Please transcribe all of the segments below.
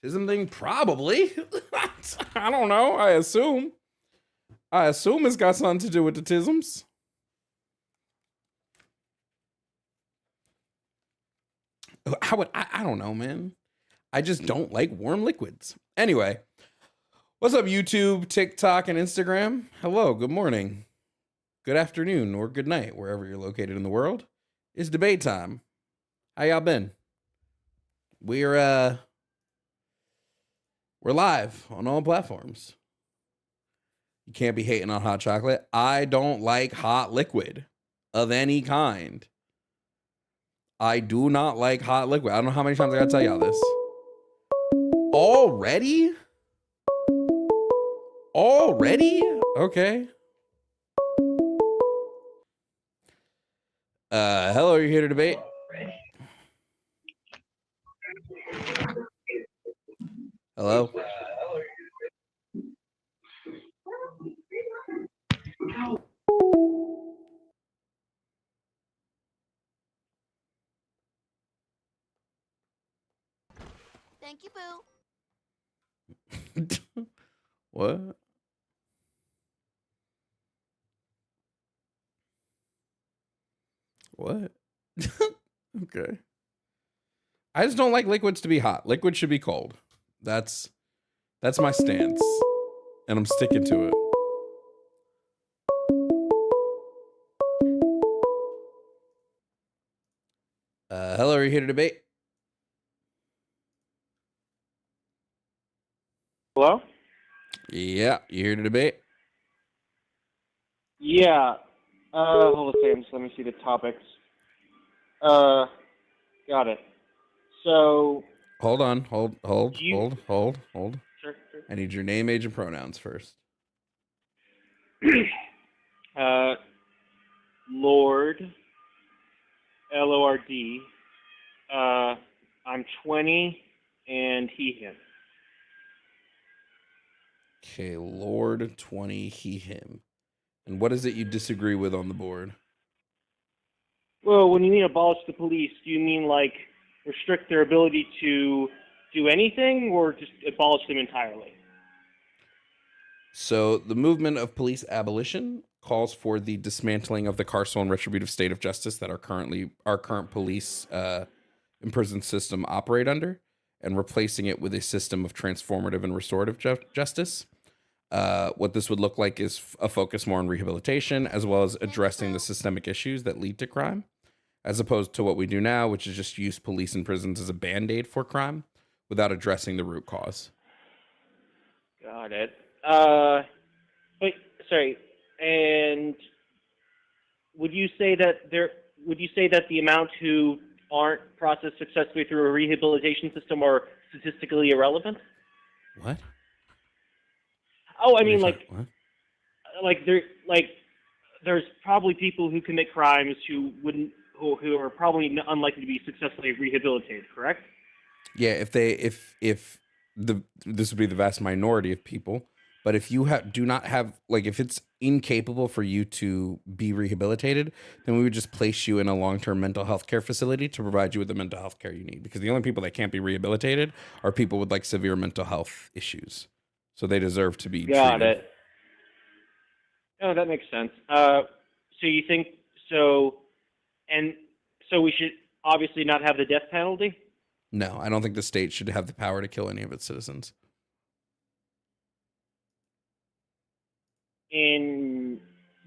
Tism thing? Probably. I don't know. I assume it's got something to do with the tisms. How would I don't know, man. I just don't like warm liquids. Anyway, what's up, YouTube, TikTok, and Instagram? Hello, good morning, good afternoon, or good night, wherever you're located in the world. It's debate time. How y'all been? We're live on all platforms. You can't be hating on hot chocolate. I don't like hot liquid of any kind. I do not like hot liquid. I don't know how many times I gotta tell y'all this. Already? Okay. Hello, are you here to debate? Hello? Thank you, Boo. What? What? Okay. I just don't like liquids to be hot. Liquid should be cold. That's my stance. And I'm sticking to it. Hello, are you here to debate? Hello? Yeah, you here to debate? Yeah. Hold on a second. Let me see the topics. Got it. So. Hold on. Hold. Sure. I need your name, age, and pronouns first. Lord. Lord. I'm 20, and he, him. Okay, Lord 20, he, him. And what is it you disagree with on the board? Well, when you mean abolish the police, do you mean, like, restrict their ability to do anything, or just abolish them entirely? So the movement of police abolition calls for the dismantling of the carceral and retributive state of justice that our current police and prison system operate under, and replacing it with a system of transformative and restorative justice. What this would look like is a focus more on rehabilitation, as well as addressing the systemic issues that lead to crime, as opposed to what we do now, which is just use police and prisons as a band-aid for crime without addressing the root cause. Got it. Wait, sorry. And would you say that the amount who aren't processed successfully through a rehabilitation system are statistically irrelevant? What? Oh, I mean, there's probably people who commit crimes who are probably unlikely to be successfully rehabilitated, correct? Yeah, this would be the vast minority of people, but if you do not have, like, if it's incapable for you to be rehabilitated, then we would just place you in a long-term mental health care facility to provide you with the mental health care you need, because the only people that can't be rehabilitated are people with, like, severe mental health issues. So they deserve to be Got treated. it. Oh, that makes sense. So you think so? And so we should obviously not have the death penalty? No, I don't think the state should have the power to kill any of its citizens. And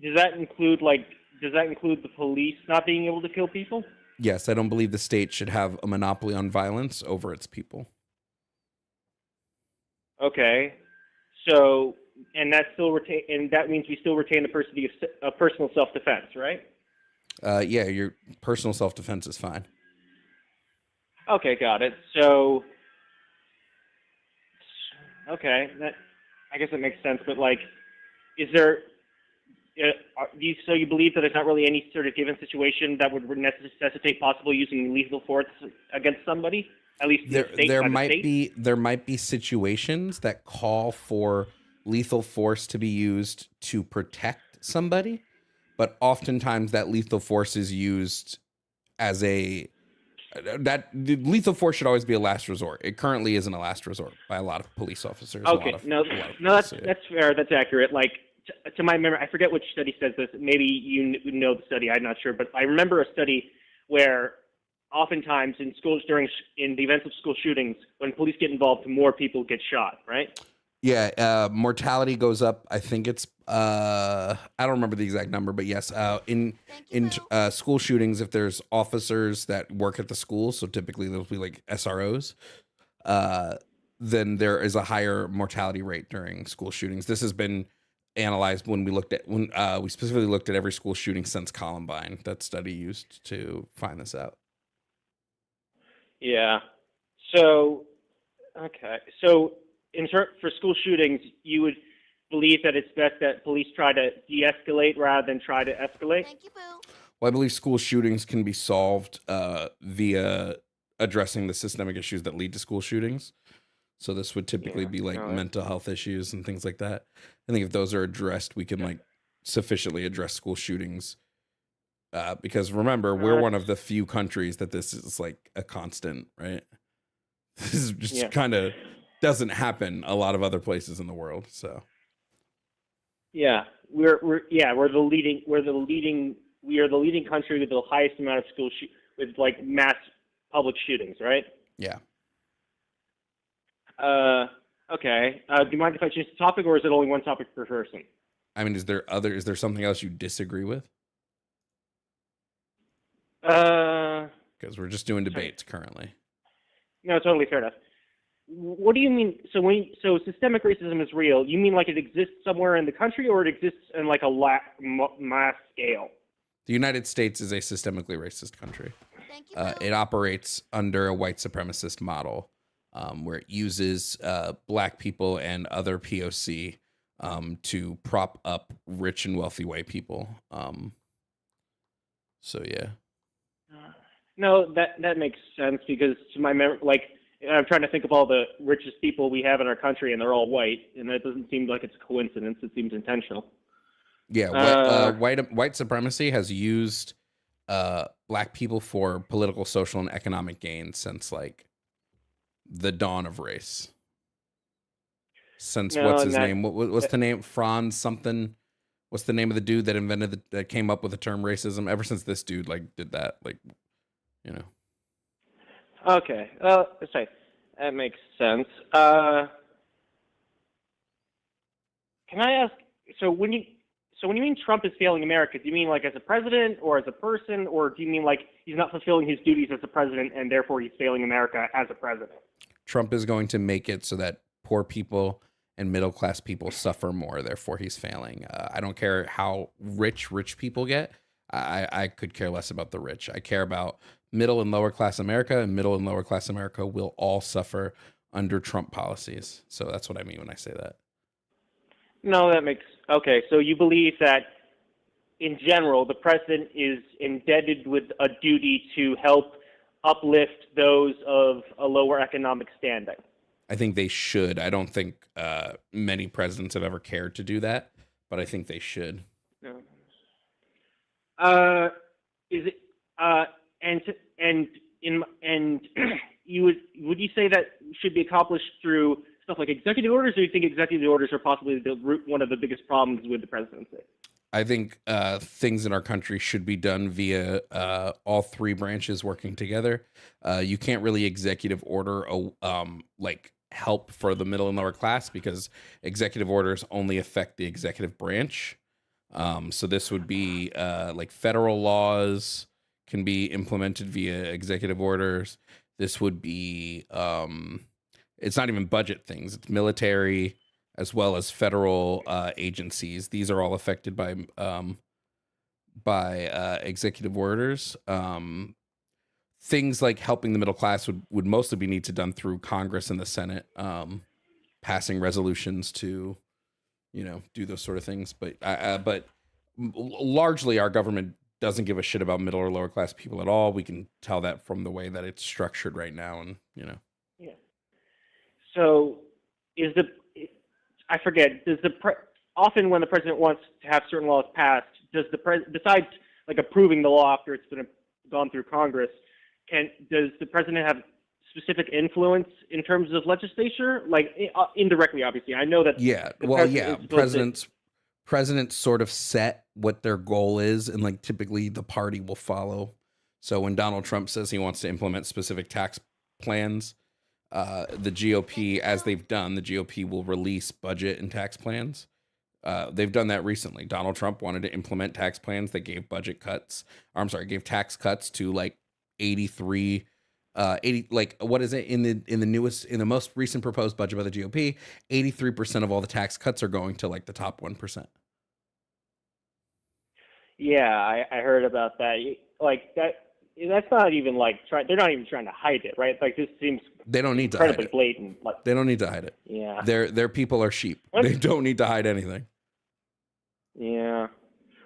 does that include the police not being able to kill people? Yes, I don't believe the state should have a monopoly on violence over its people. Okay. So, and that means we still retain the personal self-defense, right? Yeah, your personal self-defense is fine. Okay, got it. So, okay, I guess that makes sense. But, like, is there? So you believe that there's not really any sort of given situation that would necessitate possibly using lethal force against somebody? At least in the state, there might be situations that call for lethal force to be used to protect somebody, but oftentimes that lethal force is used as a lethal force should always be a last resort. It currently isn't a last resort by a lot of police officers. Okay, a lot of that's police, yeah. that's fair. That's accurate. Like to my memory, I forget which study says this. Maybe you know the study. I'm not sure, but I remember a study where oftentimes in schools in the events of school shootings, when police get involved, more people get shot. Right? Yeah, mortality goes up. I think it's I don't remember the exact number, but yes, in Thank you, Boo. school shootings, if there's officers that work at the school, so typically they'll be like SROs, uh, then there is a higher mortality rate during school shootings. This has been analyzed when we specifically looked at every school shooting since Columbine. That study used to find this out. Yeah. So, okay. So, for school shootings, you would believe that it's best that police try to de-escalate rather than try to escalate? Thank you, Boo. Well, I believe school shootings can be solved via addressing the systemic issues that lead to school shootings. So this would typically Yeah. be like No, mental health issues and things like that. I think if those are addressed, we can like sufficiently address school shootings. Because remember, we're one of the few countries that this is like a constant, right? This is just kind of doesn't happen a lot of other places in the world. So yeah, we are the leading country with the highest amount of with like mass public shootings, right? yeah. Okay. Do you mind if I change the topic, or is it only one topic per person? I mean, is there something else you disagree with? Because we're just doing debates currently. No, totally fair enough. What do you mean? So systemic racism is real. You mean like it exists somewhere in the country, or it exists in like a mass scale? The United States is a systemically racist country. Thank you, Boo. It operates under a white supremacist model, where it uses black people and other POC to prop up rich and wealthy white people. So yeah. No, that makes sense, because to my memory, like I'm trying to think of all the richest people we have in our country, and they're all white, and that doesn't seem like it's a coincidence. It seems intentional. Yeah, white supremacy has used black people for political, social, and economic gains since like the dawn of race. Since what's his name? What's the name? Franz something. What's the name of the dude that invented that came up with the term racism? Ever since this dude like did that, like, you know. Okay. Sorry. That makes sense. Can I ask? So when you mean Trump is failing America, do you mean like as a president or as a person, or do you mean like he's not fulfilling his duties as a president and therefore he's failing America as a president? Trump is going to make it so that poor people and middle class people suffer more. Therefore, he's failing. I don't care how rich people get. I could care less about the rich. I care about middle and lower class America, and middle and lower class America will all suffer under Trump policies. So that's what I mean when I say that. No, that makes okay. So you believe that in general, the president is indebted with a duty to help uplift those of a lower economic standing. I think they should. I don't think many presidents have ever cared to do that, but I think they should. No. Is it and would you say that should be accomplished through stuff like executive orders, or do you think executive orders are possibly one of the biggest problems with the presidency? I think things in our country should be done via all three branches working together. You can't really executive order like help for the middle and lower class, because executive orders only affect the executive branch. So this would be like federal laws can be implemented via executive orders. This would be it's not even budget things. It's military as well as federal agencies. These are all affected by executive orders. Things like helping the middle class would mostly be need to done through Congress and the Senate, passing resolutions to, do those sort of things. But largely our government doesn't give a shit about middle or lower class people at all. We can tell that from the way that it's structured right now, and Yeah. So I forget. Often when the president wants to have certain laws passed, does besides like approving the law after it's been gone through Congress, does the president have specific influence in terms of legislature? Like indirectly, obviously. I know that Yeah. the Well, president yeah. is supposed to. Presidents sort of set what their goal is, and like typically the party will follow. So when Donald Trump says he wants to implement specific tax plans, the GOP, as they've done, the GOP will release budget and tax plans. They've done that recently. Donald Trump wanted to implement tax plans that gave budget cuts. Or, I'm sorry, gave tax cuts to like 83, 80. Like what is it in the most recent proposed budget by the GOP? 83% of all the tax cuts are going to like the top 1%. Yeah, I heard about that. Like that. That's not even like they're not even trying to hide it, right? Like this seems They don't need to hide incredibly it. blatant. Like, They don't need to hide it. yeah. Their people are sheep. What? They don't need to hide anything. Yeah.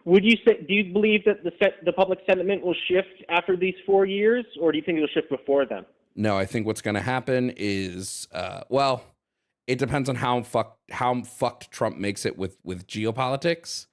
Would you say? Do you believe that the public sentiment will shift after these 4 years, or do you think it'll shift before then? No, I think what's going to happen is, well, it depends on how fucked Trump makes it with geopolitics.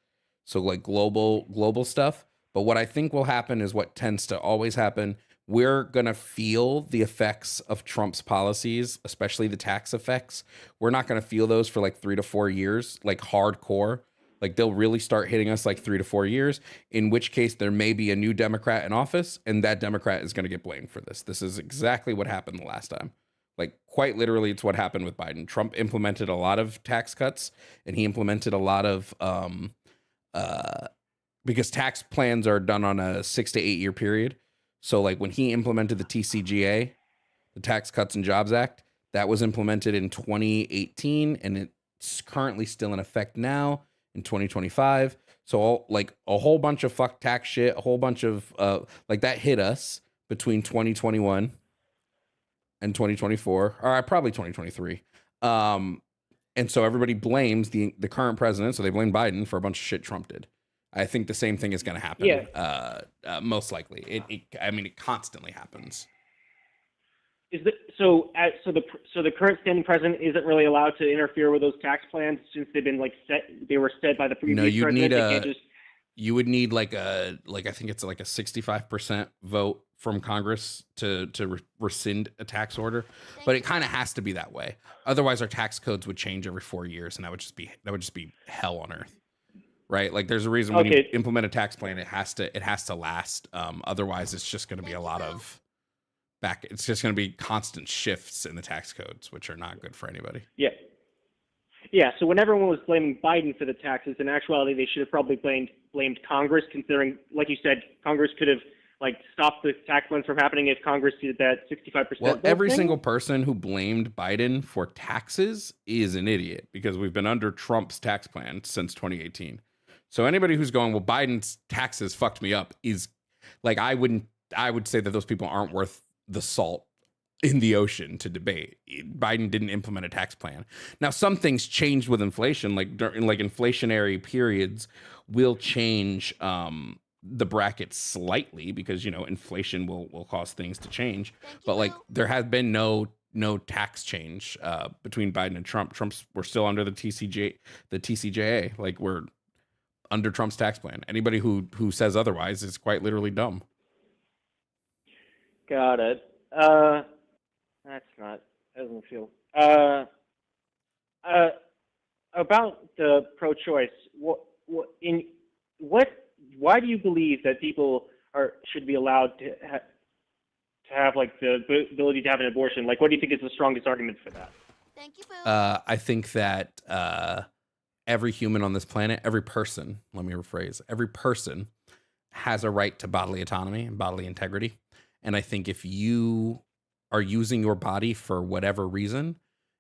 So like global stuff. But what I think will happen is what tends to always happen. We're going to feel the effects of Trump's policies, especially the tax effects. We're not going to feel those for like 3 to 4 years, like hardcore. Like they'll really start hitting us like 3 to 4 years, in which case there may be a new Democrat in office, and that Democrat is going to get blamed for this. This is exactly what happened the last time. Like quite literally, it's what happened with Biden. Trump implemented a lot of tax cuts, and he implemented a lot of because tax plans are done on a 6 to 8 year period. So like when he implemented the TCJA, the Tax Cuts and Jobs Act, that was implemented in 2018, and it's currently still in effect now in 2025. So like a whole bunch of fuck tax shit, a whole bunch of like that hit us between 2021 and 2024, or probably 2023. And so everybody blames the current president, so they blame Biden for a bunch of shit Trump did. I think the same thing is going to happen. Yeah. Most likely. It constantly happens. So the current standing president isn't really allowed to interfere with those tax plans since they've been like set. They were set by the previous president. You would need I think it's like a 65% vote from Congress to rescind a tax order, but it kind of has to be that way. Otherwise, our tax codes would change every 4 years, and that would just be hell on earth. Right, like there's a reason when you implement a tax plan, it has to last. Otherwise, it's just going to be a lot of it's just going to be constant shifts in the tax codes, which are not good for anybody. Yeah. So when everyone was blaming Biden for the taxes, in actuality, they should have probably blamed Congress, considering, like you said, Congress could have like stopped the tax plans from happening if Congress did that 65%. Well, every single person who blamed Biden for taxes is an idiot, because we've been under Trump's tax plan since 2018. So anybody who's going, well, Biden's taxes fucked me up, is like, I would say that those people aren't worth the salt in the ocean to debate. Biden didn't implement a tax plan. Now, some things changed with inflation, like during like inflationary periods will change the bracket slightly, because, you know, inflation will cause things to change. But like there has been no tax change between Biden and Trump. We're still under the TCJA. Like we're under Trump's tax plan. Anybody who says otherwise is quite literally dumb. Got it. Doesn't feel. About the pro-choice, why do you believe that people should be allowed to have like the ability to have an abortion? Like, what do you think is the strongest argument for that? Thank you, Boo. I think that every human on this planet, every person has a right to bodily autonomy and bodily integrity. And I think if you are using your body for whatever reason,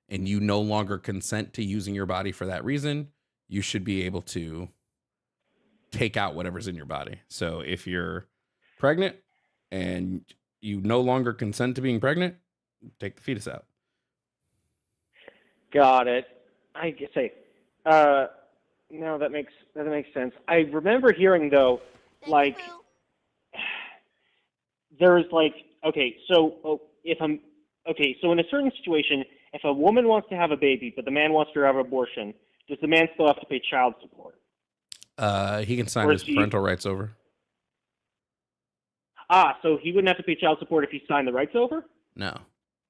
and you no longer consent to using your body for that reason, you should be able to take out whatever's in your body. So if you're pregnant and you no longer consent to being pregnant, take the fetus out. Got it. I guess no, that makes sense. I remember hearing though, like, there's like, so in a certain situation, if a woman wants to have a baby but the man wants to have an abortion, does the man still have to pay child support? He can sign his parental rights over. So he wouldn't have to pay child support if he signed the rights over? No.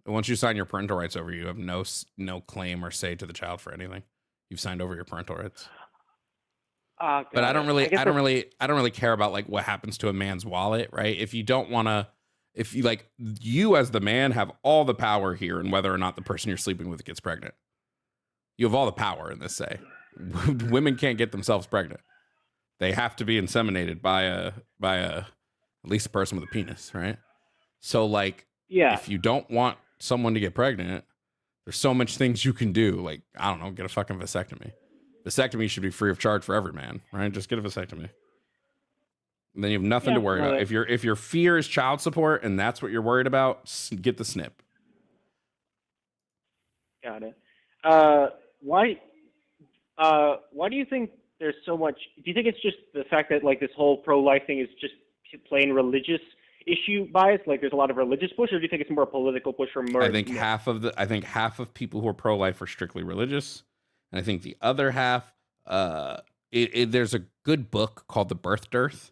Once you sign your parental rights over, you have no claim or say to the child for anything. You've signed over your parental rights. But I don't really care about like what happens to a man's wallet, right? If you don't want to, if you like, you as the man have all the power here in whether or not the person you're sleeping with gets pregnant. You have all the power in this say. Women can't get themselves pregnant. They have to be inseminated by at least a person with a penis, right? So like, Yeah. if you don't want someone to get pregnant, there's so much things you can do. Like, I don't know, get a fucking vasectomy. Vasectomy should be free of charge for every man, right? Just get a vasectomy. And then you have nothing to worry about. If your fear is child support and that's what you're worried about, get the snip. Got it. Why do you think there's so much? Do you think it's just the fact that like this whole pro-life thing is just plain religious issue bias? Like there's a lot of religious push, or do you think it's more a political push from more? I think half of people who are pro-life are strictly religious, and I think the other half, there's a good book called The Birth Dearth,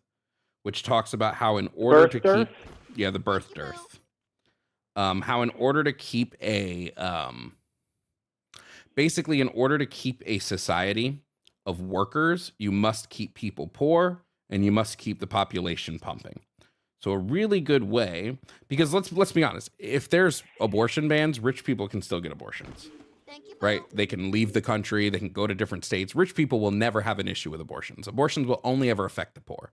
which talks about how in order to keep, the birth dearth, how in order to keep basically in order to keep a society of workers, you must keep people poor and you must keep the population pumping. So a really good way, because let's be honest, if there's abortion bans, rich people can still get abortions. Thank you, Right? They can leave the country, they can go to different states. Rich people will never have an issue with abortions. Abortions will only ever affect the poor.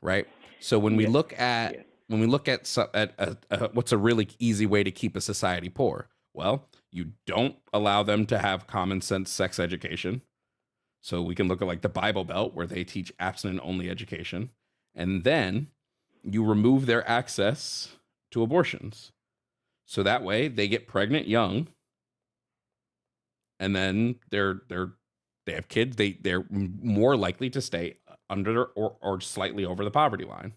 Right? So when we look at what's a really easy way to keep a society poor? Well, you don't allow them to have common sense sex education. So we can look at like the Bible Belt where they teach abstinent only education. And then you remove their access to abortions. So that way they get pregnant young. And then they have kids. They're more likely to stay under or slightly over the poverty line.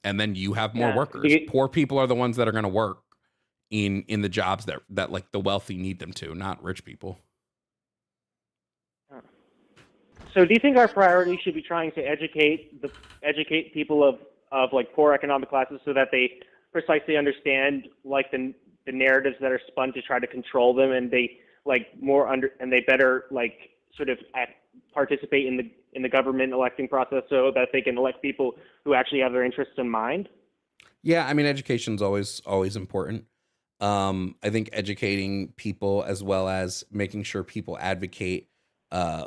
And then you have more workers. Poor people are the ones that are going to work in the jobs that like the wealthy need them to, not rich people. So do you think our priority should be trying to educate people of like poor economic classes so that they precisely understand like the narratives that are spun to try to control them, and they they better like sort of participate in the government electing process so that they can elect people who actually have their interests in mind? Yeah, I mean, education's always important. I think educating people as well as making sure people advocate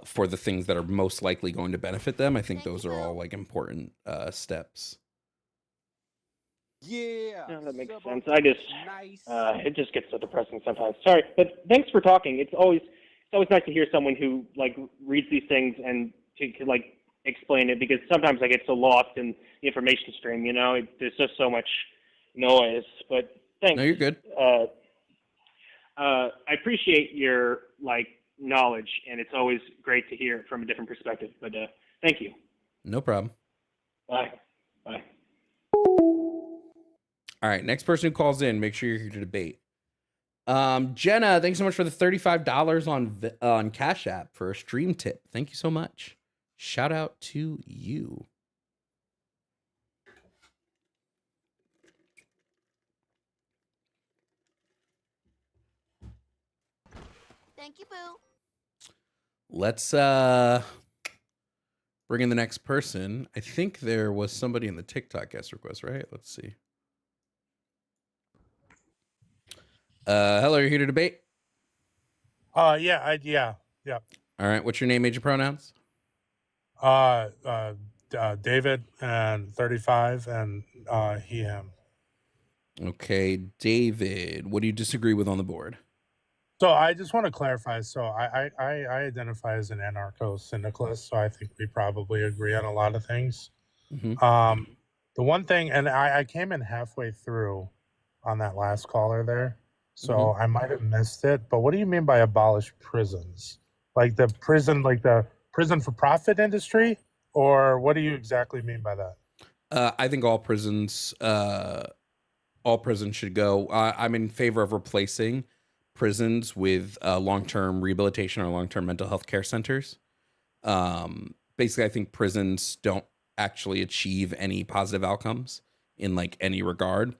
for the things that are most likely going to benefit them. I think those are all like important steps. Yeah, that makes sense. It just gets so depressing sometimes. Sorry, but thanks for talking. It's always nice to hear someone who like reads these things and to like explain it, because sometimes I get so lost in the information stream. You know, there's just so much noise. But thanks. No, you're good. I appreciate your like knowledge, and it's always great to hear from a different perspective. But thank you. No problem. Bye. Bye. All right, next person who calls in, make sure you're here to debate. Jenna, thanks so much for the $35 on Cash App for a stream tip. Thank you so much. Shout out to you. Thank you, Boo. Let's bring in the next person. I think there was somebody in the TikTok guest request, right? Let's see. Hello, you're here to debate? Yeah. All right, what's your name, age, and pronouns? David, and 35, and he, him. Okay, David, what do you disagree with on the board? So I just want to clarify. So I identify as an anarcho-syndicalist, so I think we probably agree on a lot of things. Mm-hmm. The one thing, and I came in halfway through on that last caller there, so I might have missed it. But what do you mean by abolish prisons? Like the prison for profit industry, or what do you exactly mean by that? I think all prisons should go. I'm in favor of replacing prisons with long-term rehabilitation or long-term mental health care centers. Basically, I think prisons don't actually achieve any positive outcomes in like any regard.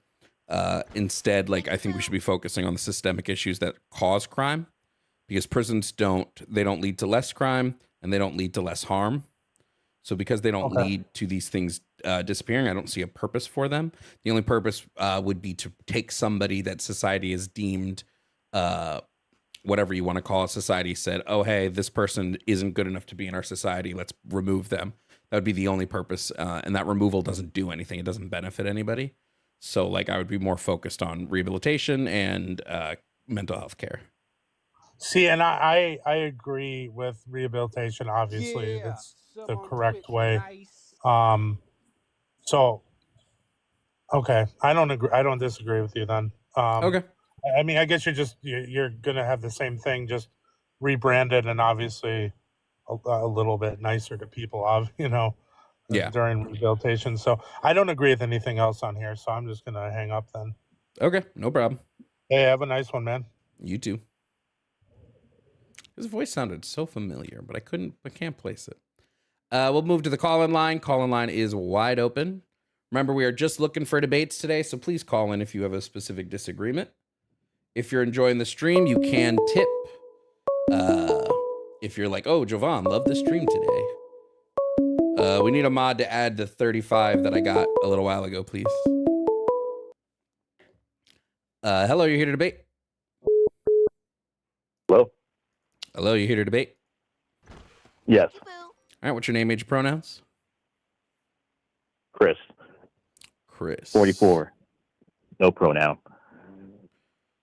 Instead, like I think we should be focusing on the systemic issues that cause crime, because prisons don't lead to less crime and they don't lead to less harm. So because they don't lead to these things disappearing, I don't see a purpose for them. The only purpose would be to take somebody that society has deemed, whatever you want to call it, society said, oh, hey, this person isn't good enough to be in our society, let's remove them. That would be the only purpose. And that removal doesn't do anything. It doesn't benefit anybody. So like I would be more focused on rehabilitation and mental health care. See, and I agree with rehabilitation. Obviously, that's the correct way. So okay, I don't agree. I don't disagree with you then. Okay. I mean, I guess you're gonna have the same thing, just rebranded and obviously a little bit nicer to people, Yeah. during rehabilitation. So I don't agree with anything else on here. So I'm just gonna hang up then. Okay, no problem. Hey, have a nice one, man. You too. His voice sounded so familiar, but I can't place it. We'll move to the call-in line. Call-in line is wide open. Remember, we are just looking for debates today, so please call in if you have a specific disagreement. If you're enjoying the stream, you can tip. If you're like, oh, Jovan, love the stream today. We need a mod to add the 35 that I got a little while ago, please. Hello, you're here to debate? Hello? Hello, you're here to debate? Yes. Thank you, Boo. All right, what's your name, age, pronouns? Chris. Chris. 44. No pronoun.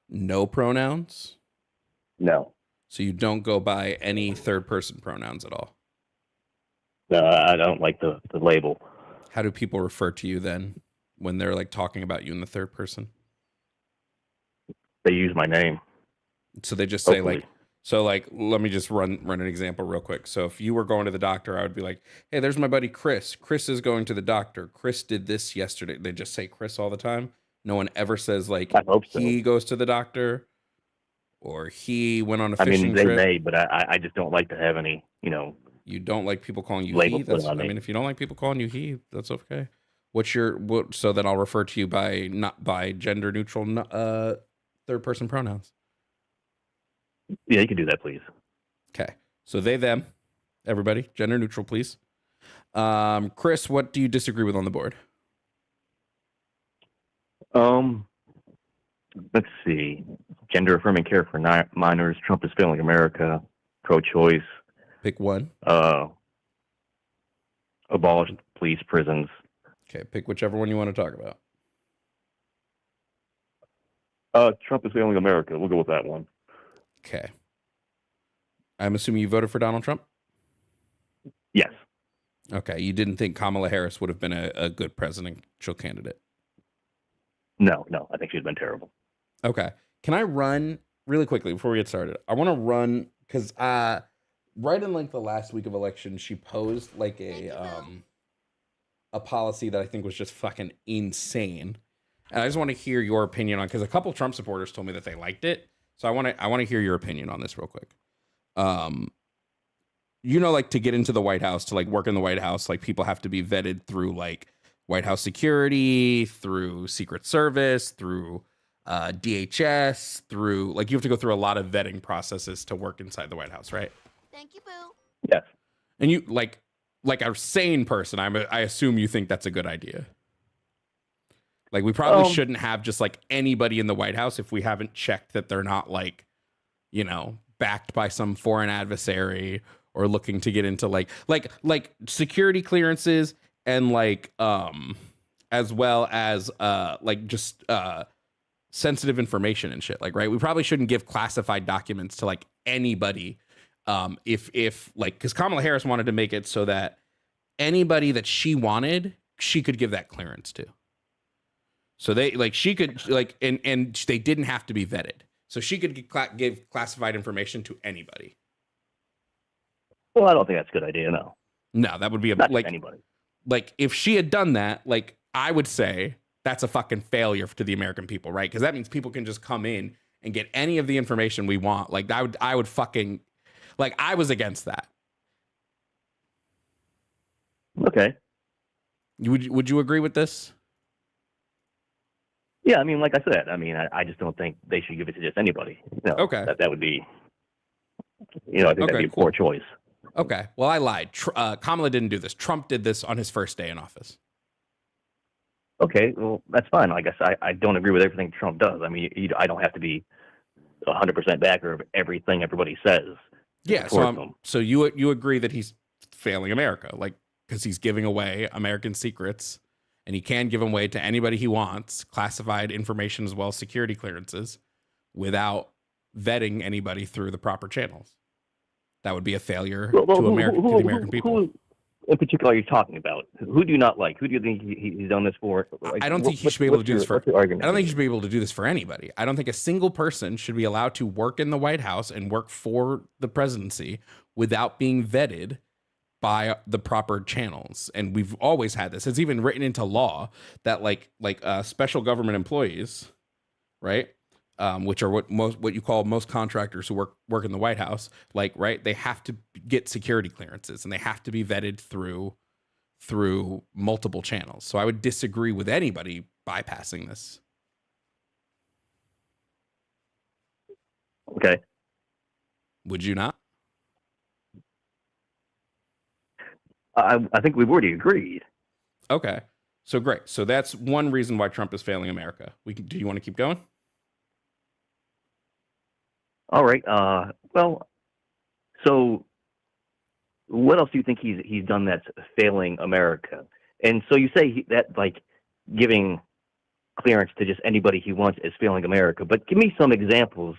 No pronouns? No. So you don't go by any third-person pronouns at all? No, I don't like the label. How do people refer to you then when they're like talking about you in the third person? They use my name. So they just say Hopefully. let me just run an example real quick. So if you were going to the doctor, I would be like, hey, there's my buddy Chris. Chris is going to the doctor. Chris did this yesterday. They just say Chris all the time. No one ever says like I hope so. he goes to the doctor or he went on a I fishing mean, they trip. may, but I just don't like to have any, You don't like people calling you label he? put That's, I on me. mean, if you don't like people calling you he, that's okay. So then I'll refer to you by not by gender neutral third person pronouns. Yeah, you can do that, please. Okay. So they, them, everybody, gender neutral, please. Chris, what do you disagree with on the board? Let's see. Gender affirming care for minors. Trump is failing America. Pro-choice. Pick one. Abolish police prisons. Okay, pick whichever one you want to talk about. Trump is failing America. We'll go with that one. Okay. I'm assuming you voted for Donald Trump? Yes. Okay. You didn't think Kamala Harris would have been a good presidential candidate? No. I think she's been terrible. Okay. Can I run really quickly before we get started? I want to run because right in like the last week of election, she posed like a policy that I think was just fucking insane. And I just want to hear your opinion on, because a couple Trump supporters told me that they liked it. So I want to hear your opinion on this real quick. Like to get into the White House, to like work in the White House, like people have to be vetted through like White House security, through Secret Service, through DHS, through like you have to go through a lot of vetting processes to work inside the White House, right? Thank you, Boo. Yes. And you like a sane person, I assume you think that's a good idea. Like we probably shouldn't have just like anybody in the White House if we haven't checked that they're not like, backed by some foreign adversary or looking to get into like security clearances and like as well as just sensitive information and shit, like, right? We probably shouldn't give classified documents to like anybody if like, because Kamala Harris wanted to make it so that anybody that she wanted, she could give that clearance to. So they like she could like and they didn't have to be vetted. So she could give classified information to anybody. Well, I don't think that's a good idea. No. No, that would be Not to anybody. Like if she had done that, like I would say that's a fucking failure to the American people, right? Because that means people can just come in and get any of the information we want. Like I would fucking like I was against that. Okay. Would you agree with this? Yeah, I mean, like I said, I mean, I just don't think they should give it to just anybody. No, Okay. that would be, I think that'd be a poor choice. Okay. Well, I lied. Kamala didn't do this. Trump did this on his first day in office. Okay, well, that's fine. I guess I don't agree with everything Trump does. I mean, I don't have to be 100% backer of everything everybody says. Yeah. So you agree that he's failing America, like, because he's giving away American secrets, and he can give them away to anybody he wants, classified information as well as security clearances, without vetting anybody through the proper channels. That would be a failure to the American people. Who in particular are you talking about? Who do you not like? Who do you think he's done this for? Like, I don't think he should be able to do this for. I don't think he he should be able to do this for anybody. I don't think a single person should be allowed to work in the White House and work for the presidency without being vetted by the proper channels. And we've always had this. It's even written into law that like special government employees, right? Which are what you call most contractors who work in the White House, like, right? They have to get security clearances and they have to be vetted through multiple channels. So I would disagree with anybody bypassing this. Okay. Would you not? I think we've already agreed. Okay. So great. So that's one reason why Trump is failing America. Do you want to keep going? All right. Well, so what else do you think he's done that's failing America? And so you say that like giving clearance to just anybody he wants is failing America. But give me some examples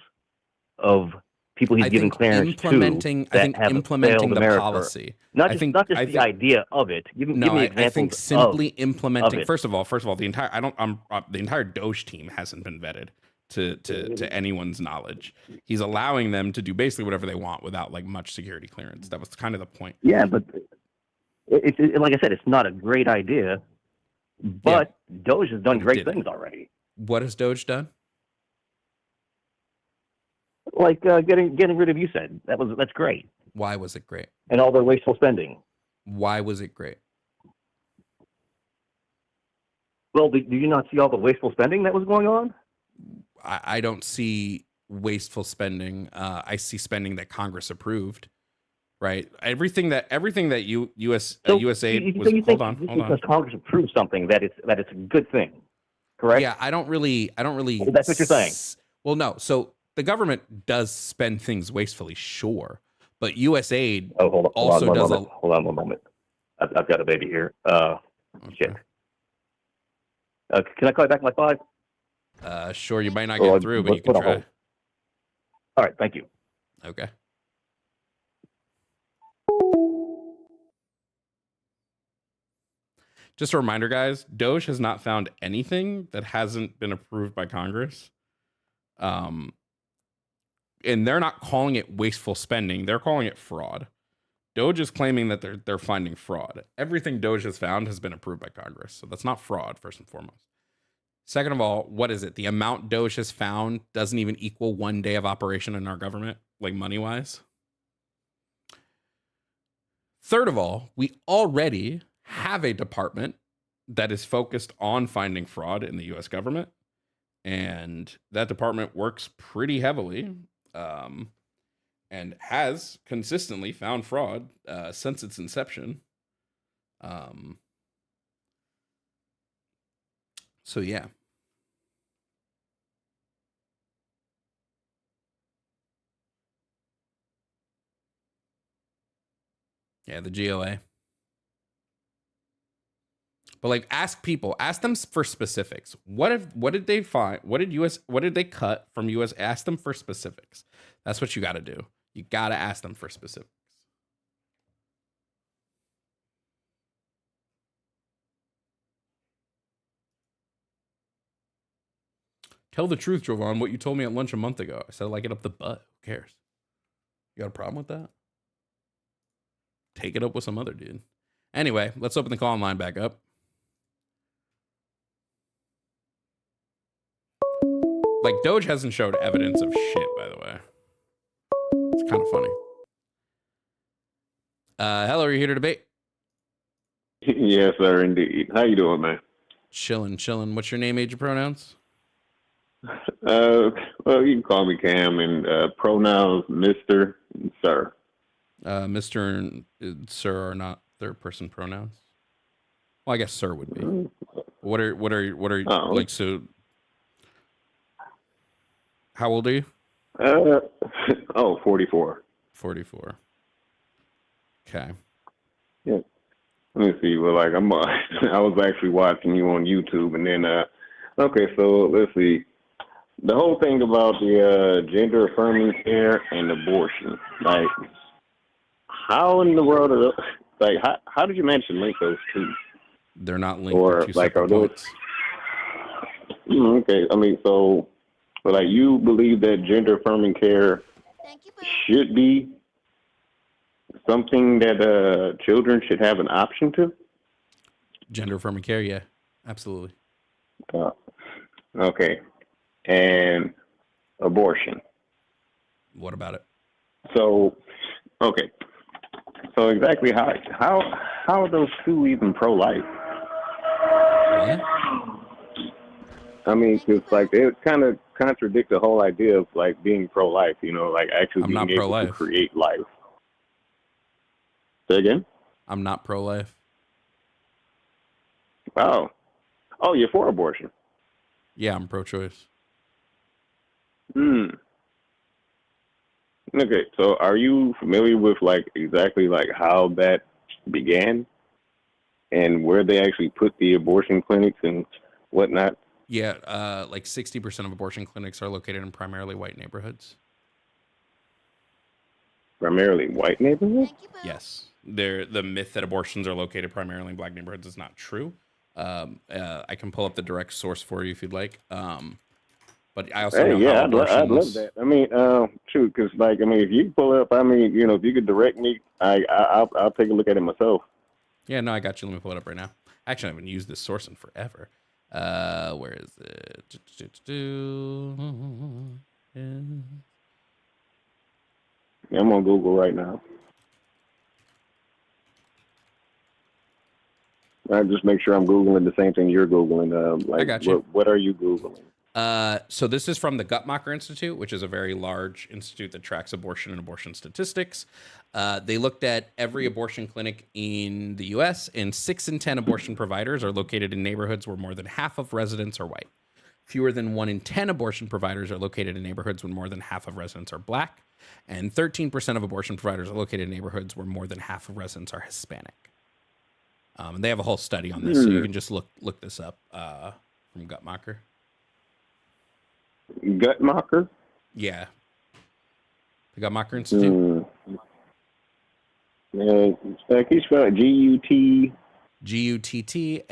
of people he's giving clearance to that have implementing failed the America. Policy. Not just the idea of it. Give me examples. I think simply implementing. of it. First of all, the entire Doge team hasn't been vetted to anyone's knowledge. He's allowing them to do basically whatever they want without like much security clearance. That was kind of the point. Yeah, but it's like I said, it's not a great idea. But Doge has done great things already. What has Doge done? Like getting rid of USAID. That's great. Why was it great? And all their wasteful spending. Why was it great? Well, do you not see all the wasteful spending that was going on? I don't see wasteful spending. I see spending that Congress approved. Right. Everything that USAID was. Hold on. Because Congress approved something that it's a good thing, correct? Yeah, I don't really. Well, that's what you're saying. Well, no. So the government does spend things wastefully, sure, but USAID hold on one moment. I've got a baby here. Shit. Can I call you back in like 5? Sure. You might not get through, but you can try. All right. Thank you. Okay. Just a reminder, guys, Doge has not found anything that hasn't been approved by Congress. And they're not calling it wasteful spending. They're calling it fraud. Doge is claiming that they're finding fraud. Everything Doge has found has been approved by Congress. So that's not fraud, first and foremost. Second of all, what is it? The amount Doge has found doesn't even equal 1 day of operation in our government, like money-wise. Third of all, we already have a department that is focused on finding fraud in the U.S. government. And that department works pretty heavily and has consistently found fraud since its inception. So, yeah. Yeah, the GOA. But like, ask them for specifics. What did they find? What did they cut from US? Ask them for specifics. That's what you got to do. You got to ask them for specifics. Tell the truth, Jovan. What you told me at lunch a month ago. I said I like it up the butt. Who cares? You got a problem with that? Take it up with some other dude. Anyway, let's open the call line back up. Like, Doge hasn't showed evidence of shit, by the way. It's kind of funny. Hello, are you here to debate? Yes, sir, indeed. How you doing, man? Chillin', chillin'. What's your name, age, and pronouns? Uh, well, you can call me Cam, and pronouns Mister and Sir. Mr. and Sir are not third person pronouns. Well, I guess Sir would be. What are Oh, like so? How old are you? uh, oh, 44. 44. Okay. Yeah. Let me see. Well, like I was actually watching you on YouTube, and then okay, so let's see. The whole thing about the gender affirming care and abortion, like, how in the world are those, like, how did you manage to link those two? They're not linked. They're Or two like, separate are those points. okay? I mean, so, but like, you believe that gender affirming care Thank you, Boo. should be something that children should have an option to? Gender affirming care, yeah, absolutely. Uh, okay, and abortion. What about it? So, okay, so exactly how are those two even pro-life? What? I mean, because like they kind of contradict the whole idea of like being pro-life. You know, like actually I'm being not able to pro-life. create life. Say again? I'm not pro-life. Oh, oh, you're for abortion. Yeah, I'm pro-choice. Hmm. Okay, so are you familiar with like exactly like how that began and where they actually put the abortion clinics and whatnot? Yeah, like 60% of abortion clinics are located in primarily white neighborhoods. Primarily white neighborhoods? Thank you, Boo. Yes, the myth that abortions are located primarily in black neighborhoods is not true. I can pull up the direct source for you if you'd like. But I also Hey, know how yeah, I'd love abortions. that. I mean, shoot, because like, I mean, if you pull up, I mean, you know, if you could direct me, I'll take a look at it myself. Yeah, no, I got you. Let me pull it up right now. Actually, I haven't used this source in forever. Where is it? Yeah, I'm on Google right now. I just make sure I'm Googling the same thing you're Googling. I Like, got you. what are you Googling? So this is from the Guttmacher Institute, which is a very large institute that tracks abortion and abortion statistics. They looked at every abortion clinic in the U.S., and 6 in 10 abortion providers are located in neighborhoods where more than half of residents are white. Fewer than 1 in 10 abortion providers are located in neighborhoods where more than half of residents are black, and 13% of abortion providers are located in neighborhoods where more than half of residents are Hispanic. And they have a whole study on this, so you can just look this up from Guttmacher. Guttmacher? Yeah. The Guttmacher Institute. Yeah, can you spell it? G-U-T? Guttmacher.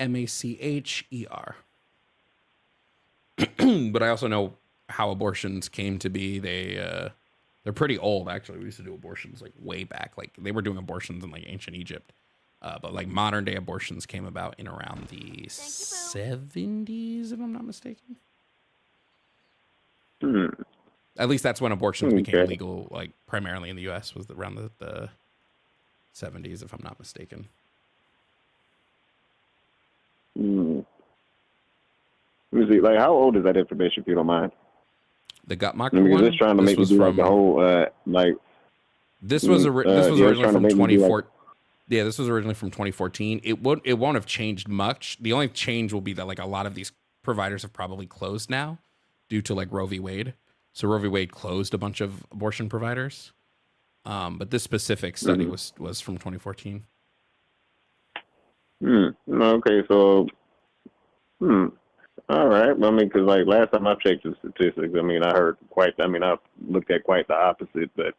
But I also know how abortions came to be. They're pretty old, actually. We used to do abortions like way back. Like they were doing abortions in like ancient Egypt. But like modern day abortions came about in around the 70s, if I'm not mistaken. At least that's when abortions became legal, like primarily in the U.S. was around the 70s, if I'm not mistaken. Let me see. Like, how old is that information, if you don't mind? The Guttmacher Because one. it's trying to make me do like the whole like. This was originally from 2014. Like, yeah, this was originally from 2014. It won't have changed much. The only change will be that like a lot of these providers have probably closed now due to like Roe v. Wade. So Roe v. Wade closed a bunch of abortion providers. But this specific study was from 2014. Okay, so all right. I mean, because like last time I checked the statistics, I mean, I looked at quite the opposite. But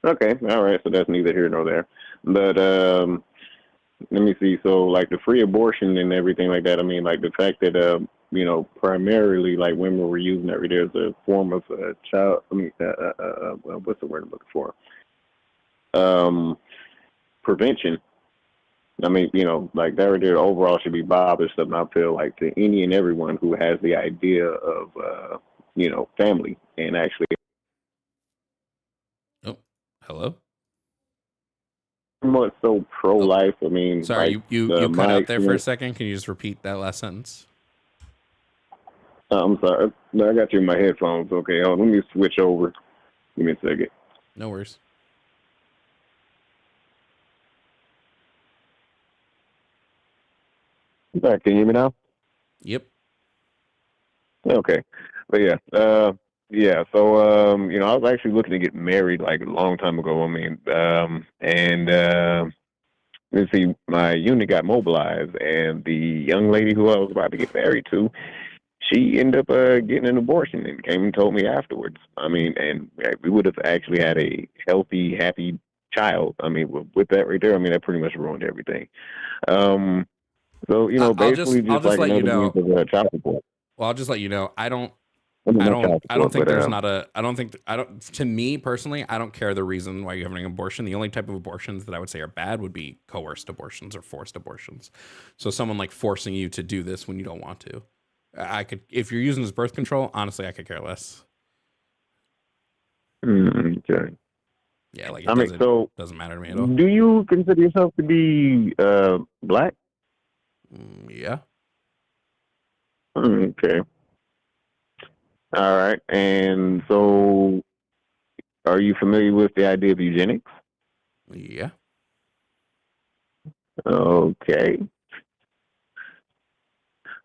okay, all right. So that's neither here nor there. But let me see. So like the free abortion and everything like that. I mean, like the fact that you know, primarily like women were using it as a form of child. I mean, what's the word I'm looking for? Prevention. I mean, you know, like that right there overall should be bothersome. And I feel like to any and everyone who has the idea of, you know, family and actually. Oh, hello. much so pro-life. I mean, Sorry, like, you cut my out there for a experience- second. Can you just repeat that last sentence? I'm sorry. No, I got you in my headphones. Okay, hold on. Let me switch over. Give me a second. No worries. Can you hear me now? Yep. Okay. But yeah. So, I was actually looking to get married like a long time ago. I mean, let's see, my unit got mobilized, and the young lady who I was about to get married to, she ended up getting an abortion and came and told me afterwards. I mean, and we would have actually had a healthy, happy child. I mean, with that right there, I mean, that pretty much ruined everything. So, basically I'll just just like let you another know. means of child support. Well, I'll just let you know. I don't Not child support, think but, there's not a. I don't think. I don't. To me personally, I don't care the reason why you're having an abortion. The only type of abortions that I would say are bad would be coerced abortions or forced abortions. So someone like forcing you to do this when you don't want to. I could, if you're using this birth control, honestly, I could care less. Okay. Yeah, like It doesn't matter to me at all. Do you consider yourself to be black? Yeah. Okay. All right. And so, are you familiar with the idea of eugenics? Yeah. Okay.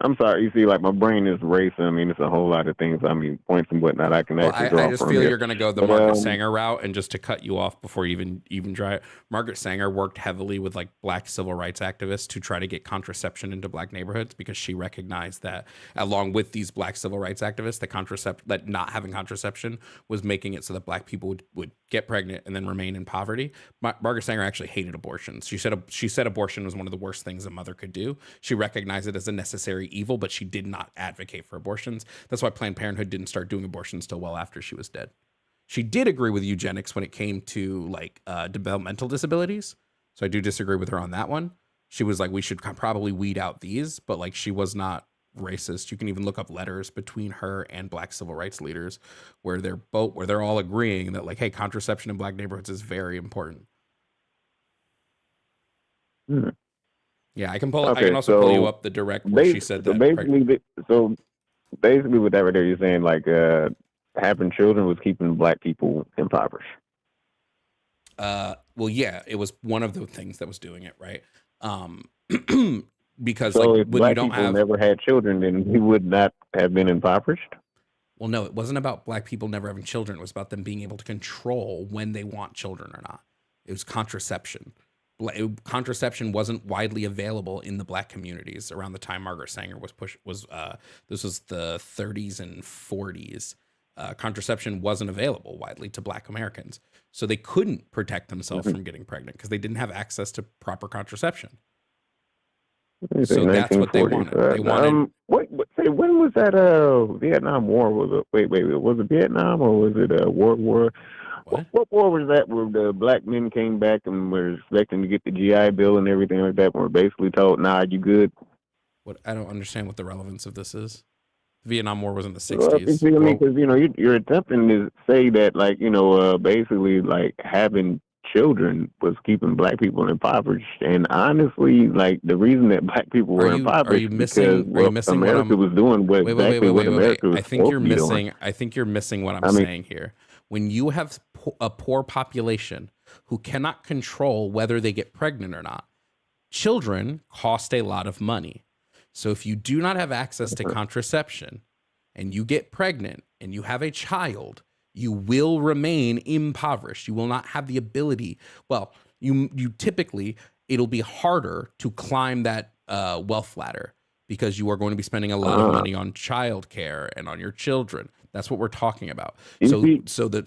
I'm sorry. You see, like, my brain is racing. I mean, it's a whole lot of things. I mean, points and whatnot I can actually draw I just from feel here. you're going to go the Margaret Sanger route, and just to cut you off before you even try it, Margaret Sanger worked heavily with like black civil rights activists to try to get contraception into black neighborhoods because she recognized that, along with these black civil rights activists, that not having contraception was making it so that black people would get pregnant and then remain in poverty. Margaret Sanger actually hated abortions. She said abortion was one of the worst things a mother could do. She recognized it as a necessary evil, but she did not advocate for abortions. That's why Planned Parenthood didn't start doing abortions till well after she was dead. She did agree with eugenics when it came to like developmental disabilities. So I do disagree with her on that one. She was like, we should probably weed out these, but like she was not racist. You can even look up letters between her and black civil rights leaders where they're all agreeing that like, hey, contraception in black neighborhoods is very important. Yeah, I can I can also pull you up the direct where she said that. Basically, with that right there, you're saying like having children was keeping black people impoverished. Well, yeah, it was one of the things that was doing it, right? Because so like if when black you don't people have never had children, then we would not have been impoverished. Well, no, it wasn't about black people never having children. It was about them being able to control when they want children or not. It was contraception. Contraception wasn't widely available in the black communities around the time Margaret Sanger this was the 30s and 40s. Contraception wasn't available widely to black Americans. So they couldn't protect themselves from getting pregnant because they didn't have access to proper contraception. So that's what they wanted. They wanted. When was that? Vietnam War was wait. Was it Vietnam or was it World War? What war was that where the black men came back and were expecting to get the GI Bill and everything like that? And were basically told, "Nah, you good." What I don't understand what the relevance of this is. The Vietnam War was in the 60s. Well, I mean, because you're attempting to say that like basically like having children was keeping black people impoverished, and honestly, like the reason that black people were impoverished are you missing America was doing what America was I think you're missing what I'm saying here. When you have a poor population who cannot control whether they get pregnant or not, children cost a lot of money. So if you do not have access to contraception and you get pregnant and you have a child, you will remain impoverished. You will not have the ability. Well, you typically, it'll be harder to climb that wealth ladder because you are going to be spending a lot of money on childcare and on your children. That's what we're talking about. So civil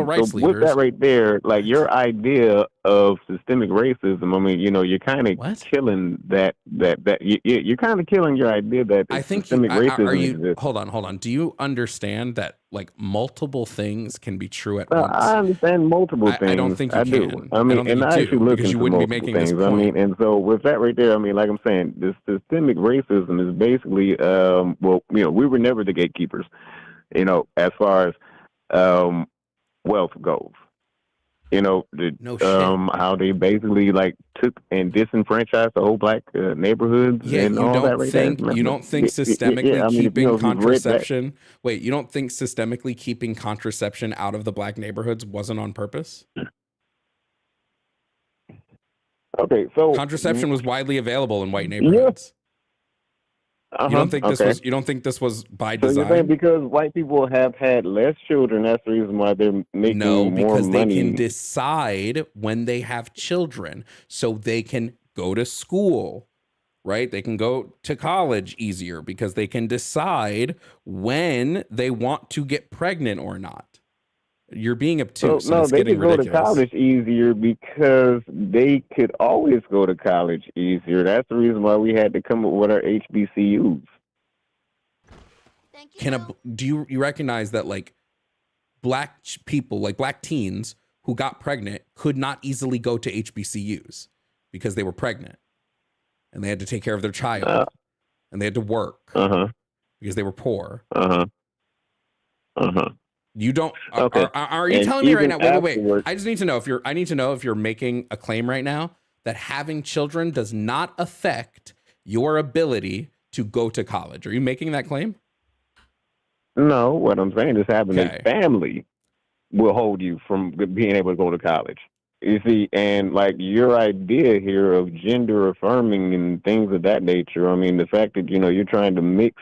rights leaders. With that right there, like your idea of systemic racism, I mean, you're kind of killing that you're kind of killing your idea that I think systemic racism exists. Hold on. Do you understand that like multiple things can be true at once? I understand multiple things. I don't think you can. Do. I mean, and I actually look into multiple things. I mean, and so with that right there, I mean, like I'm saying, this systemic racism is basically, we were never the gatekeepers. As far as wealth goes. You know, No shit. how they basically like took and disenfranchised the whole black neighborhoods Yeah, and you all that don't right think there. you don't think Yeah, systemically I mean, if, you keeping know, if you've read that, contraception. Wait, you don't think systemically keeping contraception out of the black neighborhoods wasn't on purpose? okay, so Contraception was widely available in white yeah, neighborhoods. You don't think okay. you don't think this was by So you're saying design? because white people have had less children, that's the reason why they're making No, more because they can money. decide when they have children, so they can go to school, right? They can go to college easier because they can decide when they want to get pregnant or not. You're being So obtuse and no, it's they getting could go to ridiculous. college easier because they could always go to college easier. That's the reason why we had to come up with our HBCUs. Thank you, Boo. Do you recognize that like black people, like black teens who got pregnant could not easily go to HBCUs because they were pregnant and they had to take care of their child Uh and they had to work huh. because they were poor. Uh huh. Uh huh. You don't Okay. are you And telling me right even now? Wait. afterwards, I just need to know if you're making a claim right now that having children does not affect your ability to go to college. Are you making that claim? no, what I'm saying is having Okay. a family will hold you from being able to go to college. You see, and like your idea here of gender affirming and things of that nature. I mean, the fact that you're trying to mix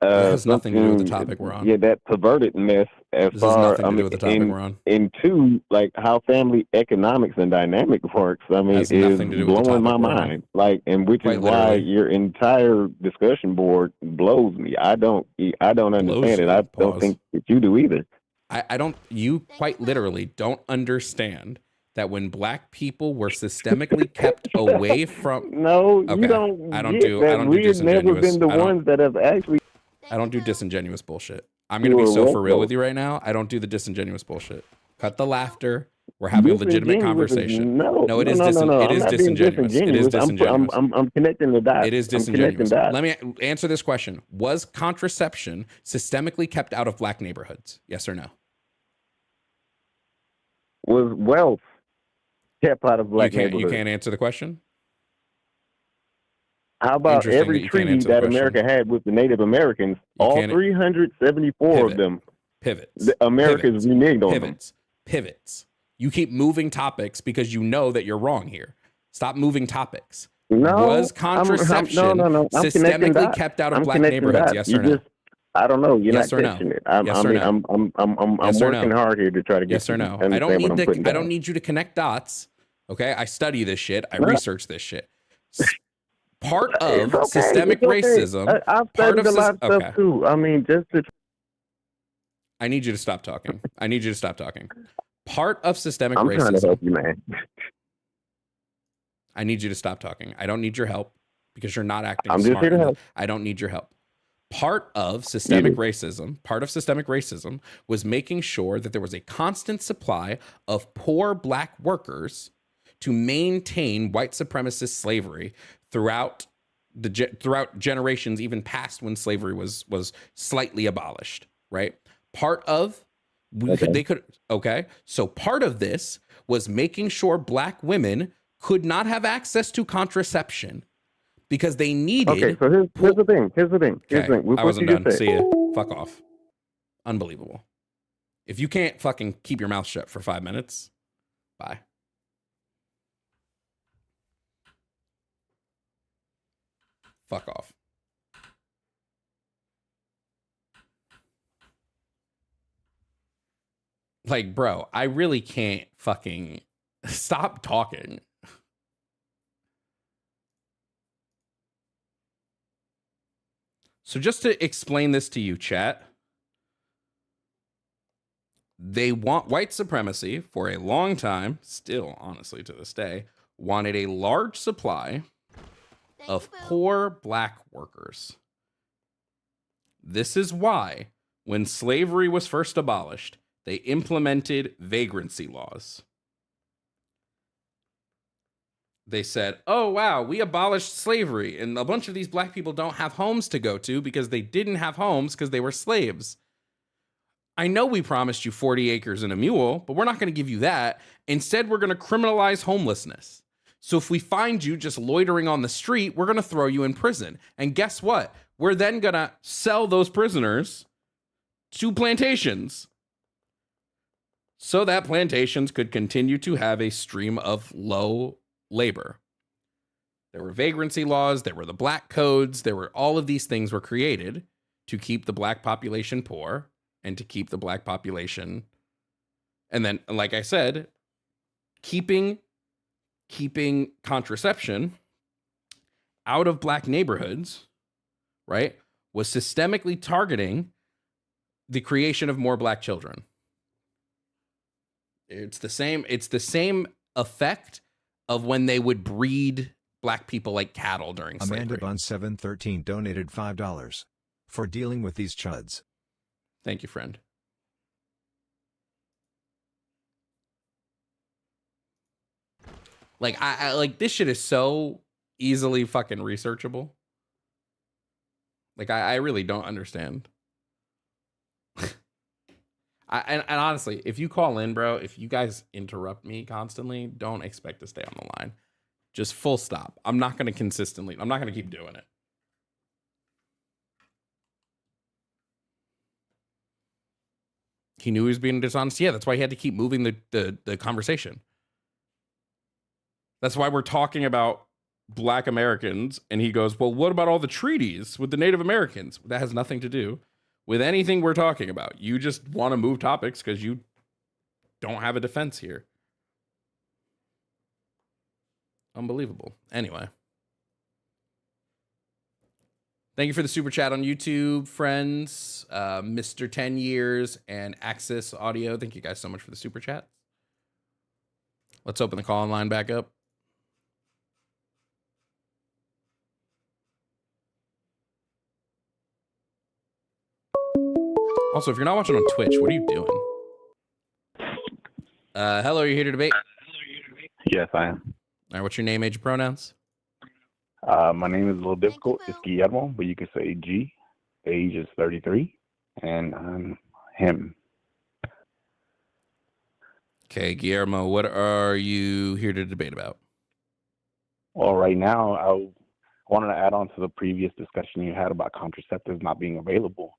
It has nothing to do with the something, topic we're on. yeah, that perverted mess as This has far, nothing I to do mean, with the topic we're on. into like how family economics and dynamic works. I mean, Has is nothing to do with the blowing my topic we're on. mind. Like, and which Quite is why literally. your entire discussion board blows me. I don't understand it. I don't Pause. think that you do either. I don't, you quite literally don't understand that when black people were systemically kept away from, No, okay, you don't I don't get do, I that. don't do We've never disingenuous, been the I don't, ones that have actually. I don't do Boo. disingenuous bullshit. I'm going to be You so were for real what, with though? you right now. I don't do the disingenuous bullshit. Cut the laughter. We're having a legitimate Disingenuous is conversation. no, No, it no, is no, no, no. it I'm is not being disingenuous. It is disingenuous. disingenuous. I'm connecting the dots. It is I'm connecting disingenuous. dots. Let me answer this question. Was contraception systemically kept out of black neighborhoods? Yes or no? Was wealth kept out of black You neighborhoods? can't answer the question? How about Interesting every that you can't treaty answer the that question. America had with the Native Americans? You All can't- 374 Pivot. of them. Pivots. America's reneged on them. Pivots. You keep moving topics because you know that you're wrong here. Stop moving topics. No, Was contraception no. I'm connecting systemically dots. kept out of I'm black connecting neighborhoods? dots. Yes You or no? just, I don't know. You're Yes not or no? catching it. Yes or no? I'm Yes or working no? hard here to try to get Yes or you to no? understand I don't what I'm putting need I down. don't need you to connect dots. Okay? I study this shit. I No. research this shit. Part It's of okay. systemic It's okay. racism. I've part studied of a lot of okay. stuff too. I mean, just to. I need you to stop talking. I need you to stop talking. Part of systemic I'm racism. trying to help you, man. I need you to stop talking. I don't need your help because you're not acting I'm just smart. here to help. I don't need your help. Part of systemic racism was making sure that there was a constant supply of poor black workers to maintain white supremacist slavery throughout generations, even past when slavery was slightly abolished, right? Part of so part of this was making sure black women could not have access to contraception because they needed. Okay, so here's the thing. Okay, With I what wasn't you done. just said. See you. Fuck off. Unbelievable. If you can't fucking keep your mouth shut for 5 minutes, bye. Fuck off. Like, bro, I really can't fucking stop talking. So just to explain this to you, chat, they want white supremacy for a long time, still honestly to this day, wanted a large supply of poor black workers. This is why, when slavery was first abolished, they implemented vagrancy laws. They said, oh, wow, we abolished slavery, and a bunch of these black people don't have homes to go to because they didn't have homes because they were slaves. I know we promised you 40 acres and a mule, but we're not going to give you that. Instead, we're going to criminalize homelessness. So if we find you just loitering on the street, we're going to throw you in prison. And guess what? We're then going to sell those prisoners to plantations so that plantations could continue to have a stream of low labor. There were vagrancy laws, there were the black codes, there were all of these things were created to keep the black population poor and to keep the black population, and then, like I said, keeping contraception out of black neighborhoods, right, was systemically targeting the creation of more black children. It's the same effect of when they would breed black people like cattle during slavery. Amanda Bun 713 donated $5 for dealing with these chuds. Thank you, friend. Like I like this shit is so easily fucking researchable. Like I really don't understand. And honestly, if you call in, bro, if you guys interrupt me constantly, don't expect to stay on the line. Just full stop. I'm not going to keep doing it. He knew he was being dishonest. Yeah, that's why he had to keep moving the conversation. That's why we're talking about black Americans. And he goes, well, what about all the treaties with the Native Americans? That has nothing to do with anything we're talking about. You just want to move topics because you don't have a defense here. Unbelievable. Anyway. Thank you for the super chat on YouTube, friends. Mr. 10 Years and Axis Audio. Thank you guys so much for the super chat. Let's open the call line back up. Also, if you're not watching on Twitch, what are you doing? Hello, are you here to debate? Yes, I am. All right, what's your name, age, and pronouns? My name is a little difficult. It's Guillermo, but you can say G. Age is 33, and I'm him. Okay, Guillermo, what are you here to debate about? Well, right now, I wanted to add on to the previous discussion you had about contraceptives not being available.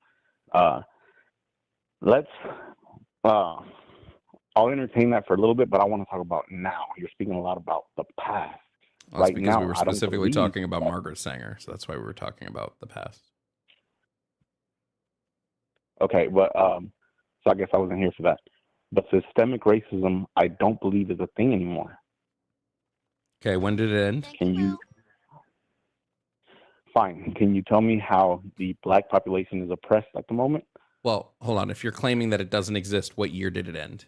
I'll entertain that for a little bit, but I want to talk about now. You're speaking a lot about the past. Well, that's right because now, we were I don't specifically believe talking about that. Margaret Sanger, so that's why we were talking about the past. Okay, but so I guess I wasn't here for that. But systemic racism, I don't believe is a thing anymore. Okay, when did it end? Can you? Fine. Can you tell me how the black population is oppressed at the moment? Well, hold on. If you're claiming that it doesn't exist, what year did it end?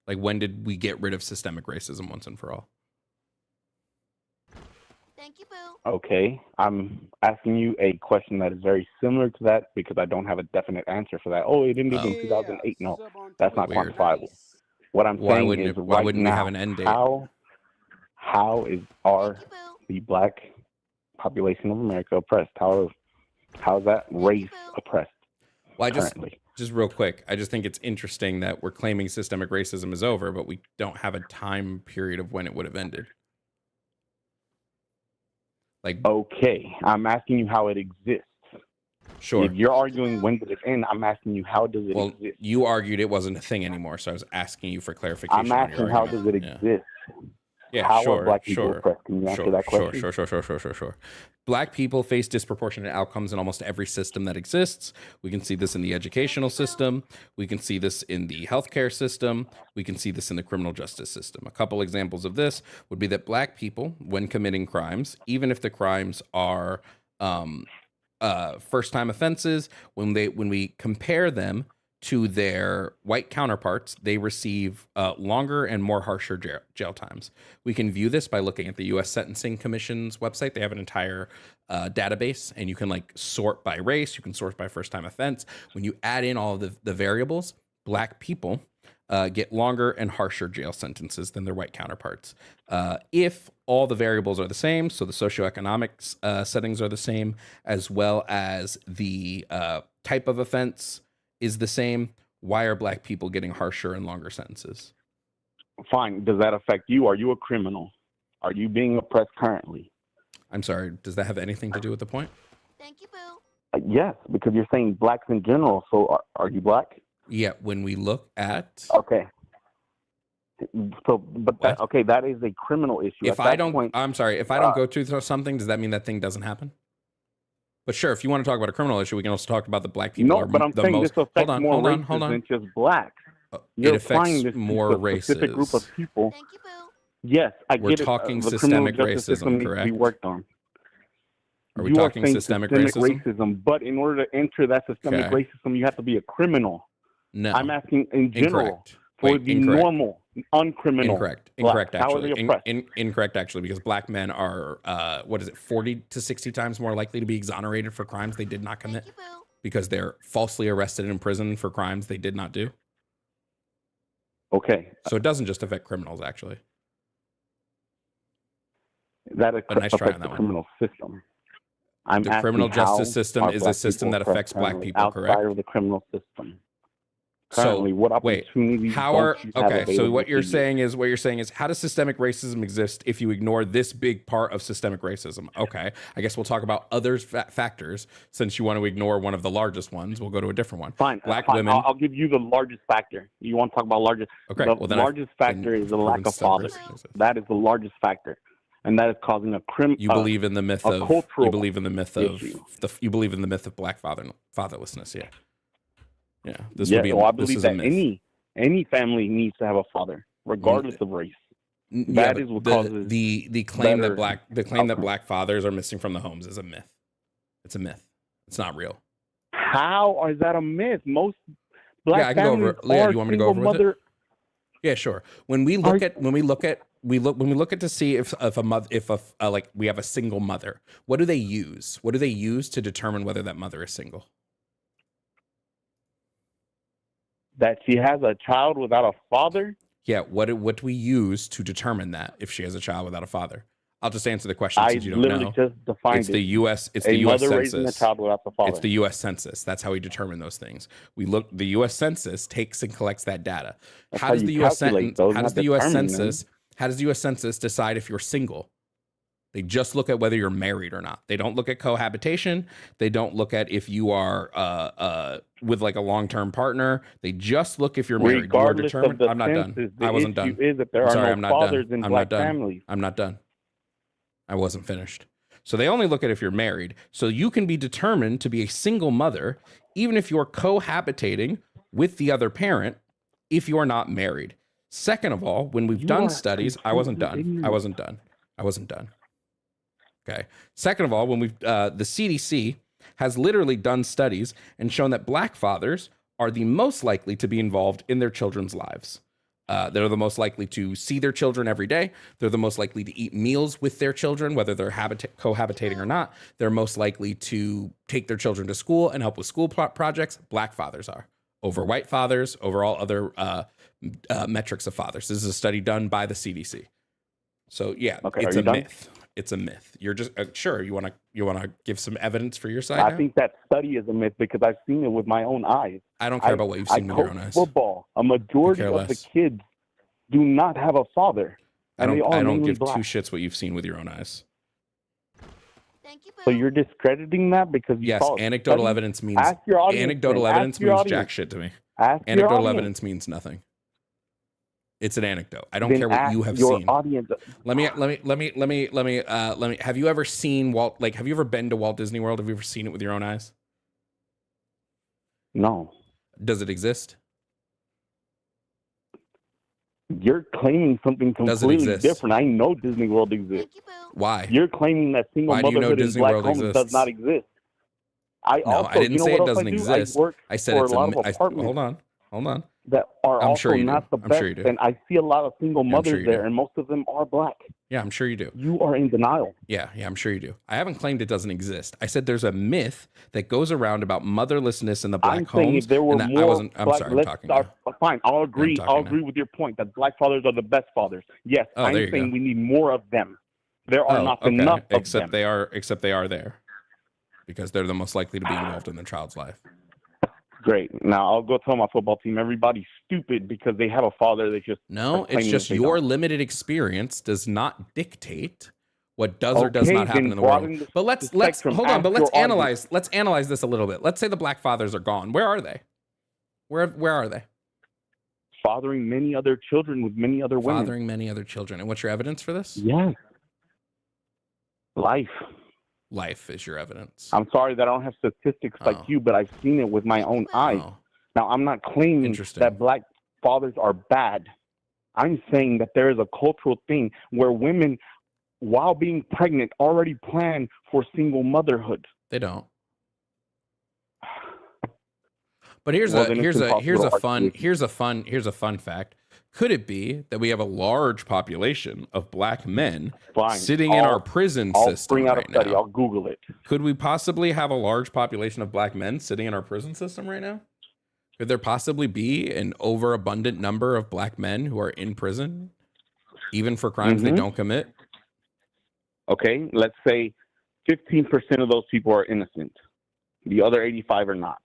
Like, when did we get rid of systemic racism once and for all? Thank you, Boo. Okay, I'm asking you a question that is very similar to that because I don't have a definite answer for that. Oh, it ended in 2008. No, that's not Weird. quantifiable. What I'm Why saying wouldn't is why right wouldn't now, we have an end date? how is Thank you, Boo. the black population of America oppressed? How's that race oppressed Well, currently? just real quick, I just think it's interesting that we're claiming systemic racism is over, but we don't have a time period of when it would have ended. Like, Okay, I'm asking you how it exists. sure. If you're arguing when did it end, I'm asking you how does it Well, exist? you argued it wasn't a thing anymore, so I was asking you for clarification. I'm on your asking how does argument. it Yeah. exist? Yeah, How sure, are black people sure, oppressed? Can you answer that question? Sure. Black people face disproportionate outcomes in almost every system that exists. We can see this in the educational system. We can see this in the healthcare system. We can see this in the criminal justice system. A couple examples of this would be that black people, when committing crimes, even if the crimes are first-time offenses, when we compare them to their white counterparts, they receive longer and more harsher jail times. We can view this by looking at the U.S. Sentencing Commission's website. They have an entire database, and you can like sort by race. You can sort by first-time offense. When you add in all of the variables, black people get longer and harsher jail sentences than their white counterparts. If all the variables are the same, so the socioeconomic settings are the same, as well as the type of offense is the same, why are black people getting harsher and longer sentences? Fine. Does that affect you? Are you a criminal? Are you being oppressed currently? I'm sorry, does that have anything to do with the point? Thank you, Boo. Yes, because you're saying blacks in general. So are you black? Yeah, when we look at Okay. So, but that, What? okay, that is a criminal issue. if At I that don't point, I'm sorry, if I don't go through something, does that mean that thing doesn't happen? But sure, if you want to talk about a criminal issue, we can also talk about the black people no, are but I'm the saying most. this affects more Hold races on. than just blacks. It You're affects applying this more to a specific group of races. people. Thank you, Boo. Yes, I We're get it. talking The criminal systemic justice system racism, needs to be correct? worked on. Are we You are talking saying systemic racism? but in order to enter that systemic Okay. racism, you have to be a criminal. No. I'm asking in general. Incorrect. For Wait, the incorrect. normal, uncriminal. Incorrect. blacks. Incorrect. How are they Actually, oppressed? incorrect. Actually, because black men are 40 to 60 times more likely to be exonerated for crimes they did not commit Thank you, Boo. because they're falsely arrested and imprisoned for crimes they did not do. Okay, So it doesn't just affect criminals. Actually, that a nice try on affects that the one. criminal system. I'm The asking criminal justice how system are is a black system people that affects oppressed black currently people, outside correct? of the criminal system. So Currently, what wait, opportunities how don't are you have okay? So available what you're to you? saying is how does systemic racism exist if you ignore this big part of systemic racism? Okay, I guess we'll talk about other factors since you want to ignore one of the largest ones. We'll go to a different one. Fine. Black fine. women. I'll give you the largest factor. You want to talk about largest? Okay, The well then largest factor is the lack of fathers. That is the largest factor, and that is causing a You believe in the myth of cultural you believe in the myth of issue. you believe in the myth of black fatherlessness. Yeah, yeah. This yeah, would be well, I this believe is a that myth. any family needs to have a father, regardless of race. Yeah, That but is what causes the claim that better black fathers are missing from the homes is a myth. It's a myth. It's not real. How is that a myth? Most black Yeah, I can go over. families Yeah, are you want me to go single over with mother. it? Yeah, sure. When we look at to see if a mother like we have a single mother, what do they use? What do they use to determine whether that mother is single? That she has a child without a father. Yeah, what do we use to determine that if she has a child without a father? I'll just answer the question I since you don't literally know. just defined It's the it. U.S. It's A the U.S. mother raising a Census. child without the father. It's the U.S. Census. That's how we determine those things. The U.S. Census takes and collects that data. That's How how does you the U.S. calculate those, How does not the U.S. determine them. Census? How does the U.S. Census decide if you're single? They just look at whether you're married or not. They don't look at cohabitation. They don't look at if you are with like a long-term partner. They just look if you're married. Regardless you are of determined. the I'm not done. census, I wasn't the done. issue is that there I'm are sorry, no I'm not fathers done. in I'm black not done. families. I'm not done. I wasn't finished. So they only look at if you're married. So you can be determined to be a single mother, even if you're cohabitating with the other parent, if you're not married. Second of all, when we've done studies, I wasn't done. I wasn't done. Okay. Second of all, when we've the CDC has literally done studies and shown that black fathers are the most likely to be involved in their children's lives. They're the most likely to see their children every day. They're the most likely to eat meals with their children, whether they're cohabitating or not. They're most likely to take their children to school and help with school projects. Black fathers are over white fathers, over all other metrics of fathers. This is a study done by the CDC. So yeah, Okay, it's are a you done? myth. It's a myth. You're just sure you want to give some evidence for your side. I now? think that study is a myth because I've seen it with my own eyes. I don't care about what you've seen with your own coach eyes. football. A majority care of the less. kids do not have a father, I and they don't. are I don't mainly give black. two shits what you've seen with your own eyes. Thank you, Boo. So you're discrediting that because you Yes, saw a anecdotal study? evidence means Ask your audience. anecdotal then. evidence Ask your means audience. jack shit to me. Ask your Anecdotal audience. evidence means nothing. It's an anecdote. I don't Then care what ask you have your seen. audience. Let me. Have you ever seen Walt? Like, have you ever been to Walt Disney World? Have you ever seen it with your own eyes? No. Does it exist? You're claiming something Does it completely exist? different. I know Disney World exists. Thank you, Boo. Why? You're claiming that single Why do you know motherhood in Disney black World homes exists? does not exist. I No, also, I didn't you know say what it else doesn't I do? exist. I work I said for it's a lot of hold apartments on. that are I'm also sure you do. not the I'm best, sure you do. and I see a lot of single I'm mothers sure you there, do. and most of them are black. Yeah, I'm sure you do. You are in denial. Yeah, I'm sure you do. I haven't claimed it doesn't exist. I said there's a myth that goes around about motherlessness in the black I'm saying homes. if there were and that more I wasn't. I'm black, sorry. I'm let's talking. start. Fine, I'll agree. talking I'll now. agree with your point that black fathers are the best fathers. Yes, Oh, I'm there you saying go. we need more of them. There are not okay. enough of Except them. they are there because they're the most likely to be involved in their child's life. Great. Now I'll go tell my football team everybody's stupid because they have a father that just No, are it's claiming just that they your don't. limited experience does not dictate what does or does Okay, not happen then in the world. broaden the- But the let's spectrum. hold on, but Ask your let's analyze this a little bit. Let's say the black fathers are gone. Where are they? Where are they? Fathering many other children with many other women. Fathering many other children. And what's your evidence for this? Yes. Life. Life is your evidence. I'm sorry that I don't have statistics like Oh. you, but I've seen it with my own eyes. Oh, Now, I'm not claiming Interesting. that black fathers are bad. I'm saying that there is a cultural thing where women, while being pregnant, already plan for single motherhood. they don't. But here's Well, a then it's here's a impossible here's to a argue fun with you. here's a fun fact. Could it be that we have a large population of black men Fine. sitting in our prison I'll system bring out right a study. now? I'll Google it. Could we possibly have a large population of black men sitting in our prison system right now? Could there possibly be an overabundant number of black men who are in prison, even for crimes they Mhm. don't commit? Okay, let's say 15% of those people are innocent. The other 85 are not.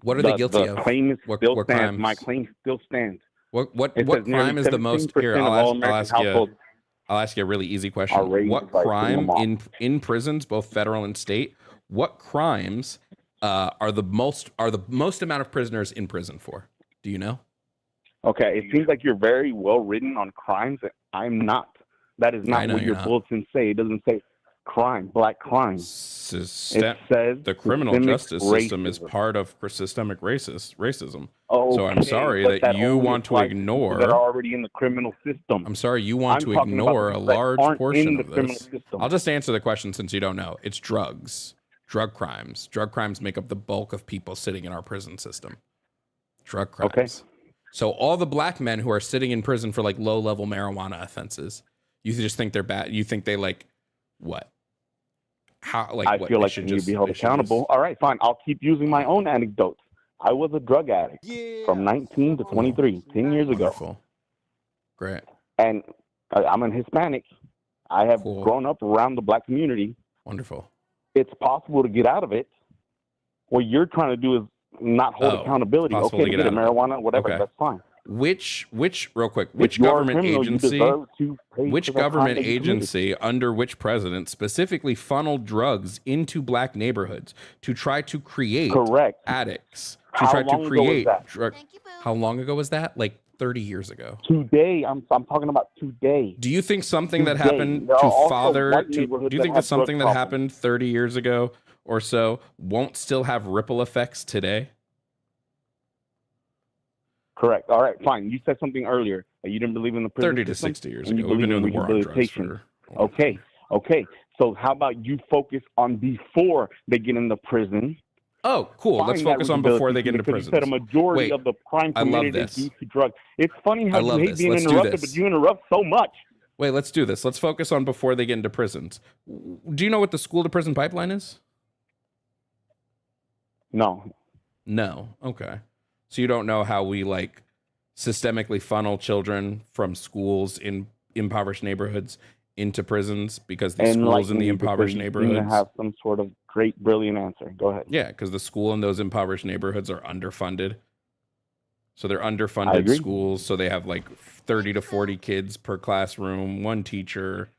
What are they guilty the of? claim is What still crimes? stands. My claim still stands. What It what says nearly crime is the most? 17% Here, of all I'll American ask you. households I'll ask you a really easy are question. raised What by single crime moms. in prisons, both federal and state? What crimes are the most amount of prisoners in prison for? Do you know? Okay, it seems like you're very well written on crimes. I'm not. That is I not know what you're your not. bulletin say. It doesn't say crime, black crime. It System, says the criminal systemic justice system is racism. part of systemic racism. Okay, So I'm sorry but that you only want to applies people that are ignore. already in the criminal system. I'm sorry you want I'm to talking about ignore the a people that large aren't portion in the of criminal this. system. I'll just answer the question since you don't know. It's drugs. Drug crimes. Drug crimes make up the bulk of people sitting in our prison system. Drug crimes. Okay. So all the black men who are sitting in prison for like low-level marijuana offenses, you just think they're bad. You think they like what? How like I what? feel They like should they need to be held they should accountable. just- All right, fine. I'll keep using my own anecdotes. I was a drug addict from 19 to 23, 10 years ago. Wonderful. Great. And I'm an Hispanic. I have Cool. grown up around the black community. Wonderful. It's possible to get out of it. What you're trying to do is not hold Oh, accountability. possible Okay, to to get get it, out of it. marijuana, whatever, Okay. that's fine. Which real quick, If which you're a government criminal, you agency deserve to pay which for the crime government that you committed. agency under which president specifically funneled drugs into black neighborhoods to try to create Correct. addicts, to How try long to ago was create that? drug? Thank you, Boo. How long ago was that? Like 30 years ago. Today, I'm talking about today. Do you think something that Today. happened There are to also father white to, neighborhoods do you that think that have drug something that problems. happened 30 years ago or so won't still have ripple effects today? Correct. All right, fine. You said something earlier that you didn't believe in the prison 30 to system, 60 years and you ago. We've been believe doing in the war on drugs rehabilitation. for a long time. Okay. So how about you focus on before they get into prison? Oh, cool. Let's Find that focus on before they get rehabilitation, into because you said a prisons. majority Wait, of the crime I love committed this. is due to drugs. It's funny how I you love hate this. being Let's do interrupted, this. but you interrupt so much. Wait, let's do this. Let's focus on before they get into prisons. Do you know what the school to prison pipeline is? No. No. Okay. So you don't know how we like systemically funnel children from schools in impoverished neighborhoods into prisons because the schools Enlighten in the me, because impoverished you seem to neighborhoods. have some sort of great, brilliant answer. Go ahead. Yeah, because the school in those impoverished neighborhoods are underfunded. So they're I underfunded agree. schools. So they have like 30 to 40 kids per classroom, one teacher.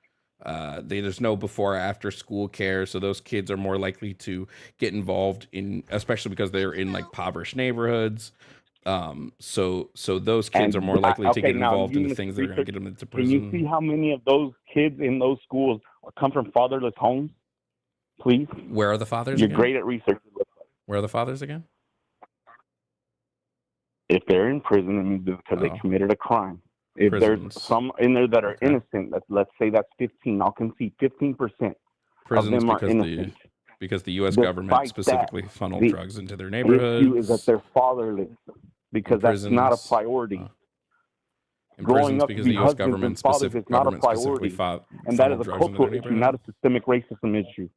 There's no before or after school care. So those kids are more likely to get involved in, especially because they're in like impoverished neighborhoods. So those kids And are more likely to okay, get now involved you in the must things that are going to research- get them into Can you see prison. how many of those kids in those schools come from fatherless homes? Please. Where are the fathers You're again? great at research. Where are the fathers again? If they're in prison, it means because they Oh. committed a crime. If Prisons. there's some in there that are Okay. innocent, let's say that's 15. I'll concede 15% of Prisons them are because innocent. the U.S. Despite government that, specifically funneled the drugs into their The issue is neighborhoods. that they're fatherless, because that's not a prisons. priority. Oh. In Growing prisons up to because be the U.S. husbands government and fathers specific is not a government specifically priority. And that is funneled a drugs into cultural their issue, not a neighborhood. systemic racism issue.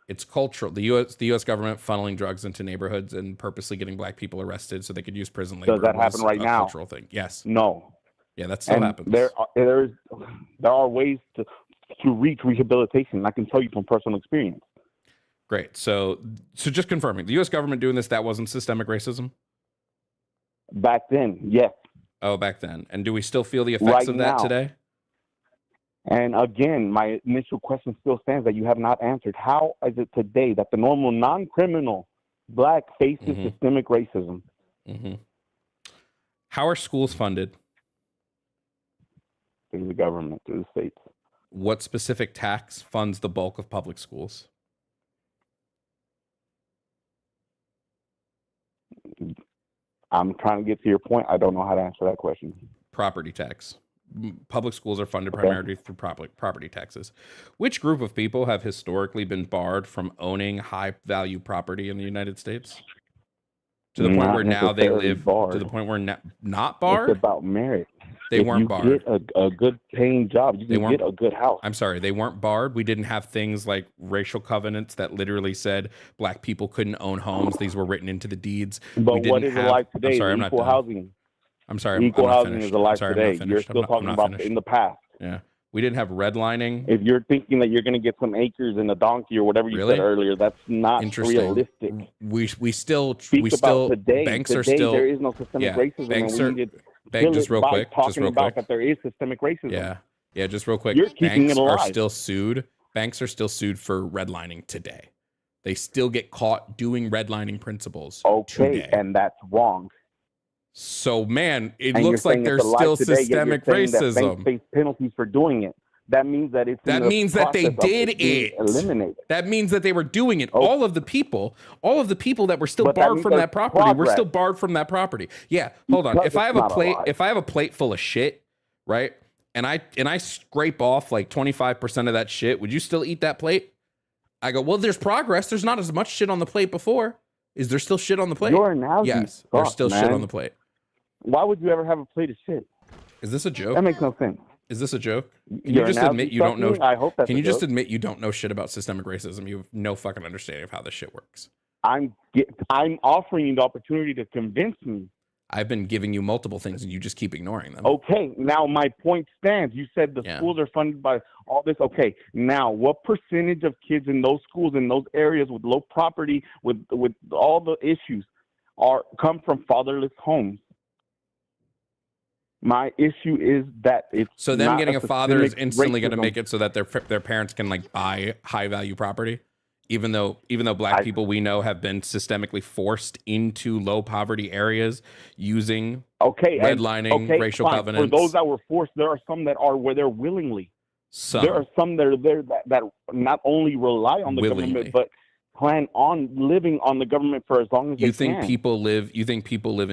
It's cultural. The U.S. government funneling drugs into neighborhoods and purposely getting black people arrested so they could use prison labor. Does that happen was right a now? Cultural thing. Yes. No. Yeah, that still And happens. there are ways to reach rehabilitation. I can tell you from personal experience. Great. So just confirming, the U.S. government doing this, that wasn't systemic racism? Back then, yes. Oh, back then. And do we still feel the effects Right of that now. today? And again, my initial question still stands that you have not answered. How is it today that the normal non-criminal black faces Mhm. systemic racism? Mm-hmm. How are schools funded? Through the government, through the states. What specific tax funds the bulk of public schools? I'm trying to get to your point. I don't know how to answer that question. Property tax. Public schools are funded Okay. primarily through property taxes. Which group of people have historically been barred from owning high value property in the United States? To the point Not where now they necessarily live barred. to the point where not barred? It's about merit. They if weren't you barred. get a good paying job, you They can weren't- get a good house. I'm sorry, they weren't barred. We didn't have things like racial covenants that literally said black people couldn't own homes. These were written into the deeds. But we what didn't is it have- like I'm today? sorry, I'm The not equal done. housing. I'm sorry, I'm Equal not housing finished. is alive I'm sorry, I'm not today. finished. You're still I'm talking not about finished. in the past. Yeah, we didn't have redlining. If you're thinking that you're going to get some acres and a donkey or whatever you Really? said earlier, that's not Interesting. realistic. We still Speak we about still today. banks are Today, still there is no systemic yeah, racism, banks and are we need to bank kill just it real by quick, talking just real about quick. that there is systemic racism. Yeah, just real quick. You're keeping Banks it are alive. still sued. Banks are still sued for redlining today. They still get caught doing redlining principles Okay, today. and that's wrong. So, man, it And looks you're like saying there's it's alive still today, yet systemic you're saying that banks racism. face penalties for doing it. That means that it's in That the means that they process of did being it. eliminated. That means that they were doing it. Oh. All of the people that were still But that barred means from there's that property were progress. still barred from that property. Yeah, hold on. Because If I have it's a not plate, alive. if I have a plate full of shit, right? And I scrape off like 25% of that shit, would you still eat that plate? I go, well, there's progress. There's not as much shit on the plate before. Is there still shit on the plate? Your analogy Yes, there's sucks, still shit man. on the plate. Why would you ever have a plate of shit? Is this a joke? That makes no sense. Is this a joke? Can Your you just analogy admit you don't sucks know? me? I hope that's Can a you just joke. admit you don't know shit about systemic racism? You have no fucking understanding of how this shit works. I'm offering you the opportunity to convince me. I've been giving you multiple things and you just keep ignoring them. Okay, now my point stands. You said the Yeah. schools are funded by all this. Okay, now what percentage of kids in those schools in those areas with low property, with all the issues, come from fatherless homes? My issue is that it's So them not getting a father is systemic instantly going to racism. make it so that their parents can like buy high value property, even though black people we know have been systemically forced into low poverty areas using redlining, racial fine. covenants. For those that were forced, there are some that are where they're willingly. Some. There are some that are there that not only rely on the Willingly. government, but plan on living on the government for as long as You they think can. people live in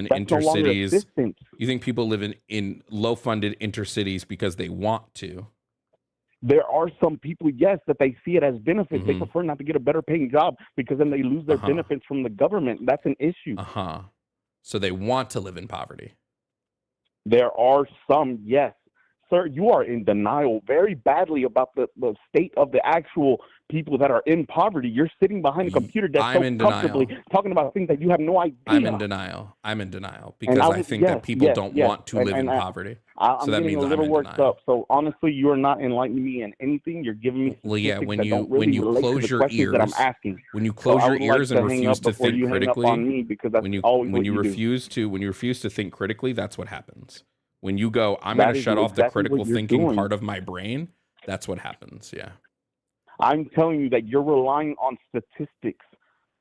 That's no longer intercities? assistance. You think people live in low funded intercities because they want to? There are some people, yes, that they see it as benefits. They Mhm. prefer not to get a better paying job because then they lose their benefits from the government. That's an issue. So they want to live in poverty. There are some, yes. Sir, you are in denial very badly about the state of the actual people that are in poverty. You're sitting behind a computer desk I'm so in comfortably denial. talking about things that you have no idea. I'm in denial because I think that people don't want to live in poverty. I'm So that getting means a I'm little in worked denial. up. So honestly, you are not enlightening me in anything. You're giving me Well, yeah, statistics when that you don't really when you relate to close the your questions that I'm ears, asking. when you So close I your would like ears and to hang refuse up to before think you hang up critically, on me, because that's when you always when what you you do. refuse to think critically, that's what happens. When you go, I'm That going to is shut off the exactly what critical you're thinking doing. part of my brain. That's what happens. Yeah. I'm telling you that you're relying on statistics.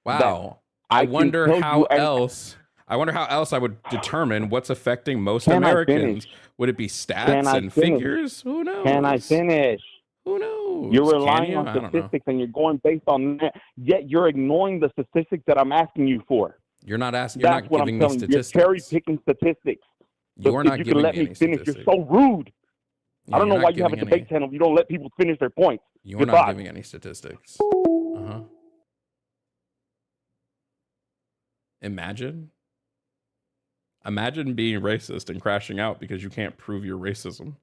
Wow. I I can wonder tell how you and- else. I wonder how else I would determine what's affecting most Can I Americans. finish? Would it be Can stats I and finish? figures? Who knows? Can I finish? Who knows? You're Can relying you? on I don't know. statistics and you're going based on that, yet you're ignoring the statistics that I'm asking you for. You're not asking. You're That's not what giving I'm me telling you. You're statistics. cherry picking statistics. You're If not you giving can let me me any finish, you're statistics. so rude. Yeah, I don't know you're why not you have a giving debate any- channel if you don't let people finish their points. You're Goodbye. not giving any statistics. Imagine being racist and crashing out because you can't prove your racism.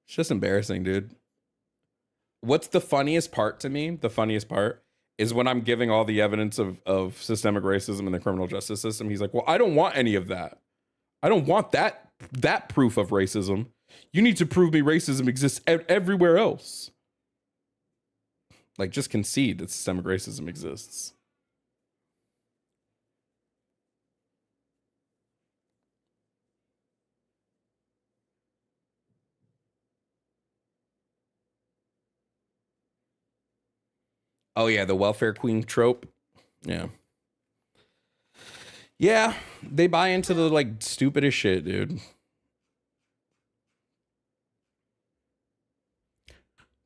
It's just embarrassing, dude. What's the funniest part to me? The funniest part is when I'm giving all the evidence of systemic racism in the criminal justice system. He's like, well, I don't want any of that. I don't want that proof of racism. You need to prove me racism exists everywhere else. Like, just concede that systemic racism exists. Oh, yeah, the welfare queen trope. Yeah. Yeah, they buy into the, like, stupidest shit, dude.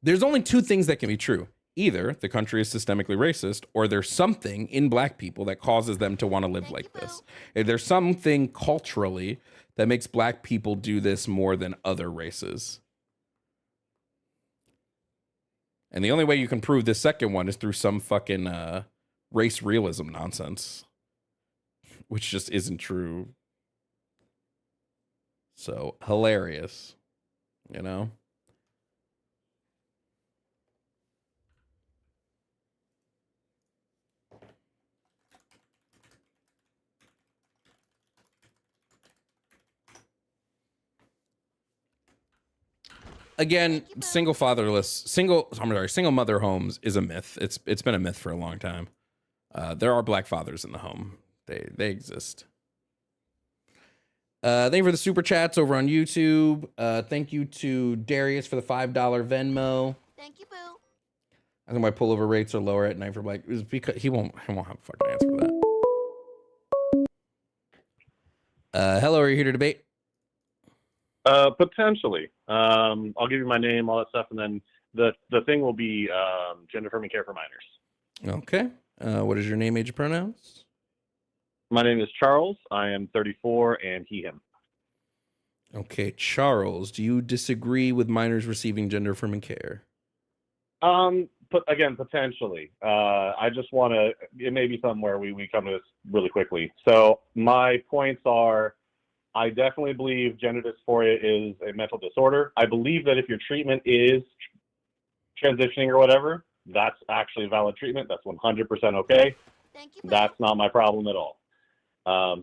There's only two things that can be true. Either the country is systemically racist, or there's something in black people that causes them to want to live like this. If there's something culturally that makes black people do this more than other races. And the only way you can prove this second one is through some fucking race realism nonsense, which just isn't true. So hilarious, you know? Again, single mother homes is a myth. It's been a myth for a long time. There are black fathers in the home. They exist. Thank you for the super chats over on YouTube. Thank you to Darius for the $5 Venmo. Thank you, Boo. I think my pullover rates are lower at night for black. It's because he won't have a fucking answer for that. Hello, are you here to debate? Potentially. I'll give you my name, all that stuff, and then the thing will be gender affirming care for minors. Okay. What is your name, age, pronouns? My name is Charles. I am 34, and he, him. Okay, Charles, do you disagree with minors receiving gender affirming care? But again, potentially. I just want to. It may be something where we come to this really quickly. So my points are: I definitely believe gender dysphoria is a mental disorder. I believe that if your treatment is transitioning or whatever, that's actually valid treatment. That's 100% okay. Thank you, Boo. That's not my problem at all. I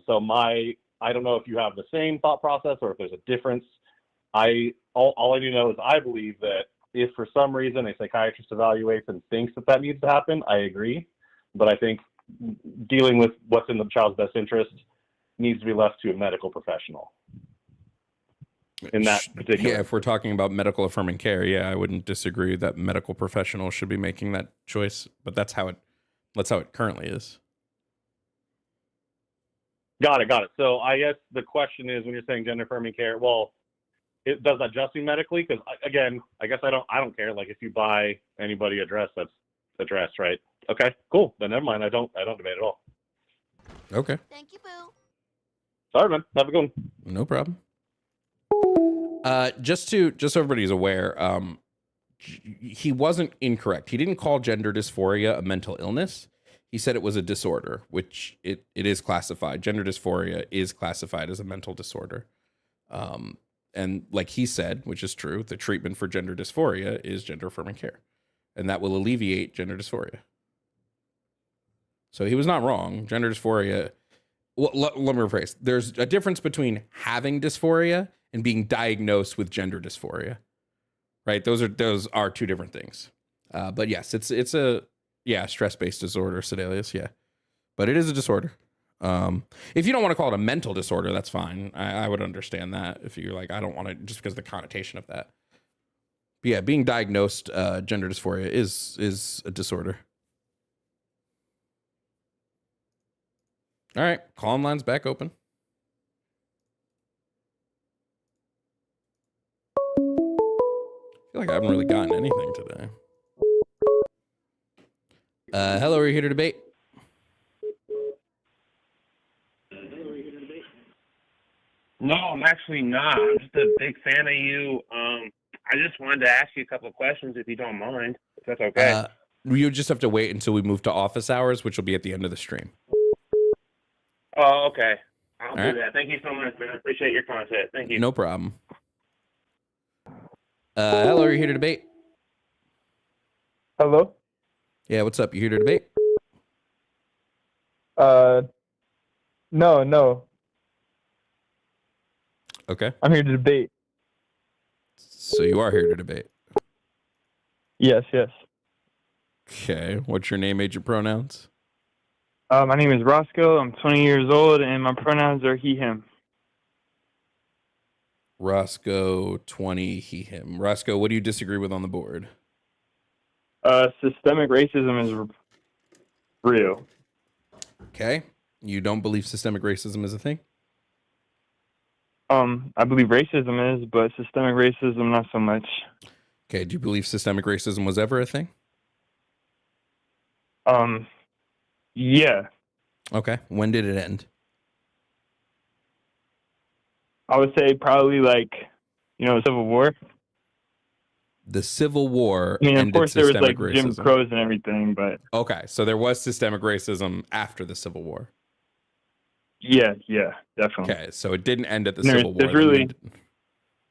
don't know if you have the same thought process or if there's a difference. All I do know is I believe that if for some reason a psychiatrist evaluates and thinks that needs to happen, I agree. But I think dealing with what's in the child's best interest needs to be left to a medical professional in that particular. Yeah, if we're talking about medical affirming care, yeah, I wouldn't disagree that medical professionals should be making that choice, but that's how it currently is. Got it. So I guess the question is, when you're saying gender affirming care, well, does that just mean medically? Because again, I guess I don't care. Like if you buy anybody a dress, that's a dress, right? Okay, cool. Then never mind. I don't debate at all. Okay. Thank you, Boo. Sorry, man. Have a good one. No problem. Just so everybody's aware, he wasn't incorrect. He didn't call gender dysphoria a mental illness. He said it was a disorder, which it is classified. Gender dysphoria is classified as a mental disorder. And like he said, which is true, the treatment for gender dysphoria is gender affirming care. And that will alleviate gender dysphoria. So he was not wrong. Gender dysphoria, well, let me rephrase. There's a difference between having dysphoria and being diagnosed with gender dysphoria. Right? Those are two different things. But yes, it's a stress-based disorder, Sedalius, yeah. But it is a disorder. If you don't want to call it a mental disorder, that's fine. I would understand that if you're like, I don't want to, just because of the connotation of that. But yeah, being diagnosed gender dysphoria is a disorder. All right, call line's back open. I feel like I haven't really gotten anything today. Hello, are you here to debate? No, I'm actually not. I'm just a big fan of you. I just wanted to ask you a couple of questions, if you don't mind, if that's okay. You just have to wait until we move to office hours, which will be at the end of the stream. Oh, okay. I'll do right. that. Thank you so much, man. I appreciate your content. Thank you. No problem. Hello, are you here to debate? Hello? Yeah, what's up? You here to debate? No. Okay. I'm here to debate. So you are here to debate. Yes. Okay. What's your name, age, and pronouns? My name is Roscoe. I'm 20 years old, and my pronouns are he, him. Roscoe, 20, he, him. Roscoe, what do you disagree with on the board? Systemic racism is real. Okay. You don't believe systemic racism is a thing? I believe racism is, but systemic racism not so much. Okay. Do you believe systemic racism was ever a thing? Yeah. Okay. When did it end? I would say probably Civil War. The Civil War I mean, of ended course, there was systemic Jim racism. Crows and everything, but Okay. So there was systemic racism after the Civil War. yeah, definitely. Okay. So it didn't end at the There's Civil War. really,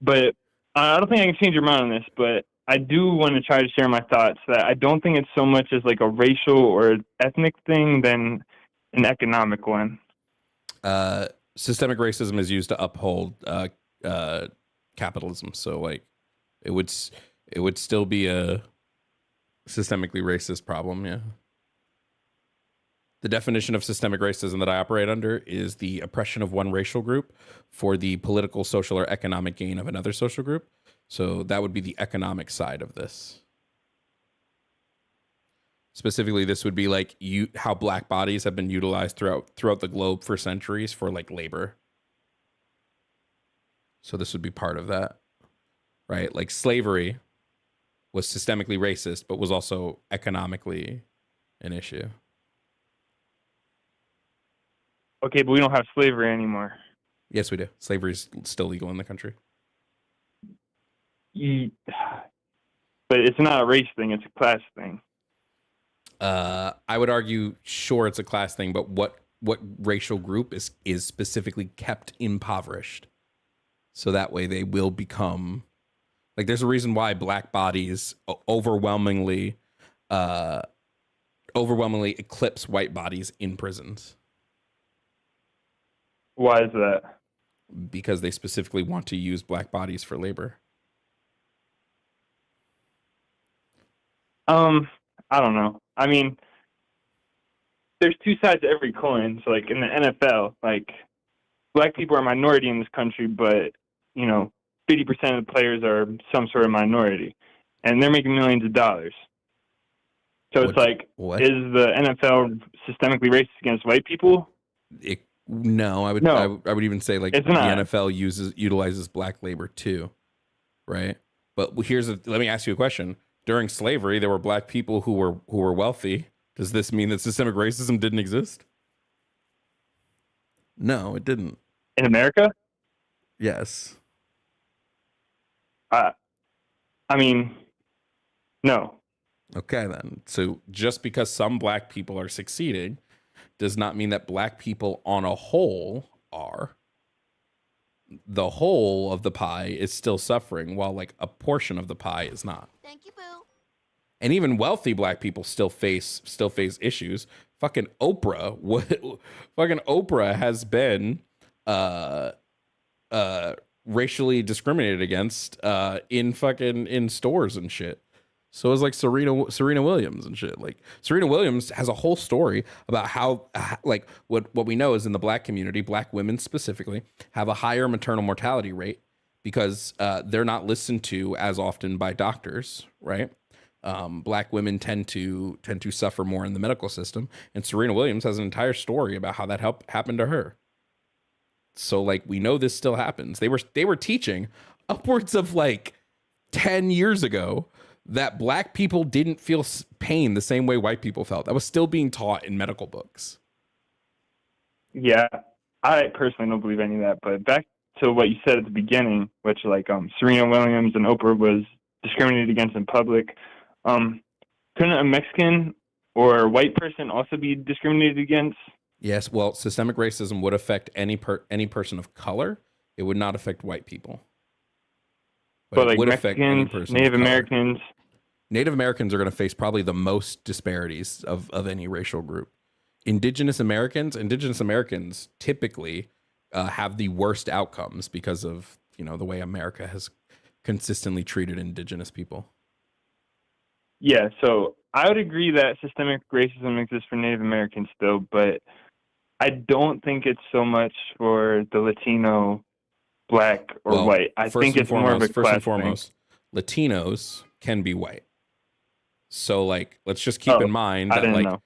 but I don't think I can change your mind on this, but I do want to try to share my thoughts that I don't think it's so much as like a racial or ethnic thing than an economic one. Systemic racism is used to uphold capitalism. So like it would still be a systemically racist problem. Yeah. The definition of systemic racism that I operate under is the oppression of one racial group for the political, social, or economic gain of another social group. So that would be the economic side of this. Specifically, this would be like how black bodies have been utilized throughout the globe for centuries for like labor. So this would be part of that, right? Like slavery was systemically racist, but was also economically an issue. Okay, but we don't have slavery anymore. Yes, we do. Slavery is still legal in the country. But it's not a race thing; it's a class thing. I would argue, sure, it's a class thing, but what racial group is specifically kept impoverished, so that way they will become like. There's a reason why black bodies overwhelmingly eclipse white bodies in prisons. Why is that? Because they specifically want to use black bodies for labor. I don't know. I mean, there's two sides to every coin. So, like in the NFL, like black people are a minority in this country, but 50% of the players are some sort of minority, and they're making millions of dollars. So it's like, is the NFL systemically racist against white people? No, I would even say like the NFL utilizes black labor too, right? But let me ask you a question. During slavery, there were black people who were wealthy. Does this mean that systemic racism didn't exist? No, it didn't. In America? Yes. I mean, no. Okay, then. So just because some black people are succeeding does not mean that black people on a whole are. The whole of the pie is still suffering, while like a portion of the pie is not. Thank you, Boo. And even wealthy black people still face issues. Fucking Oprah, fucking Oprah has been racially discriminated against in stores and shit. So it's like Serena Williams and shit. Like Serena Williams has a whole story about how like what we know is in the black community, black women specifically have a higher maternal mortality rate because they're not listened to as often by doctors, right? Black women tend to suffer more in the medical system, and Serena Williams has an entire story about how that happened to her. So like we know this still happens. They were teaching upwards of like 10 years ago that black people didn't feel pain the same way white people felt. That was still being taught in medical books. Yeah, I personally don't believe any of that. But back to what you said at the beginning, which like Serena Williams and Oprah was discriminated against in public. Couldn't a Mexican or a white person also be discriminated against? Yes, well, systemic racism would affect any person of color. It would not affect white people. But like Mexicans, Native Americans. Native Americans are going to face probably the most disparities of any racial group. Indigenous Americans typically have the worst outcomes because of, the way America has consistently treated indigenous people. Yeah, so I would agree that systemic racism exists for Native Americans still, but I don't think it's so much for the Latino, black, or white. I think it's more of a class thing. Latinos can be white. So let's just keep in mind that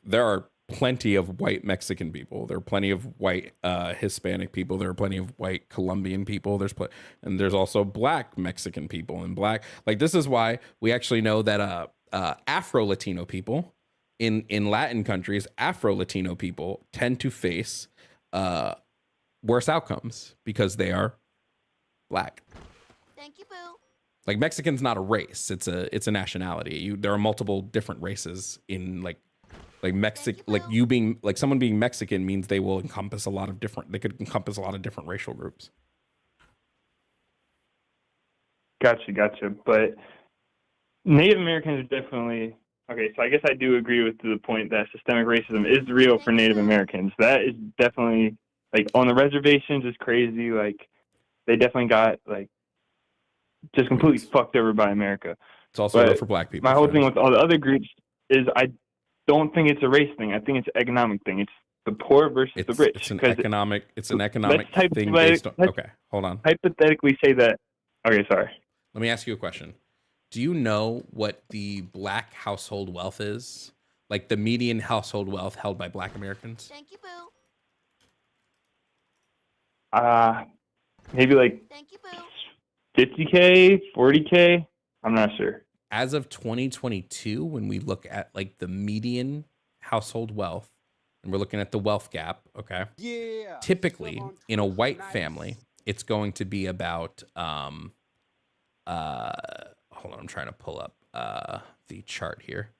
there are plenty of white Mexican people. There are plenty of white Hispanic people. There are plenty of white Colombian people. And there's also black Mexican people and black. This is why we actually know that Afro-Latino people in Latin countries, Afro-Latino people tend to face worse outcomes because they are black. Thank you, Boo. Mexican's not a race; it's a nationality. There are multiple different races in someone being Mexican means they will encompass a lot of different. They could encompass a lot of different racial groups. Gotcha. But Native Americans are definitely okay. So I guess I do agree with the point that systemic racism is real for Native Americans. That is definitely on the reservations is crazy. They definitely got just completely fucked over by America. It's also real for black people. My whole thing with all the other groups is I don't think it's a race thing. I think it's an economic thing. It's the poor versus the rich. It's an economic thing based on. Okay, hold on. Hypothetically say that. Okay, sorry. Let me ask you a question. Do you know what the black household wealth is? The median household wealth held by black Americans? Thank you, Boo. Maybe Thank you, Boo. 50K, 40K. I'm not sure. As of 2022, when we look at the median household wealth, and we're looking at the wealth gap, okay? Yeah. Typically, in a white family, it's going to be about hold on, I'm trying to pull up the chart here.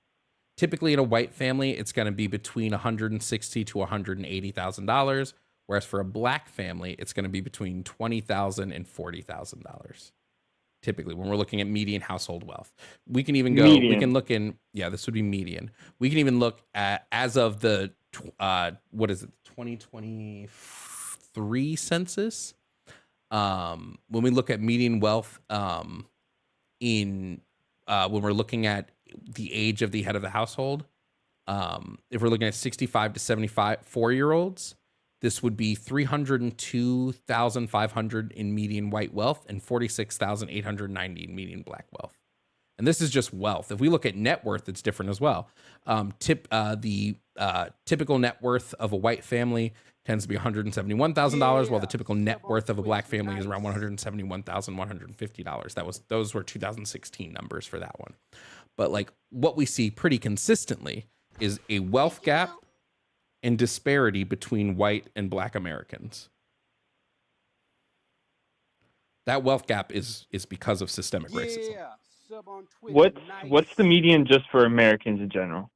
Typically, in a white family, it's going to be between $160,000 to $180,000. Whereas for a black family, it's going to be between $20,000 and $40,000. Typically, when we're looking at median household wealth, we can even go. Median. We can look in. Yeah, this would be median. We can even look at as of the 2023 census. When we look at median wealth, when we're looking at the age of the head of the household, if we're looking at 65 to 74-year-olds. This would be $302,500 in median white wealth and $46,890 in median black wealth. And this is just wealth. If we look at net worth, it's different as well. The typical net worth of a white family tends to be $171,000, while the typical net worth of a black family is around $171,150. Those were 2016 numbers for that one. But what we see pretty consistently is a wealth gap and disparity between white and black Americans. That wealth gap is because of systemic racism. What's the median just for Americans in general?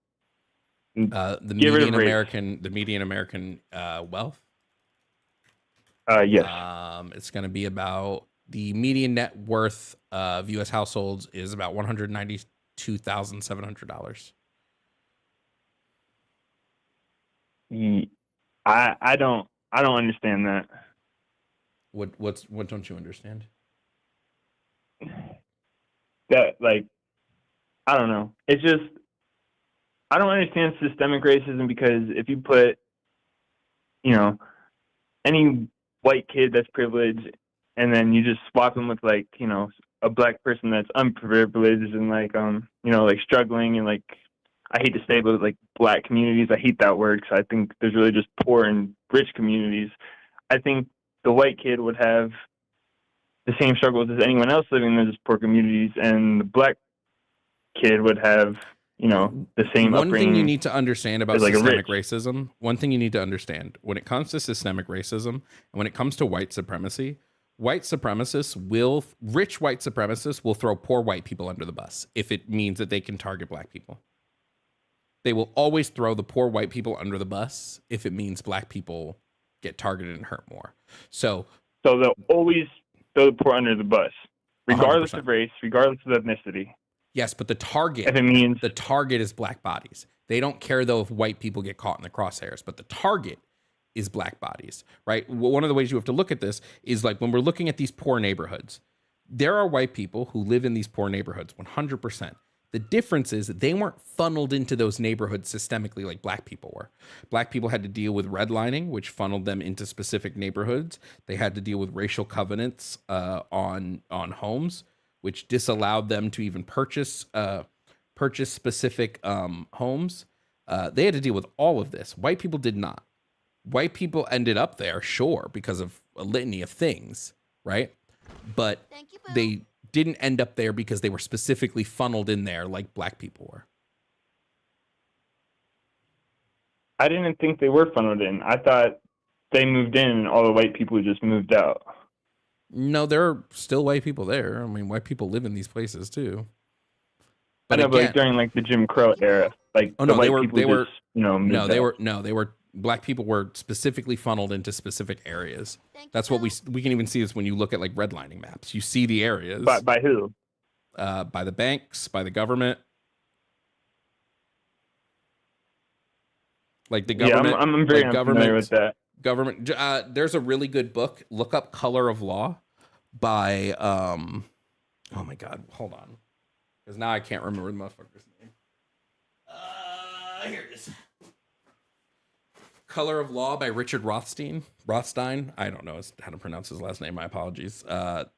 The median American wealth. Yes. It's going to be about the median net worth of U.S. households is about $192,700. I don't understand that. What don't you understand? That I don't know. It's just I don't understand systemic racism because if you put any white kid that's privileged and then you just swap him with a black person that's unprivileged and struggling and I hate to say it, but black communities, I hate that word because I think there's really just poor and rich communities. I think the white kid would have the same struggles as anyone else living in those poor communities, and the black kid would have, the same One upbringing. thing you need to understand about systemic racism, when it comes to systemic racism and when it comes to white supremacy, rich white supremacists will throw poor white people under the bus if it means that they can target black people. They will always throw the poor white people under the bus if it means black people get targeted and hurt more. So they'll always throw the poor under the bus, regardless 100%. of race, regardless of ethnicity. Yes, but the target is black bodies. They don't care though if white people get caught in the crosshairs, but the target is black bodies, right? One of the ways you have to look at this is like when we're looking at these poor neighborhoods, there are white people who live in these poor neighborhoods 100%. The difference is that they weren't funneled into those neighborhoods systemically like black people were. Black people had to deal with redlining, which funneled them into specific neighborhoods. They had to deal with racial covenants on homes, which disallowed them to even purchase specific homes. They had to deal with all of this. White people did not. White people ended up there, sure, because of a litany of things, right? But they didn't end up there because they were specifically funneled in there like black people were. I didn't think they were funneled in. I thought they moved in and all the white people just moved out. No, there are still white people there. I mean, white people live in these places too. But I know, but like during like the Jim Crow era, like oh no, they were black people were specifically funneled into specific areas. That's what we can even see this when you look at like redlining maps. You see the areas. By who? By the banks, by the government. Like the government. Yeah, I'm very unfamiliar with that. Government. There's a really good book. Look up "Color of Law" by. Oh my God! Hold on, because now I can't remember the motherfucker's name. Here it is. Color of Law by Richard Rothstein. I don't know how to pronounce his last name. My apologies.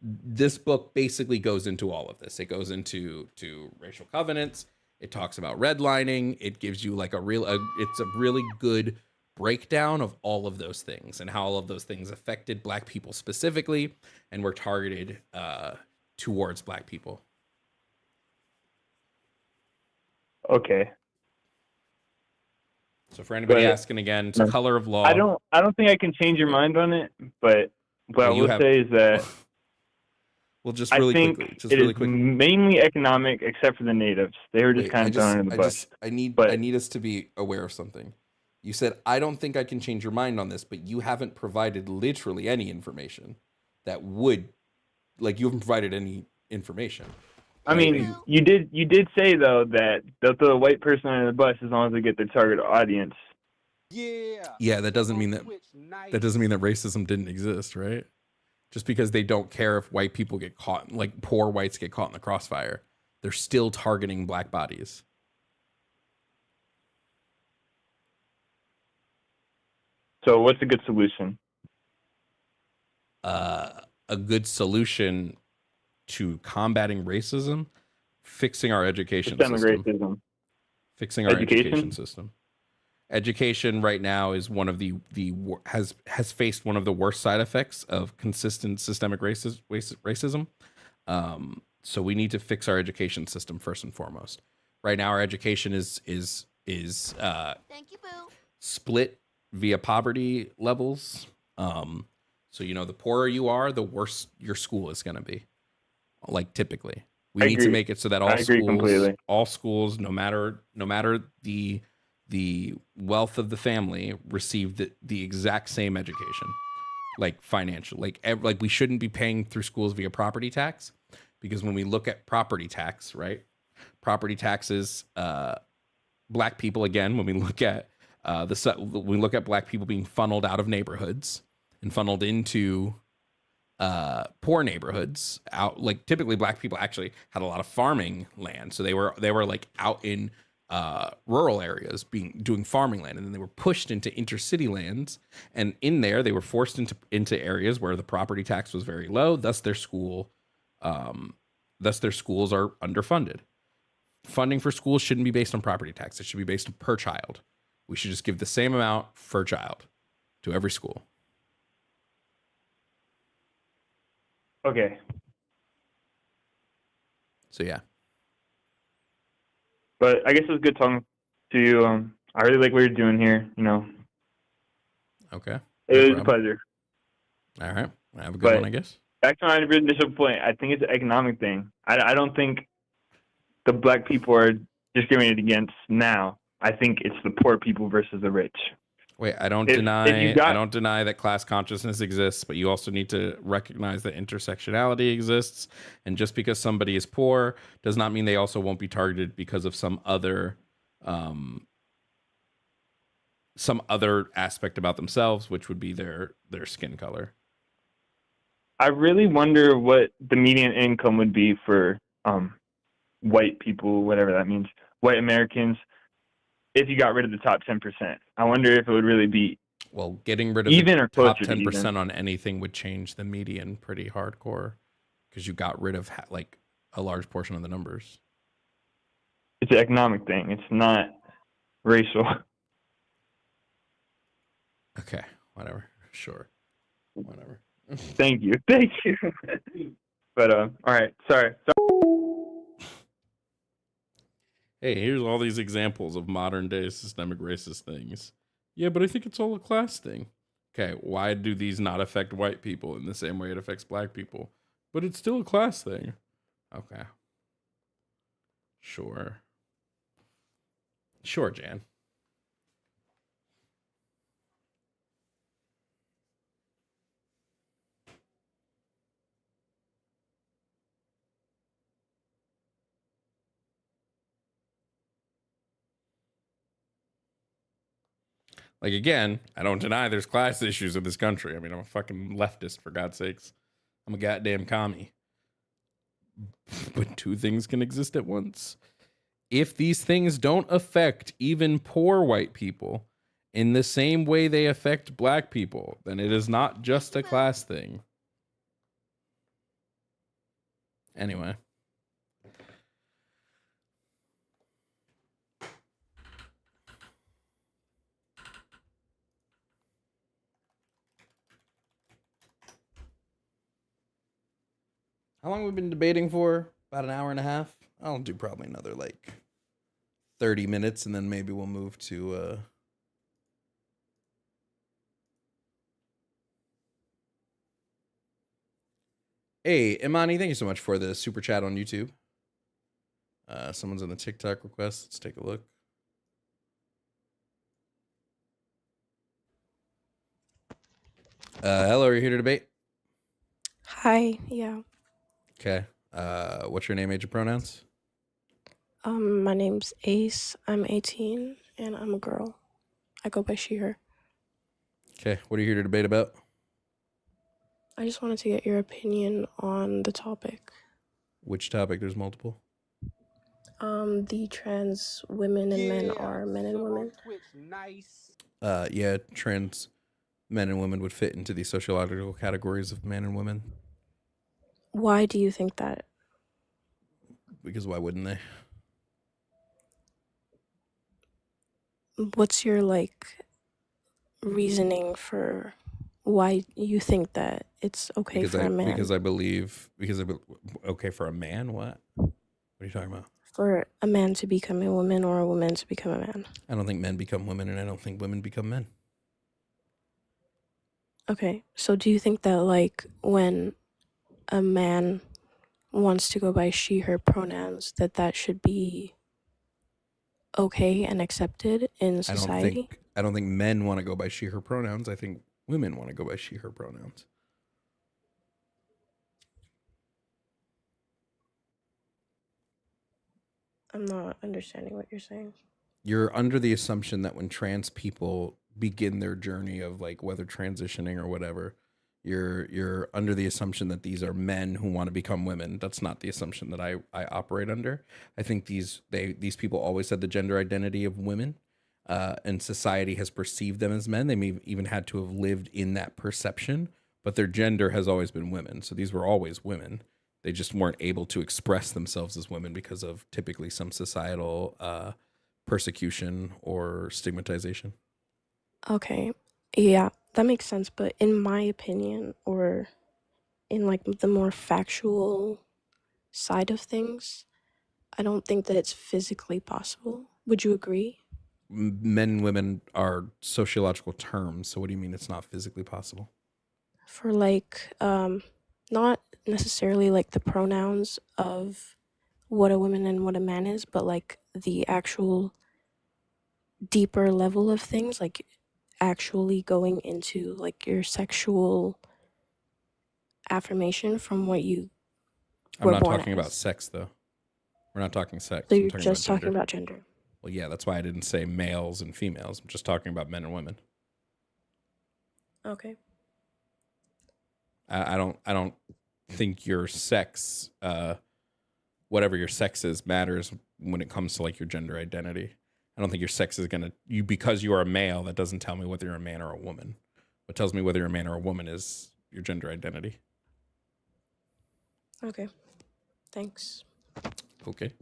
This book basically goes into all of this. It goes into racial covenants. It talks about redlining. It gives you like it's a really good breakdown of all of those things and how all of those things affected black people specifically and were targeted towards black people. Okay. So for anybody asking again, it's Color of Law. I don't think I can change your mind on it, but what I will say is that well, just really quickly, it is mainly economic, except for the natives. They were just kind of thrown in the bus. I need us to be aware of something. You said, I don't think I can change your mind on this, but you haven't provided literally any information that would, like, you haven't provided any information. I mean, you did say though that they'll throw a white person under the bus as long as they get their target audience. Yeah, that doesn't mean that racism didn't exist, right? Just because they don't care if white people get caught, like poor whites get caught in the crossfire, they're still targeting black bodies. So what's a good solution? A good solution to combating racism, fixing our education system. Racism. Fixing our education system. Education right now is one of the has faced one of the worst side effects of consistent systemic racism. So we need to fix our education system first and foremost. Right now, our education is Thank you, Boo. split via poverty levels. So the poorer you are, the worse your school is going to be. Like typically, we need to make it so that all schools, no matter the wealth of the family, receive the exact same education, like financial, like we shouldn't be paying through schools via property tax, because when we look at property tax, right, property taxes, black people, again, when we look at black people being funneled out of neighborhoods and funneled into poor neighborhoods, out, like typically black people actually had a lot of farming land, so they were like out in rural areas doing farming land, and then they were pushed into intercity lands, and in there they were forced into areas where the property tax was very low, thus their schools are underfunded. Funding for schools shouldn't be based on property tax. It should be based per child. We should just give the same amount per child to every school. Okay. So yeah. But I guess it was good talking to you. I really like what you're doing here. Okay. It was a pleasure. All right. Have a good one, I guess. Back to my initial point, I think it's an economic thing. I don't think the black people are discriminated against now. I think it's the poor people versus the rich. Wait, I don't If you got, I don't deny that class consciousness exists, but you also need to recognize that intersectionality exists. And just because somebody is poor does not mean they also won't be targeted because of um, some other aspect about themselves, which would be their skin color. I really wonder what the median income would be for white people, whatever that means, white Americans, if you got rid of the top 10%. I wonder if it would really be Well, getting rid of even the or top closer to 10% even. on anything would change the median pretty hardcore because you got rid of like a large portion of the numbers. It's an economic thing. It's not racial. Okay, whatever. Sure. Whatever. Thank you. Thank you. But all right. Sorry. Hey, here's all these examples of modern day systemic racist things. Yeah, but I think it's all a class thing. Okay, why do these not affect white people in the same way it affects black people? But it's still a class thing. Okay. Sure. Sure, Jan. Like, again, I don't deny there's class issues in this country. I mean, I'm a fucking leftist, for God's sakes. I'm a goddamn commie. But two things can exist at once. If these things don't affect even poor white people in the same way they affect black people, then it is not just a class thing. Anyway. How long have we been debating for? About an hour and a half? I'll do probably another like 30 minutes and then maybe we'll move to Hey, Imani, thank you so much for the super chat on YouTube. Someone's on the TikTok request. Let's take a look. Hello, are you here to debate? Hi, yeah. Okay. What's your name, age, and pronouns? My name's Ace. I'm 18 and I'm a girl. I go by she, her. Okay. What are you here to debate about? I just wanted to get your opinion on the topic. Which topic? There's multiple. The trans women and men are men and women. Yeah, trans men and women would fit into the sociological categories of man and women. Why do you think that? Because why wouldn't they? What's your reasoning for why you think that it's okay for a man? Because I believe okay for a man. What are you talking about? For a man to become a woman or a woman to become a man. I don't think men become women, and I don't think women become men. Okay, so do you think that when a man wants to go by she, her pronouns, that should be okay and accepted in society? I don't think men want to go by she, her pronouns. I think women want to go by she, her pronouns. I'm not understanding what you're saying. You're under the assumption that when trans people begin their journey of whether transitioning or whatever, you're under the assumption that these are men who want to become women. That's not the assumption that I operate under. I think these people always had the gender identity of women, and society has perceived them as men. They may even had to have lived in that perception, but their gender has always been women. So these were always women. They just weren't able to express themselves as women because of typically some societal persecution or stigmatization. Okay, yeah, that makes sense. But in my opinion, or in the more factual side of things, I don't think that it's physically possible. Would you agree? Men and women are sociological terms. So what do you mean it's not physically possible? For not necessarily the pronouns of what a woman and what a man is, but the actual deeper level of things, actually going into like your sexual affirmation from what you I'm were not born talking about as. sex, though. We're not talking sex. So I'm you're talking about just talking gender. about gender. Well, yeah, that's why I didn't say males and females. I'm just talking about men and women. Okay. I don't think your sex, whatever your sex is, matters when it comes to like your gender identity. I don't think your sex is gonna because you are a male. That doesn't tell me whether you're a man or a woman. What tells me whether you're a man or a woman is your gender identity. Okay. Thanks. Okay.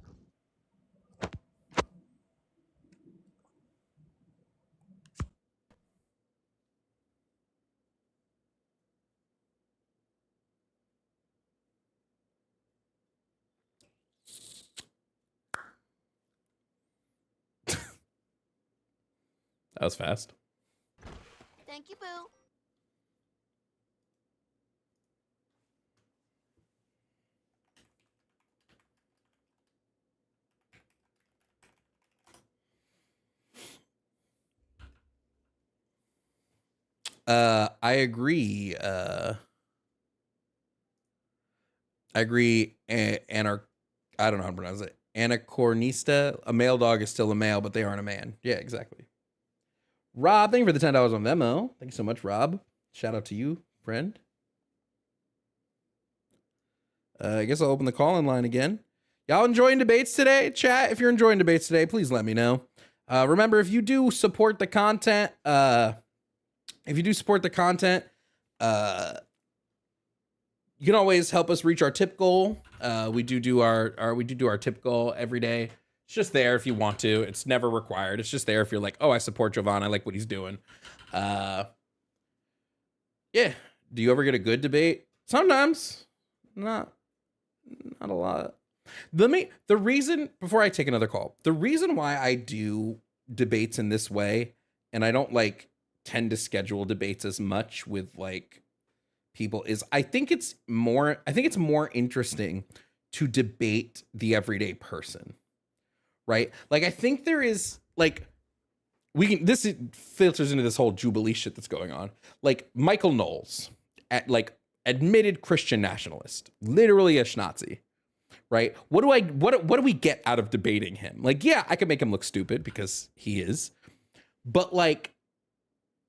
That was fast. Thank you, Boo. I agree. I agree. I don't know how to pronounce it. Anacornista. A male dog is still a male, but they aren't a man. Yeah, exactly. Rob, thank you for the $10 on Venmo. Thank you so much, Rob. Shout out to you, friend. I guess I'll open the call-in line again. Y'all enjoying debates today? Chat, if you're enjoying debates today, please let me know. Remember, if you do support the content, you can always help us reach our tip goal. We do our tip goal every day. It's just there if you want to. It's never required. It's just there if you're like, oh, I support Jovan. I like what he's doing. Yeah. Do you ever get a good debate? Sometimes. Not a lot. The reason, before I take another call, the reason why I do debates in this way, and I don't like tend to schedule debates as much with like people, is I think it's more interesting to debate the everyday person, right? Like I think there is like this filters into this whole Jubilee shit that's going on. Like Michael Knowles, admitted Christian nationalist, literally a Schnazi, right? What do we get out of debating him? Like, yeah, I could make him look stupid because he is, but like,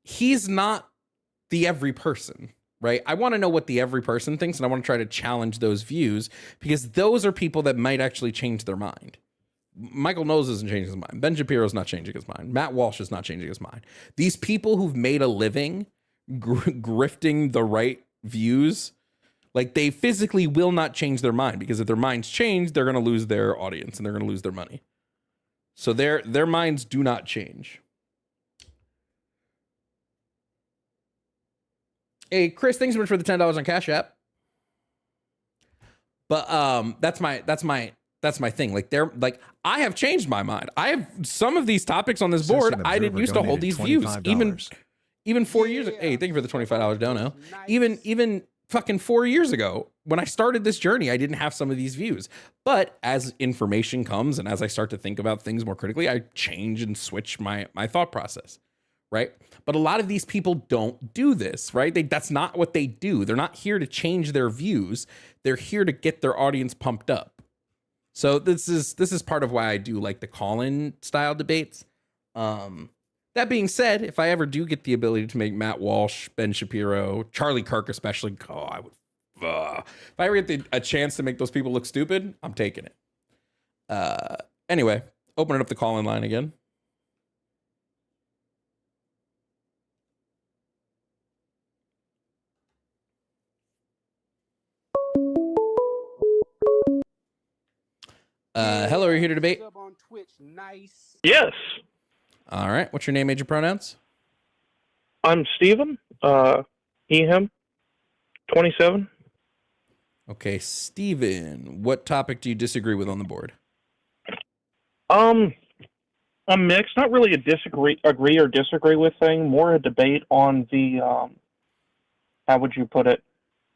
he's not the every person, right? I want to know what the every person thinks, and I want to try to challenge those views because those are people that might actually change their mind. Michael Knowles isn't changing his mind. Ben Shapiro's not changing his mind. Matt Walsh is not changing his mind. These people who've made a living grifting the right views, like they physically will not change their mind, because if their minds change, they're going to lose their audience and they're going to lose their money. So their minds do not change. Hey, Chris, thanks so much for the $10 on Cash App. But that's my thing. Like I have changed my mind. I have some of these topics on this board. I didn't used to hold these views even 4 years ago. Hey, thank you for the $25 dono. Nice. Even fucking 4 years ago, when I started this journey, I didn't have some of these views. But as information comes and as I start to think about things more critically, I change and switch my thought process, right? But a lot of these people don't do this, right? That's not what they do. They're not here to change their views. They're here to get their audience pumped up. So this is part of why I do like the call-in style debates. That being said, if I ever do get the ability to make Matt Walsh, Ben Shapiro, Charlie Kirk especially, I would. If I ever get a chance to make those people look stupid, I'm taking it. Anyway, opening up the call-in line again. Hello, are you here to debate? Nice. Yes. All right. What's your name, age, and pronouns? I'm Steven. He, him. 27. Okay, Steven. What topic do you disagree with on the board? I'm mixed. Not really a agree or disagree with thing. More a debate on the, how would you put it?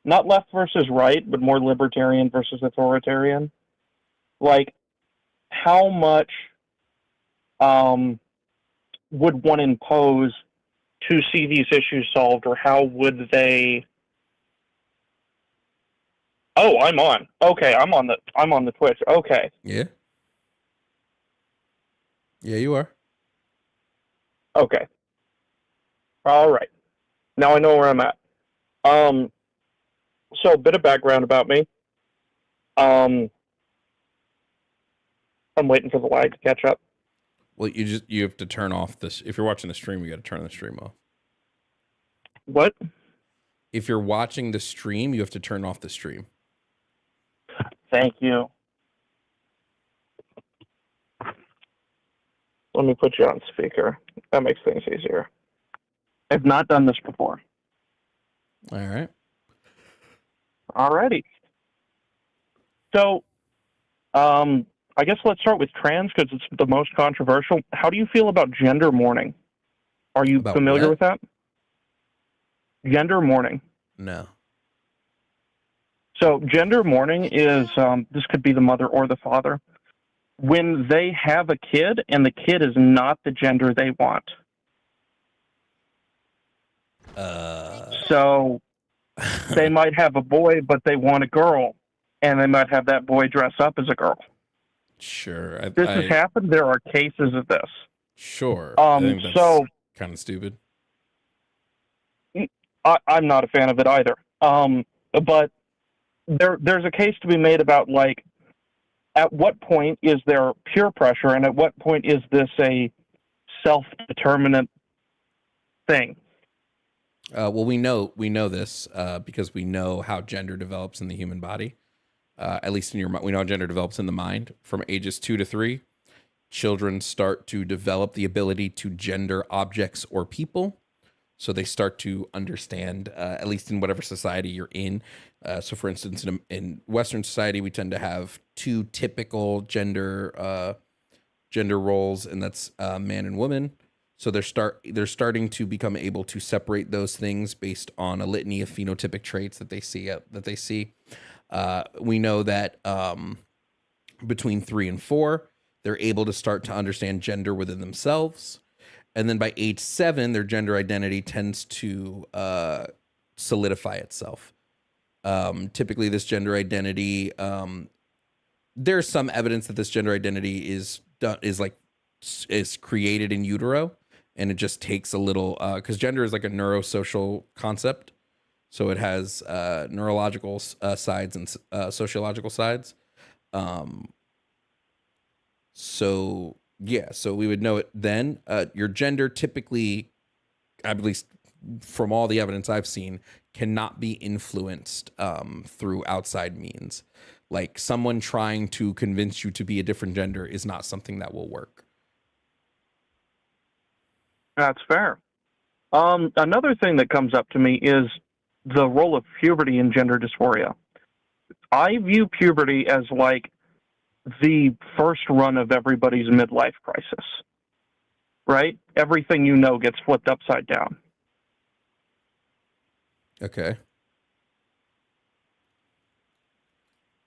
Not left versus right, but more libertarian versus authoritarian. Like, how much would one impose to see these issues solved, or how would they? Oh, I'm on. Okay, I'm on the Twitch. Okay. Yeah. Yeah, you are. Okay. All right. Now I know where I'm at. So a bit of background about me. I'm waiting for the lag to catch up. Well, you have to turn off this. If you're watching the stream, you got to turn the stream off. What? If you're watching the stream, you have to turn off the stream. Thank you. Let me put you on speaker. That makes things easier. I've not done this before. All right. Alrighty. So, I guess let's start with trans because it's the most controversial. How do you feel about gender mourning? Are you familiar with that? Gender mourning. No. So gender mourning is, this could be the mother or the father, when they have a kid and the kid is not the gender they want. So they might have a boy, but they want a girl, and they might have that boy dress up as a girl. Sure. This has happened. There are cases of this. Sure. I think that's so kind of stupid. I'm not a fan of it either. But there's a case to be made about, like, at what point is there peer pressure, and at what point is this a self-determinant thing? Well, we know this because we know how gender develops in the human body. At least in your mind, we know how gender develops in the mind. From ages 2 to 3, children start to develop the ability to gender objects or people. So they start to understand, at least in whatever society you're in. So, for instance, in Western society, we tend to have 2 typical gender roles, and that's man and woman. So they're starting to become able to separate those things based on a litany of phenotypic traits that they see. We know that between 3 and 4, they're able to start to understand gender within themselves. And then by age 7, their gender identity tends to solidify itself. Typically, this gender identity, there's some evidence that this gender identity is created in utero, and it just takes a little, because gender is like a neurosocial concept. So it has neurological sides and sociological sides. So we would know it then. Your gender typically, at least from all the evidence I've seen, cannot be influenced through outside means. Like someone trying to convince you to be a different gender is not something that will work. That's fair. Another thing that comes up to me is the role of puberty in gender dysphoria. I view puberty as like the first run of everybody's midlife crisis, right? Everything you know gets flipped upside down. Okay.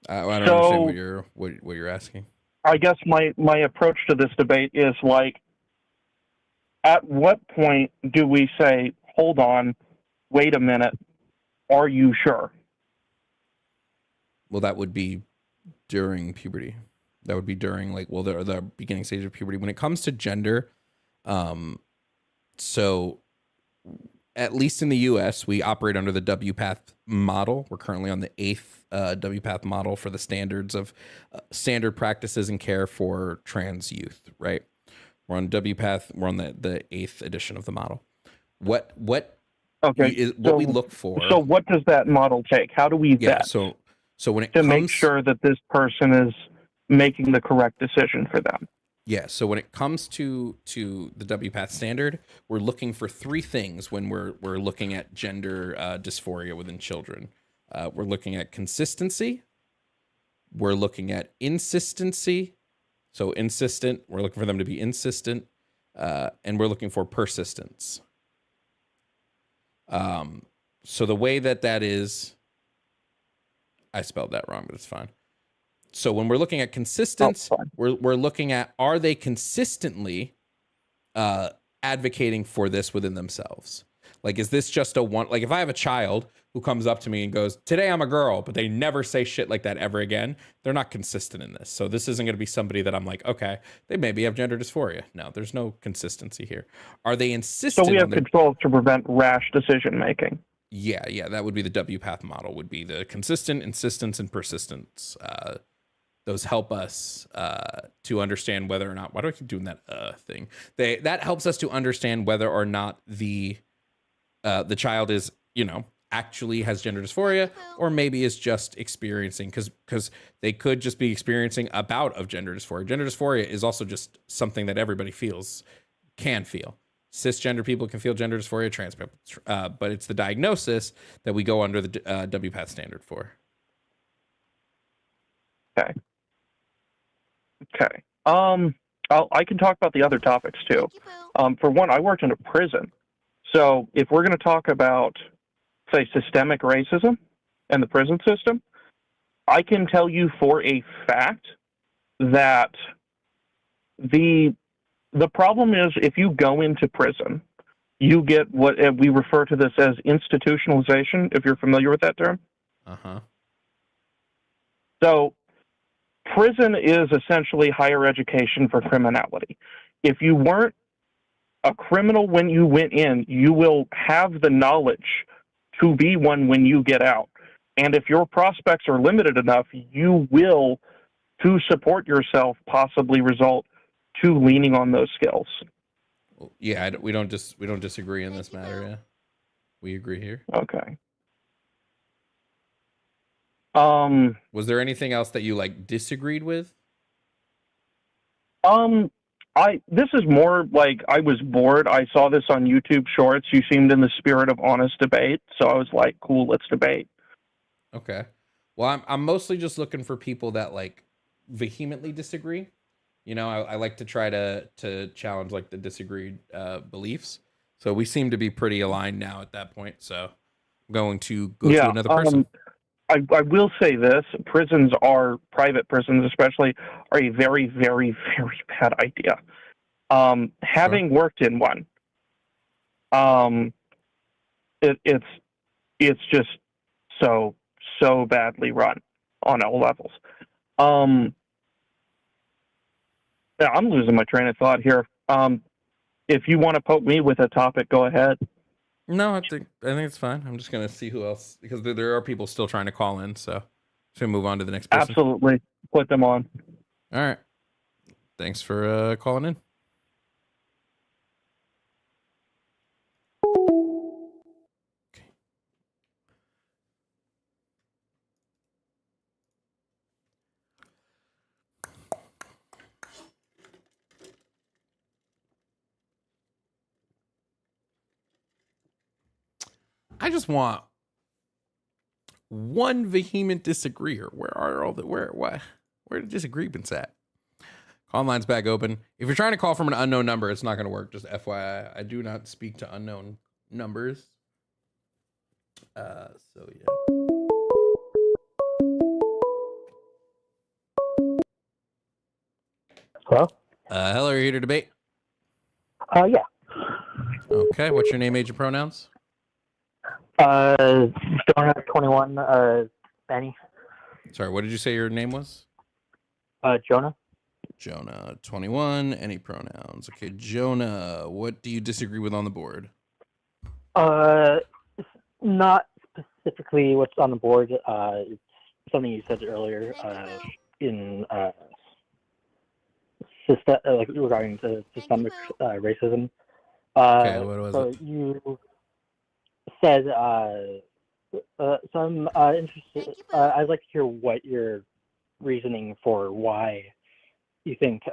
I don't understand what you're asking. I guess my approach to this debate is like, at what point do we say, hold on, wait a minute, are you sure? Well, that would be during puberty. That would be during the beginning stage of puberty. When it comes to gender, so at least in the U.S., we operate under the WPATH model. We're currently on the 8th WPATH model for the standards of standard practices and care for trans youth, right? We're on WPATH. We're on the 8th edition of the model. What we look for. So what does that model take? How do we vet? So when it to comes, make sure that this person is making the correct decision for them. Yeah. So when it comes to the WPATH standard, we're looking for 3 things when we're looking at gender dysphoria within children. We're looking at consistency. We're looking at insistency. So insistent, we're looking for them to be insistent, and we're looking for persistence. So the way that is, I spelled that wrong, but it's fine. So when we're looking at consistency, we're looking at, are they consistently advocating for this within themselves? Like, is this just a one? Like, if I have a child who comes up to me and goes, "Today I'm a girl," but they never say shit like that ever again, they're not consistent in this. So this isn't going to be somebody that I'm like, okay, they maybe have gender dysphoria. No, there's no consistency here. Are they insistent? So we have on their, controls to prevent rash decision making. yeah, that would be the WPATH model. Would be the consistent, insistence, and persistence. Those help us to understand whether or not. Why do I keep doing that thing? That helps us to understand whether or not the child is, actually has gender dysphoria, or maybe is just experiencing, because they could just be experiencing a bout of gender dysphoria. Gender dysphoria is also just something that everybody can feel. Cisgender people can feel gender dysphoria, trans people, but it's the diagnosis that we go under the WPATH standard for. Okay. I can talk about the other topics too. For one, I worked in a prison. So if we're going to talk about, say, systemic racism and the prison system, I can tell you for a fact that the problem is, if you go into prison, you get what we refer to this as institutionalization, if you're familiar with that term. Uh-huh. So prison is essentially higher education for criminality. If you weren't a criminal when you went in, you will have the knowledge to be one when you get out. And if your prospects are limited enough, you will, to support yourself, possibly result to leaning on those skills. Yeah, we don't disagree in this matter. Yeah, we agree here. Okay. Was there anything else that you disagreed with? This is more like I was bored. I saw this on YouTube Shorts. You seemed in the spirit of honest debate, so I was like, cool, let's debate. Okay. Well, I'm mostly just looking for people that vehemently disagree. I like to try to challenge the disagreed beliefs. So we seem to be pretty aligned now at that point. So I'm going to go to another person. I will say this: private prisons especially, are a very, very, very bad idea. Having worked in one, it's just so badly run on all levels. Yeah, I'm losing my train of thought here. If you want to poke me with a topic, go ahead. No, I think it's fine. I'm just gonna see who else, because there are people still trying to call in. So should we move on to the next person? Absolutely, put them on. All right. Thanks for calling in. Okay. I just want one vehement disagreeer. Where are all the where the disagreements at? Call line's back open. If you're trying to call from an unknown number, it's not going to work. Just FYI, I do not speak to unknown numbers. So yeah. Hello? Hello, are you here to debate? Yeah. Okay, what's your name, age, and pronouns? Jonah 21, Benny. Sorry, what did you say your name was? Jonah. Jonah 21, any pronouns. Okay, Jonah, what do you disagree with on the board? Not specifically what's on the board. It's something you said earlier, in regarding to systemic racism. Okay, what was it? You said, so I'm interested. I'd like to hear what your reasoning for why you think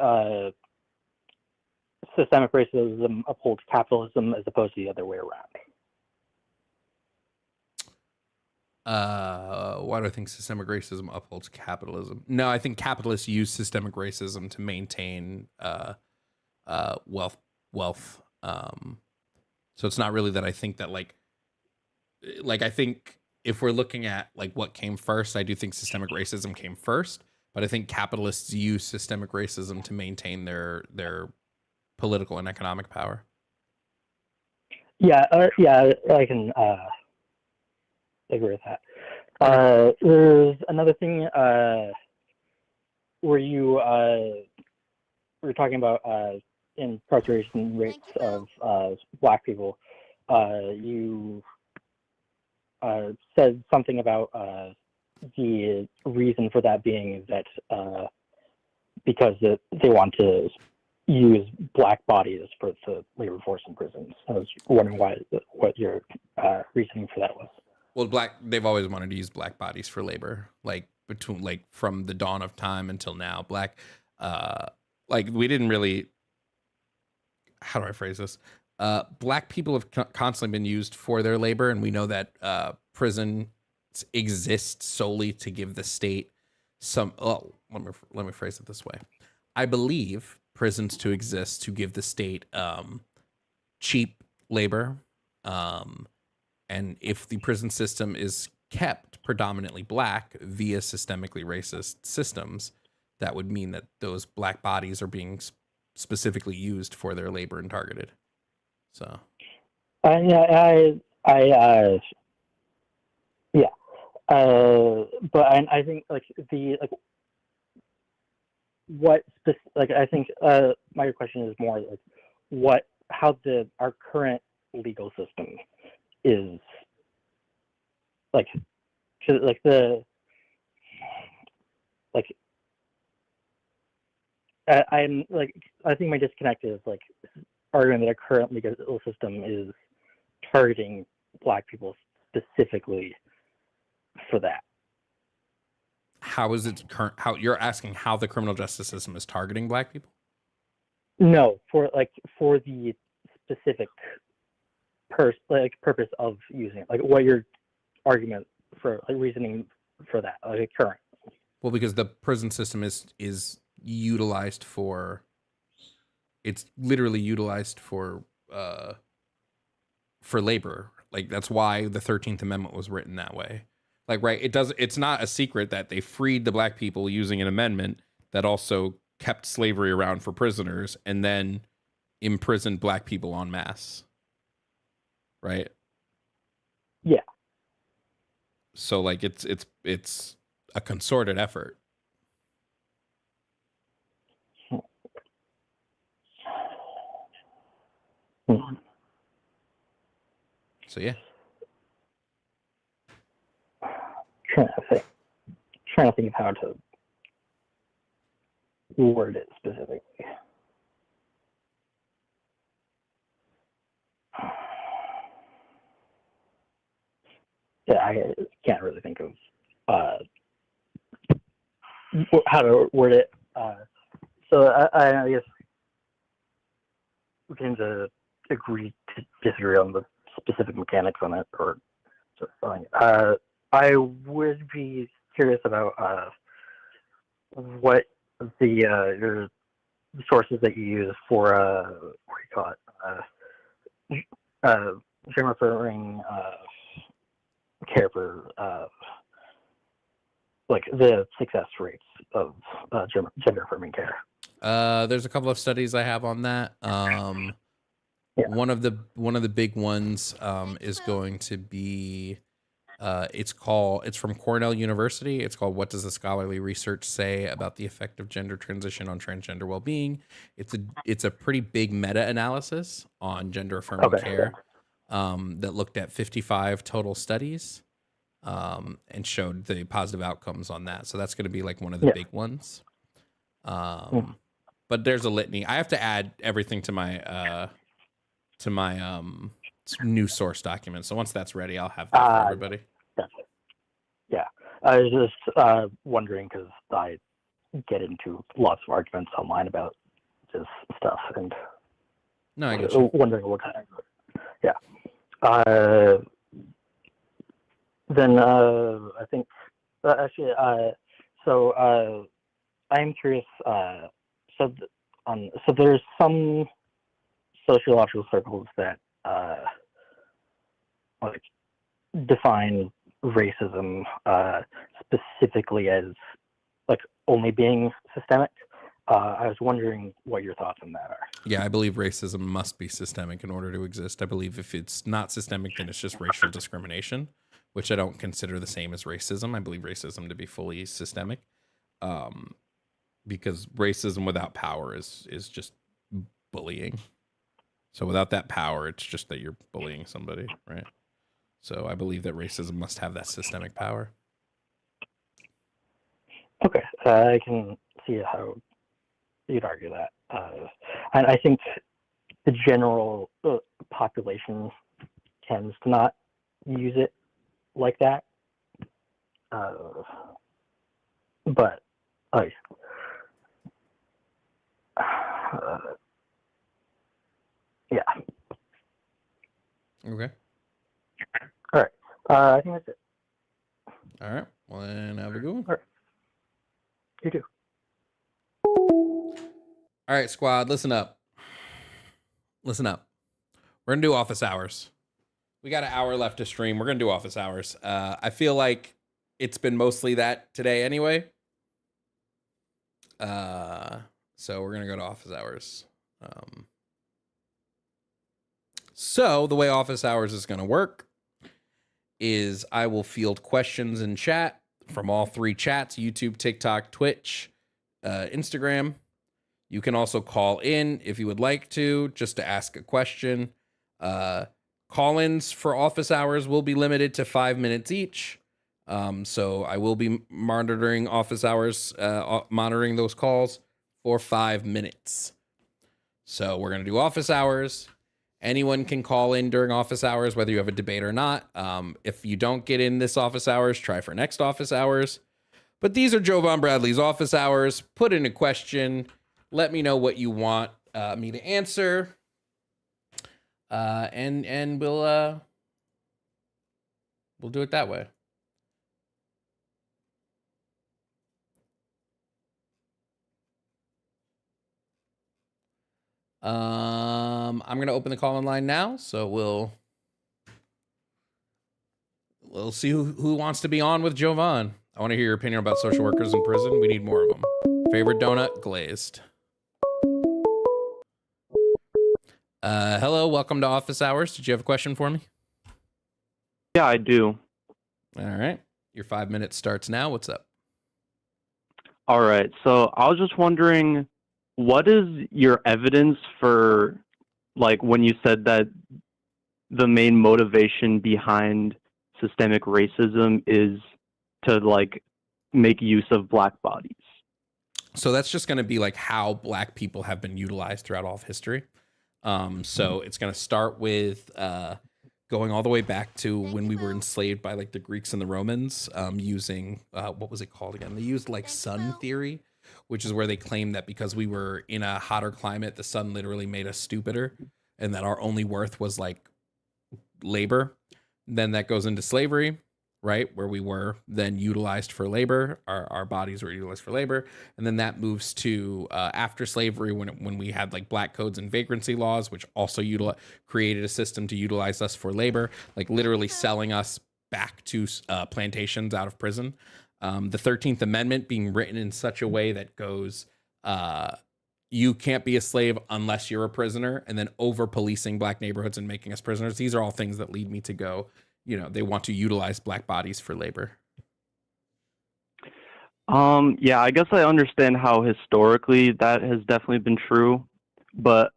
systemic racism upholds capitalism as opposed to the other way around. Why do I think systemic racism upholds capitalism? No, I think capitalists use systemic racism to maintain wealth. So it's not really that I think that I think if we're looking at what came first, I do think systemic racism came first, but I think capitalists use systemic racism to maintain their political and economic power. Yeah, I can agree with that. There's another thing where you were talking about incarceration rates of Black people. You said something about the reason for that being that because they want to use Black bodies for the labor force in prisons. I was wondering what your reasoning for that was. Well, they've always wanted to use Black bodies for labor, like from the dawn of time until now. We didn't really, how do I phrase this? Black people have constantly been used for their labor, and we know that prisons exist solely to give the state some. Oh, let me phrase it this way. I believe prisons to exist to give the state cheap labor, and if the prison system is kept predominantly Black via systemically racist systems, that would mean that those Black bodies are being specifically used for their labor and targeted. So, but I think I think my question is more like how our current legal system is I think my disconnect is arguing that our current legal system is targeting Black people specifically for that. How is it current? How you're asking how the criminal justice system is targeting Black people? No, for the specific purpose of using it. What your argument for reasoning for that, current. Well, because the prison system is utilized for. It's literally utilized for labor. That's why the 13th Amendment was written that way. Right, it's not a secret that they freed the Black people using an amendment that also kept slavery around for prisoners and then imprisoned Black people en masse. Right? Yeah. So it's a concerted effort. So yeah. Trying to think of how to word it specifically. Yeah, I can't really think of how to word it. So I guess we can agree to disagree on the specific mechanics on it, or something. I would be curious about what your sources that you use for what do you call it? Gender affirming care for the success rates of gender affirming care. There's a couple of studies I have on that. One of the big ones is going to be it's from Cornell University. It's called "What Does the Scholarly Research Say About the Effect of Gender Transition on Transgender Well-Being?" It's a pretty big meta-analysis on gender affirming care that looked at 55 total studies and showed the positive outcomes on that. So that's going to be one of the big ones. But there's a litany. I have to add everything to my new source document. So once that's ready, I'll have that for everybody. Yeah, I was just wondering because I get into lots of arguments online about this stuff, and no, I get you. Wondering what kind of Then I think actually, so I'm curious. So there's some sociological circles that define racism specifically as only being systemic. I was wondering what your thoughts on that are. Yeah, I believe racism must be systemic in order to exist. I believe if it's not systemic, then it's just racial discrimination, which I don't consider the same as racism. I believe racism to be fully systemic, because racism without power is just bullying. So without that power, it's just that you're bullying somebody, right? So I believe that racism must have that systemic power. Okay, I can see how you'd argue that. And I think the general population tends to not use it like that. But yeah. Okay. All right. I think that's it. All right. Well, then have a good one. All right. You too. All right, squad, listen up. Listen up. We're going to do office hours. We got an hour left to stream. We're going to do office hours. I feel like it's been mostly that today anyway. So we're going to go to office hours. So the way office hours is going to work is I will field questions in chat from all three chats: YouTube, TikTok, Twitch, Instagram. You can also call in if you would like to, just to ask a question. Call-ins for office hours will be limited to 5 minutes each. So I will be monitoring office hours, monitoring those calls for 5 minutes. So we're going to do office hours. Anyone can call in during office hours, whether you have a debate or not. If you don't get in this office hours, try for next office hours. But these are Jovan Bradley's office hours. Put in a question. Let me know what you want me to answer. And we'll do it that way. I'm going to open the call in line now, so we'll see who wants to be on with Jovan. I want to hear your opinion about social workers in prison. We need more of them. Favorite donut? Glazed. Hello, welcome to office hours. Did you have a question for me? Yeah, I do. All right. Your 5 minutes starts now. What's up? All right. So I was just wondering, what is your evidence for, like, when you said that the main motivation behind systemic racism is to, like, make use of black bodies? So that's just going to be like how black people have been utilized throughout all of history. So it's going to start with going all the way back to when we were enslaved by like the Greeks and the Romans, using what was it called again? They used like sun theory, which is where they claimed that because we were in a hotter climate, the sun literally made us stupider, and that our only worth was like labor. Then that goes into slavery, right? Where we were then utilized for labor. Our bodies were utilized for labor. And then that moves to after slavery, when we had like black codes and vagrancy laws, which also created a system to utilize us for labor, like literally selling us back to plantations out of prison. The 13th Amendment being written in such a way that goes, you can't be a slave unless you're a prisoner, and then over policing black neighborhoods and making us prisoners. These are all things that lead me to go, they want to utilize black bodies for labor. Yeah, I guess I understand how historically that has definitely been true, but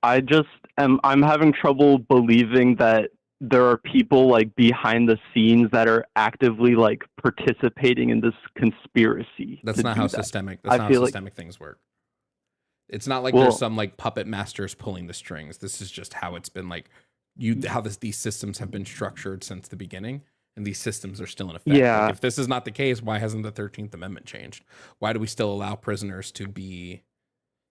I'm having trouble believing that there are people like behind the scenes that are actively like participating in this conspiracy. That's not how systemic things work. It's not like there's some like puppet masters pulling the strings. This is just how it's been like these systems have been structured since the beginning, and these systems are still in effect. Yeah. Like, if this is not the case, why hasn't the 13th Amendment changed? Why do we still allow prisoners to be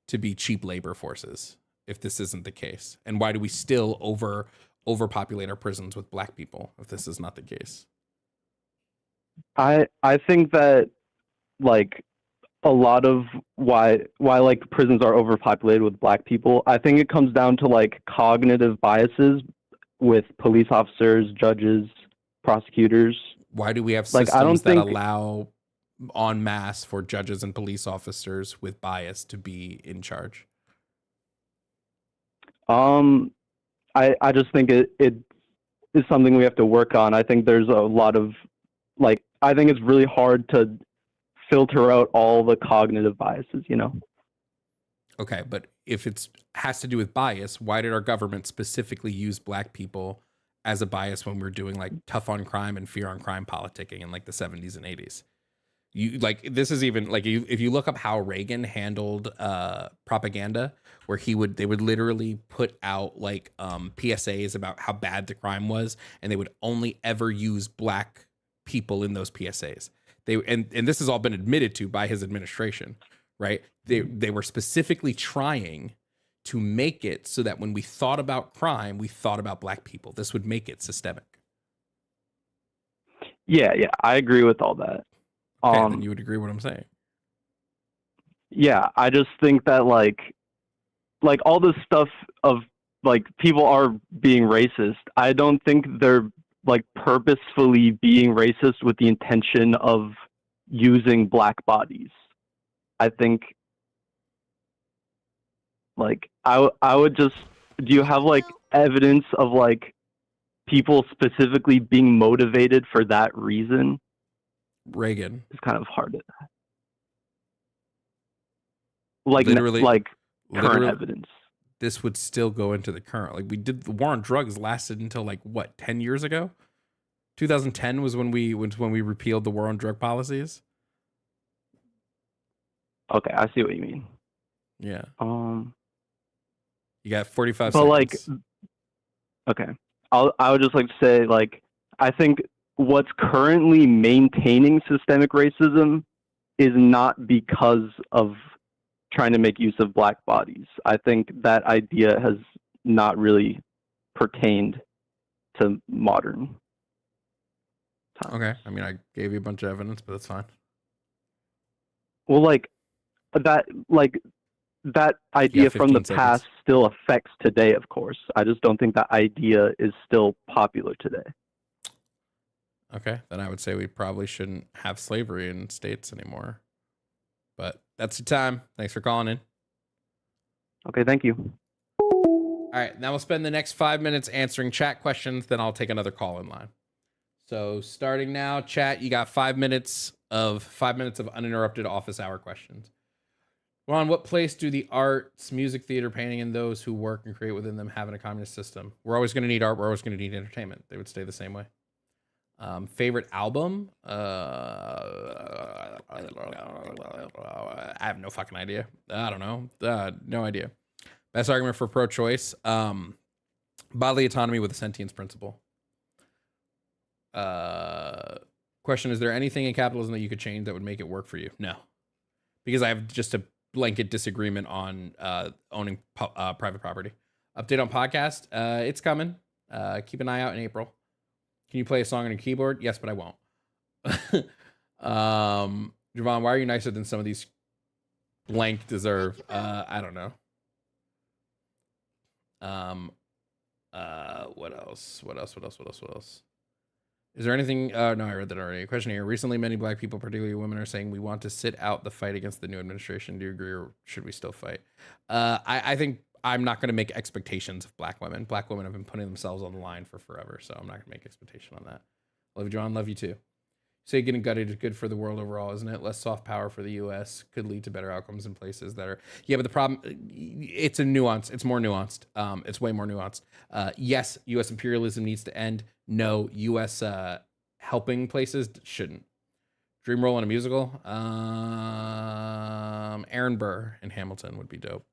cheap labor forces if this isn't the case? And why do we still overpopulate our prisons with black people if this is not the case? I think that like a lot of why like prisons are overpopulated with black people, I think it comes down to like cognitive biases with police officers, judges, prosecutors. Why do we have systems that allow en masse for judges and police officers with bias to be in charge? I just think it is something we have to work on. I think there's a lot of I think it's really hard to filter out all the cognitive biases, you know. Okay, but if it's has to do with bias, why did our government specifically use black people as a bias when we were doing like tough on crime and fear on crime politicking in like the 70s and 80s? You like this is even like if you look up how Reagan handled propaganda, where they would literally put out like PSAs about how bad the crime was, and they would only ever use black people in those PSAs. And this has all been admitted to by his administration, right? They were specifically trying to make it so that when we thought about crime, we thought about black people. This would make it systemic. Yeah, I agree with all that. Okay, then you would agree with what I'm saying. Yeah, I just think that like all this stuff of like people are being racist. I don't think they're like purposefully being racist with the intention of using black bodies. I think like I would just, do you have like evidence of like people specifically being motivated for that reason? Reagan. It's kind of hard to like current evidence. This would still go into the current. Like we did, the war on drugs lasted until like what, 10 years ago? 2010 was when we repealed the war on drug policies. Okay, I see what you mean. Yeah. You got 45 but seconds. Like, okay, I would just like to say, like, I think what's currently maintaining systemic racism is not because of trying to make use of black bodies. I think that idea has not really pertained to modern times. Okay, I mean, I gave you a bunch of evidence, but that's fine. Well, that idea from the past still affects today, of course. I just don't think that idea is still popular today. Okay, then I would say we probably shouldn't have slavery in states anymore. But that's your time. Thanks for calling in. Okay, thank you. All right, now we'll spend the next 5 minutes answering chat questions, then I'll take another call in line. So starting now, chat, you got 5 minutes of uninterrupted office hour questions. Ron, what place do the arts, music, theater, painting, and those who work and create within them have in a communist system? We're always going to need art. We're always going to need entertainment. They would stay the same way. Favorite album? I have no fucking idea. I don't know. No idea. Best argument for pro-choice? Bodily autonomy with a sentience principle. Question, is there anything in capitalism that you could change that would make it work for you? No. Because I have just a blanket disagreement on owning private property. Update on podcast. It's coming. Keep an eye out in April. Can you play a song on your keyboard? Yes, but I won't. Javon, why are you nicer than some of these blank deserve? I don't know. What else? Is there anything? No, I read that already. Question here. Recently, many black people, particularly women, are saying we want to sit out the fight against the new administration. Do you agree, or should we still fight? I think I'm not going to make expectations of black women. Black women have been putting themselves on the line for forever, so I'm not going to make expectation on that. Love you, John. Love you too. Say getting gutted is good for the world overall, isn't it? Less soft power for the U.S. could lead to better outcomes in places that are... Yeah, but the problem, it's a nuance. It's more nuanced. It's way more nuanced. Yes, U.S. imperialism needs to end. No, U.S. Helping places shouldn't. Dream role in a musical? Aaron Burr in Hamilton would be dope.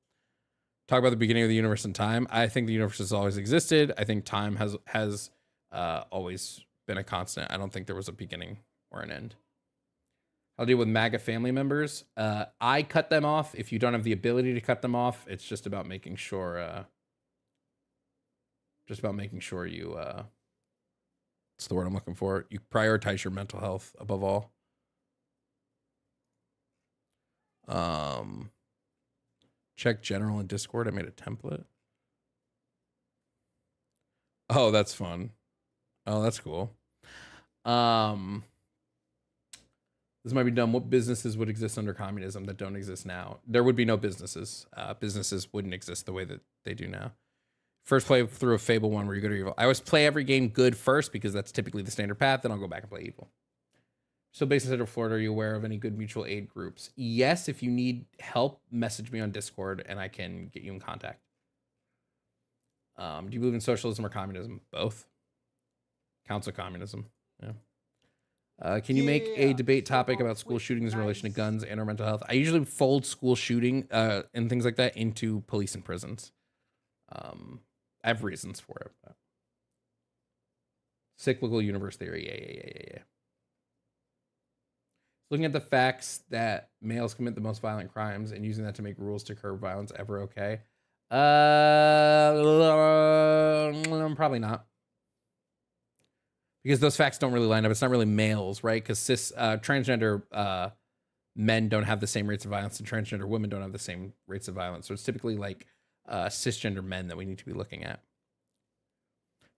Talk about the beginning of the universe and time. I think the universe has always existed. I think time has always been a constant. I don't think there was a beginning or an end. I'll deal with MAGA family members. I cut them off. If you don't have the ability to cut them off, it's just about making sure. You. What's the word I'm looking for? You prioritize your mental health above all. Check general in Discord. I made a template. Oh, that's fun. Oh, that's cool. This might be dumb. What businesses would exist under communism that don't exist now? There would be no businesses. Businesses wouldn't exist the way that they do now. First play through a Fable 1 where you go to evil. I always play every game good first because that's typically the standard path. Then I'll go back and play evil. So based in Central Florida, are you aware of any good mutual aid groups? Yes, if you need help, message me on Discord and I can get you in contact. Do you believe in socialism or communism? Both. Counts of communism. Yeah. Can you make a debate topic about school shootings in relation to guns and or mental health? I usually fold school shooting and things like that into police and prisons. I have reasons for it. But. Cyclical universe theory. Yeah. Looking at the facts that males commit the most violent crimes and using that to make rules to curb violence ever okay? Probably not. Because those facts don't really line up. It's not really males, right? Because transgender men don't have the same rates of violence and transgender women don't have the same rates of violence. So it's typically like cisgender men that we need to be looking at.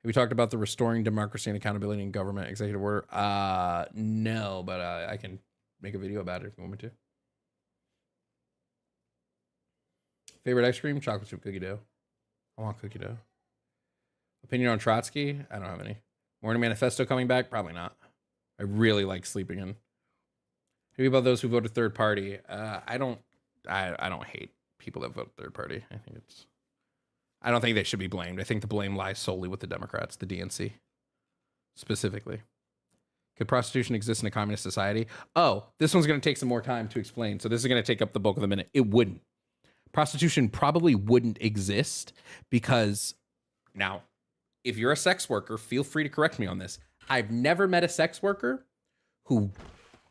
We talked about the restoring democracy and accountability in government executive order. No, but I can make a video about it if you want me to. Favorite ice cream? Chocolate chip cookie dough. I want cookie dough. Opinion on Trotsky? I don't have any. Morning Manifesto coming back? Probably not. I really like sleeping in. Maybe about those who voted third party. I don't hate people that vote third party. I don't think they should be blamed. I think the blame lies solely with the Democrats, the DNC, specifically. Could prostitution exist in a communist society? Oh, this one's going to take some more time to explain. So this is going to take up the bulk of the minute. It wouldn't. Prostitution probably wouldn't exist because now, if you're a sex worker, feel free to correct me on this. I've never met a sex worker who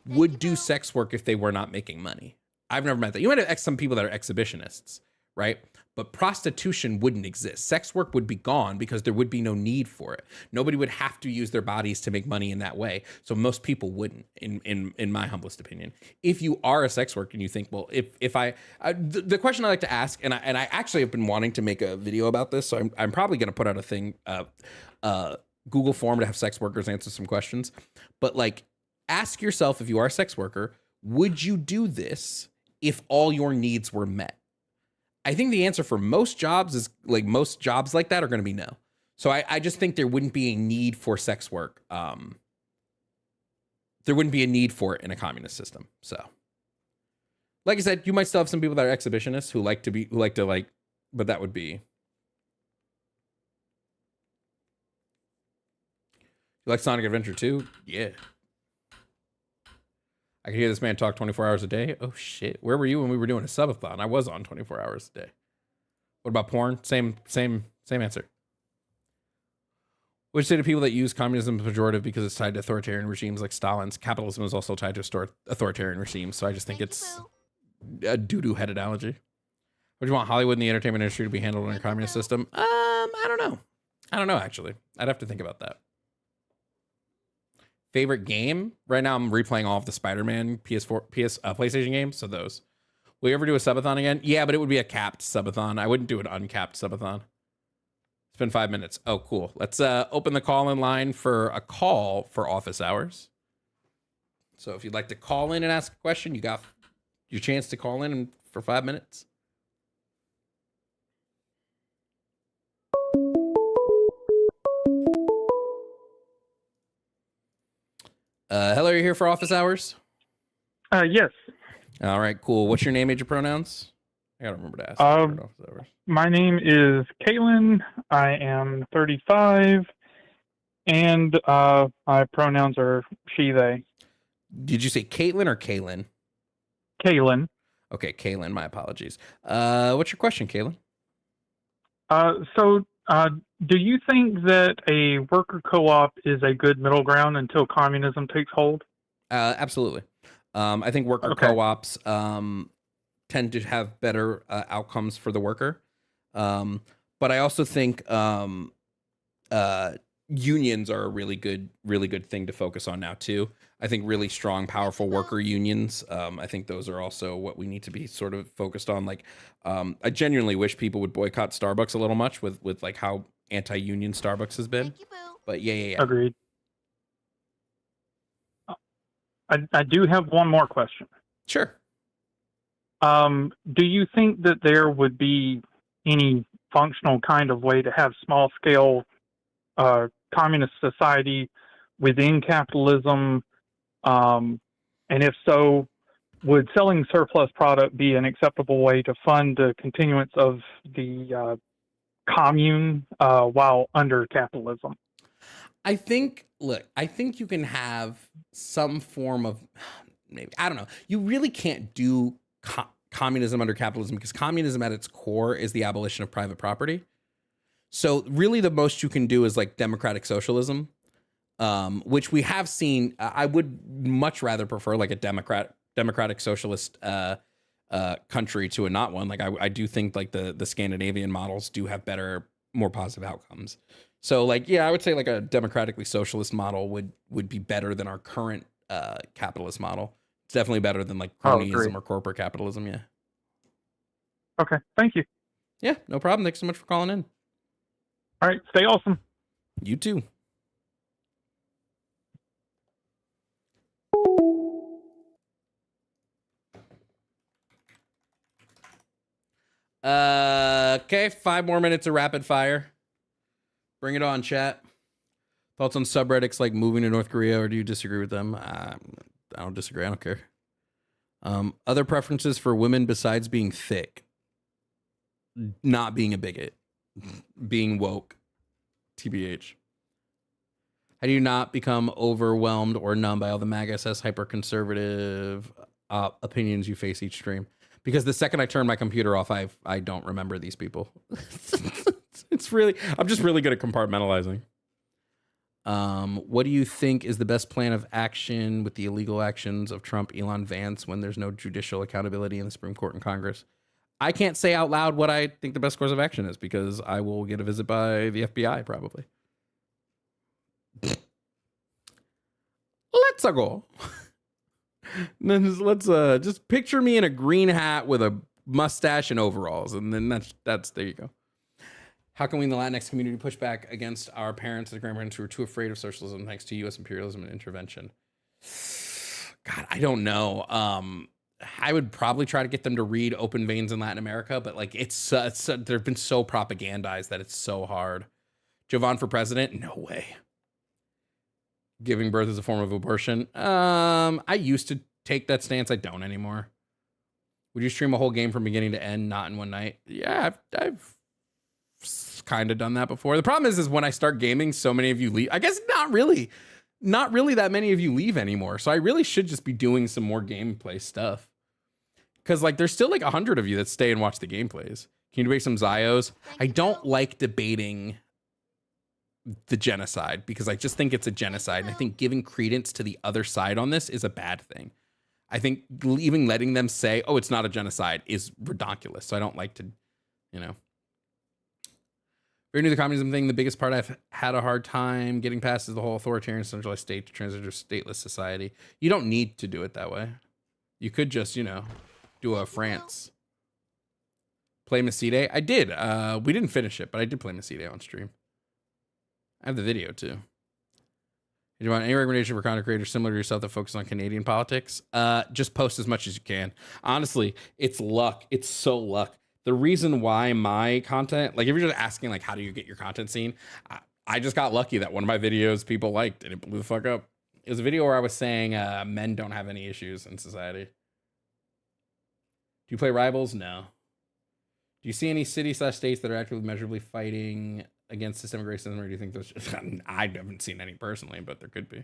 would do sex work if they were not making money. I've never met that. You might have some people that are exhibitionists, right? But prostitution wouldn't exist. Sex work would be gone because there would be no need for it. Nobody would have to use their bodies to make money in that way. So most people wouldn't, in my humblest opinion. If you are a sex worker and you think, well, if the question I like to ask, and I actually have been wanting to make a video about this, so I'm probably going to put out a thing, Google form to have sex workers answer some questions. But like, ask yourself, if you are a sex worker, would you do this if all your needs were met? I think the answer for most jobs is like most jobs like that are going to be no. So I just think there wouldn't be a need for sex work. There wouldn't be a need for it in a communist system. So, like I said, you might still have some people that are exhibitionists who like to, but that would be. You like Sonic Adventure 2? Yeah. I could hear this man talk 24 hours a day. Oh, shit. Where were you when we were doing a subathon? I was on 24 hours a day. What about porn? Same answer. Would you say to people that use communism as pejorative because it's tied to authoritarian regimes like Stalin's? Capitalism is also tied to authoritarian regimes, so I just think it's a doo-doo-headed analogy. Would you want Hollywood and the entertainment industry to be handled in a communist system? I don't know. I don't know, actually. I'd have to think about that. Favorite game? Right now, I'm replaying all of the Spider-Man PlayStation games, so those. Will you ever do a subathon again? Yeah, but it would be a capped subathon. I wouldn't do an uncapped subathon. It's been 5 minutes. Oh, cool. Let's open the call-in line for a call for office hours. So if you'd like to call in and ask a question, you got your chance to call in for 5 minutes. Hello, are you here for office hours? Yes. All right, cool. What's your name, age, and pronouns? I gotta remember to ask. Office hours. My name is Caitlin. I am 35, and my pronouns are she, they. Did you say Caitlin or Kaylin? Caitlin. Okay, Kaylin, my apologies. What's your question, Kaylin? Do you think that a worker co-op is a good middle ground until communism takes hold? Absolutely. I think worker co-ops tend to have better outcomes for the worker. But I also think unions are a really good thing to focus on now too. I think really strong, powerful worker unions. I think those are also what we need to be sort of focused on. Like, I genuinely wish people would boycott Starbucks a little much with like how anti-union Starbucks has been. But yeah. Agreed. I do have one more question. Sure. Do you think that there would be any functional kind of way to have small scale communist society within capitalism? And if so, would selling surplus product be an acceptable way to fund the continuance of the commune while under capitalism? I think you can have some form of, maybe, I don't know. You really can't do communism under capitalism, because communism at its core is the abolition of private property. So really the most you can do is like democratic socialism, which we have seen. I would much rather prefer like a democratic socialist country to a not one. Like I do think like the Scandinavian models do have better, more positive outcomes. So like, yeah, I would say like a democratically socialist model would be better than our current capitalist model. It's definitely better than like cronyism or corporate capitalism. Yeah. Okay. Thank you. Yeah, no problem. Thanks so much for calling in. All right. Stay awesome. You too. Okay, 5 more minutes of rapid fire. Bring it on, chat. Thoughts on subreddits like moving to North Korea, or do you disagree with them? I don't disagree. I don't care. Other preferences for women besides being thick, not being a bigot, being woke, TBH. How do you not become overwhelmed or numb by all the MAGA SS hyper-conservative opinions you face each stream? Because the second I turn my computer off, I don't remember these people. I'm just really good at compartmentalizing. What do you think is the best plan of action with the illegal actions of Trump, Elon, Vance when there's no judicial accountability in the Supreme Court and Congress? I can't say out loud what I think the best course of action is, because I will get a visit by the FBI probably. Let's go. Let's just picture me in a green hat with a mustache and overalls, and then that's there you go. How can we in the Latinx community push back against our parents and grandparents who are too afraid of socialism thanks to U.S. imperialism and intervention? God, I don't know. I would probably try to get them to read Open Veins in Latin America, but like they've been so propagandized that it's so hard. Jovan for president? No way. Giving birth is a form of abortion. I used to take that stance. I don't anymore. Would you stream a whole game from beginning to end, not in one night? Yeah, I've kind of done that before. The problem is when I start gaming, so many of you leave. I guess not really that many of you leave anymore. So I really should just be doing some more gameplay stuff. Because like there's still like 100 of you that stay and watch the gameplays. Can you debate some Zios? I don't like debating the genocide, because I just think it's a genocide, and I think giving credence to the other side on this is a bad thing. I think even letting them say, oh, it's not a genocide is ridiculous. So I don't like to, Very new to the communism thing. The biggest part I've had a hard time getting past is the whole authoritarian centralized state to transition to stateless society. You don't need to do it that way. You could just, do a France. Play Meside. I did. We didn't finish it, but I did play Meside on stream. I have the video too. Do you want any recommendation for content creators similar to yourself that focus on Canadian politics? Just post as much as you can. Honestly, it's luck. It's so luck. The reason why my content, like if you're just asking like how do you get your content seen, I just got lucky that one of my videos people liked and it blew the fuck up. It was a video where I was saying men don't have any issues in society. Do you play Rivals? No. Do you see any cities/states that are actively measurably fighting against systemic racism, or do you think those? I haven't seen any personally, but there could be.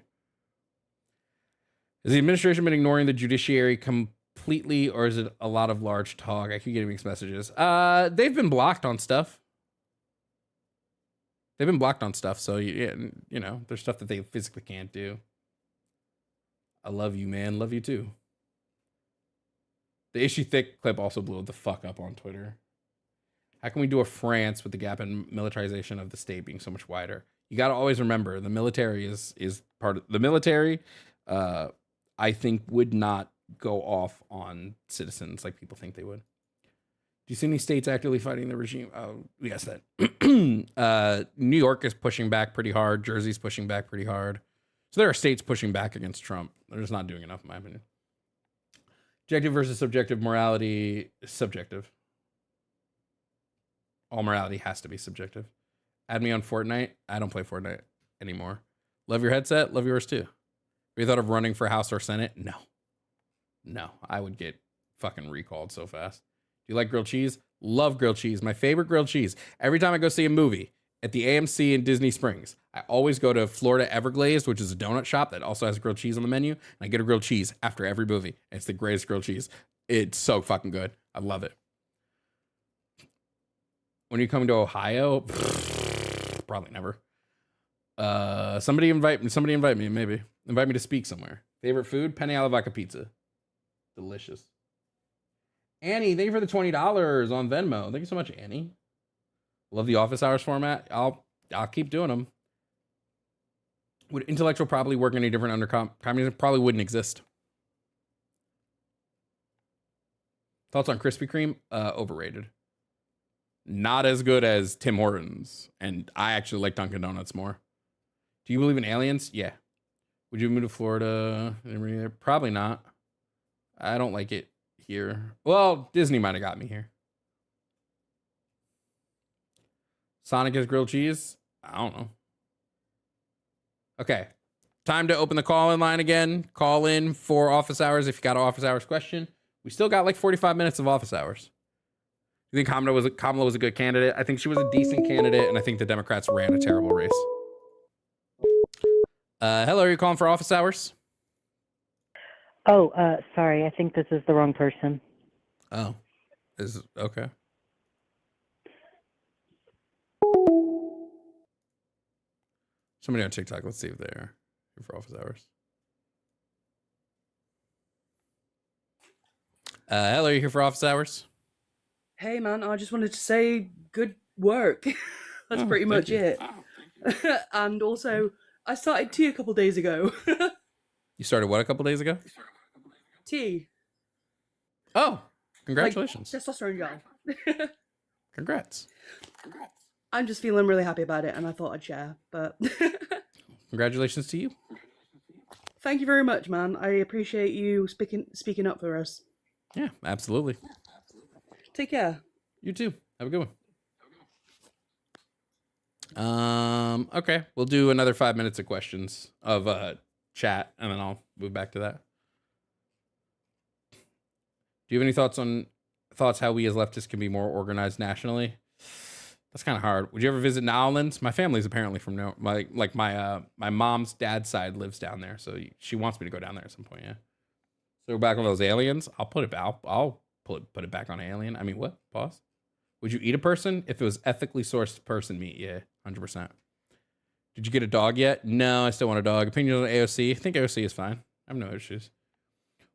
Has the administration been ignoring the judiciary completely, or is it a lot of large talk? I keep getting mixed messages. They've been blocked on stuff. So yeah, there's stuff that they physically can't do. I love you, man. Love you too. The issue thick clip also blew the fuck up on Twitter. How can we do a France with the gap in militarization of the state being so much wider? You got to always remember the military is part of the military. I think would not go off on citizens like people think they would. Do you see any states actively fighting the regime? Oh, yes, that. New York is pushing back pretty hard. Jersey's pushing back pretty hard. So there are states pushing back against Trump. They're just not doing enough, in my opinion. Objective versus subjective morality is subjective. All morality has to be subjective. Add me on Fortnite. I don't play Fortnite anymore. Love your headset. Love yours too. Have you thought of running for House or Senate? No. No, I would get fucking recalled so fast. Do you like grilled cheese? Love grilled cheese. My favorite grilled cheese. Every time I go see a movie at the AMC in Disney Springs, I always go to Florida Everglazed, which is a donut shop that also has grilled cheese on the menu. And I get a grilled cheese after every movie. And it's the greatest grilled cheese. It's so fucking good. I love it. When you come to Ohio, probably never. Somebody invite me, maybe. Invite me to speak somewhere. Favorite food? Penne alla vodka pizza. Delicious. Annie, thank you for the $20 on Venmo. Thank you so much, Annie. Love the office hours format. I'll keep doing them. Would intellectual property work any different under communism? Probably wouldn't exist. Thoughts on Krispy Kreme? Overrated. Not as good as Tim Hortons. And I actually like Dunkin' Donuts more. Do you believe in aliens? Yeah. Would you move to Florida? Probably not. I don't like it here. Well, Disney might have got me here. Sonic has grilled cheese? I don't know. Okay. Time to open the call-in line again. Call in for office hours if you got an office hours question. We still got like 45 minutes of office hours. You think Kamala was a good candidate? I think she was a decent candidate, and I think the Democrats ran a terrible race. Hello, are you calling for office hours? Oh, sorry. I think this is the wrong person. Oh, is okay. Somebody on TikTok. Let's see if they're here for office hours. Hello, are you here for office hours? Hey man, I just wanted to say good work. That's pretty much it. And also, I started tea a couple days ago. You started what a couple days ago? Tea. Oh, congratulations. Like testosterone gel. Congrats. I'm just feeling really happy about it and I thought I'd share, but Congratulations to you. thank you very much, man. I appreciate you speaking up for us. Yeah, absolutely. Take care. You too. Have a good one. Okay, we'll do another 5 minutes of questions of chat, and then I'll move back to that. Do you have any thoughts how we as leftists can be more organized nationally? That's kind of hard. Would you ever visit New Orleans? My family's apparently from my mom's dad's side lives down there, so she wants me to go down there at some point. Yeah. So we're back on those aliens. I'll put it put it back on alien. I mean, what? Pause. Would you eat a person if it was ethically sourced person meat? Yeah, 100%. Did you get a dog yet? No, I still want a dog. Opinions on AOC? I think AOC is fine. I have no issues.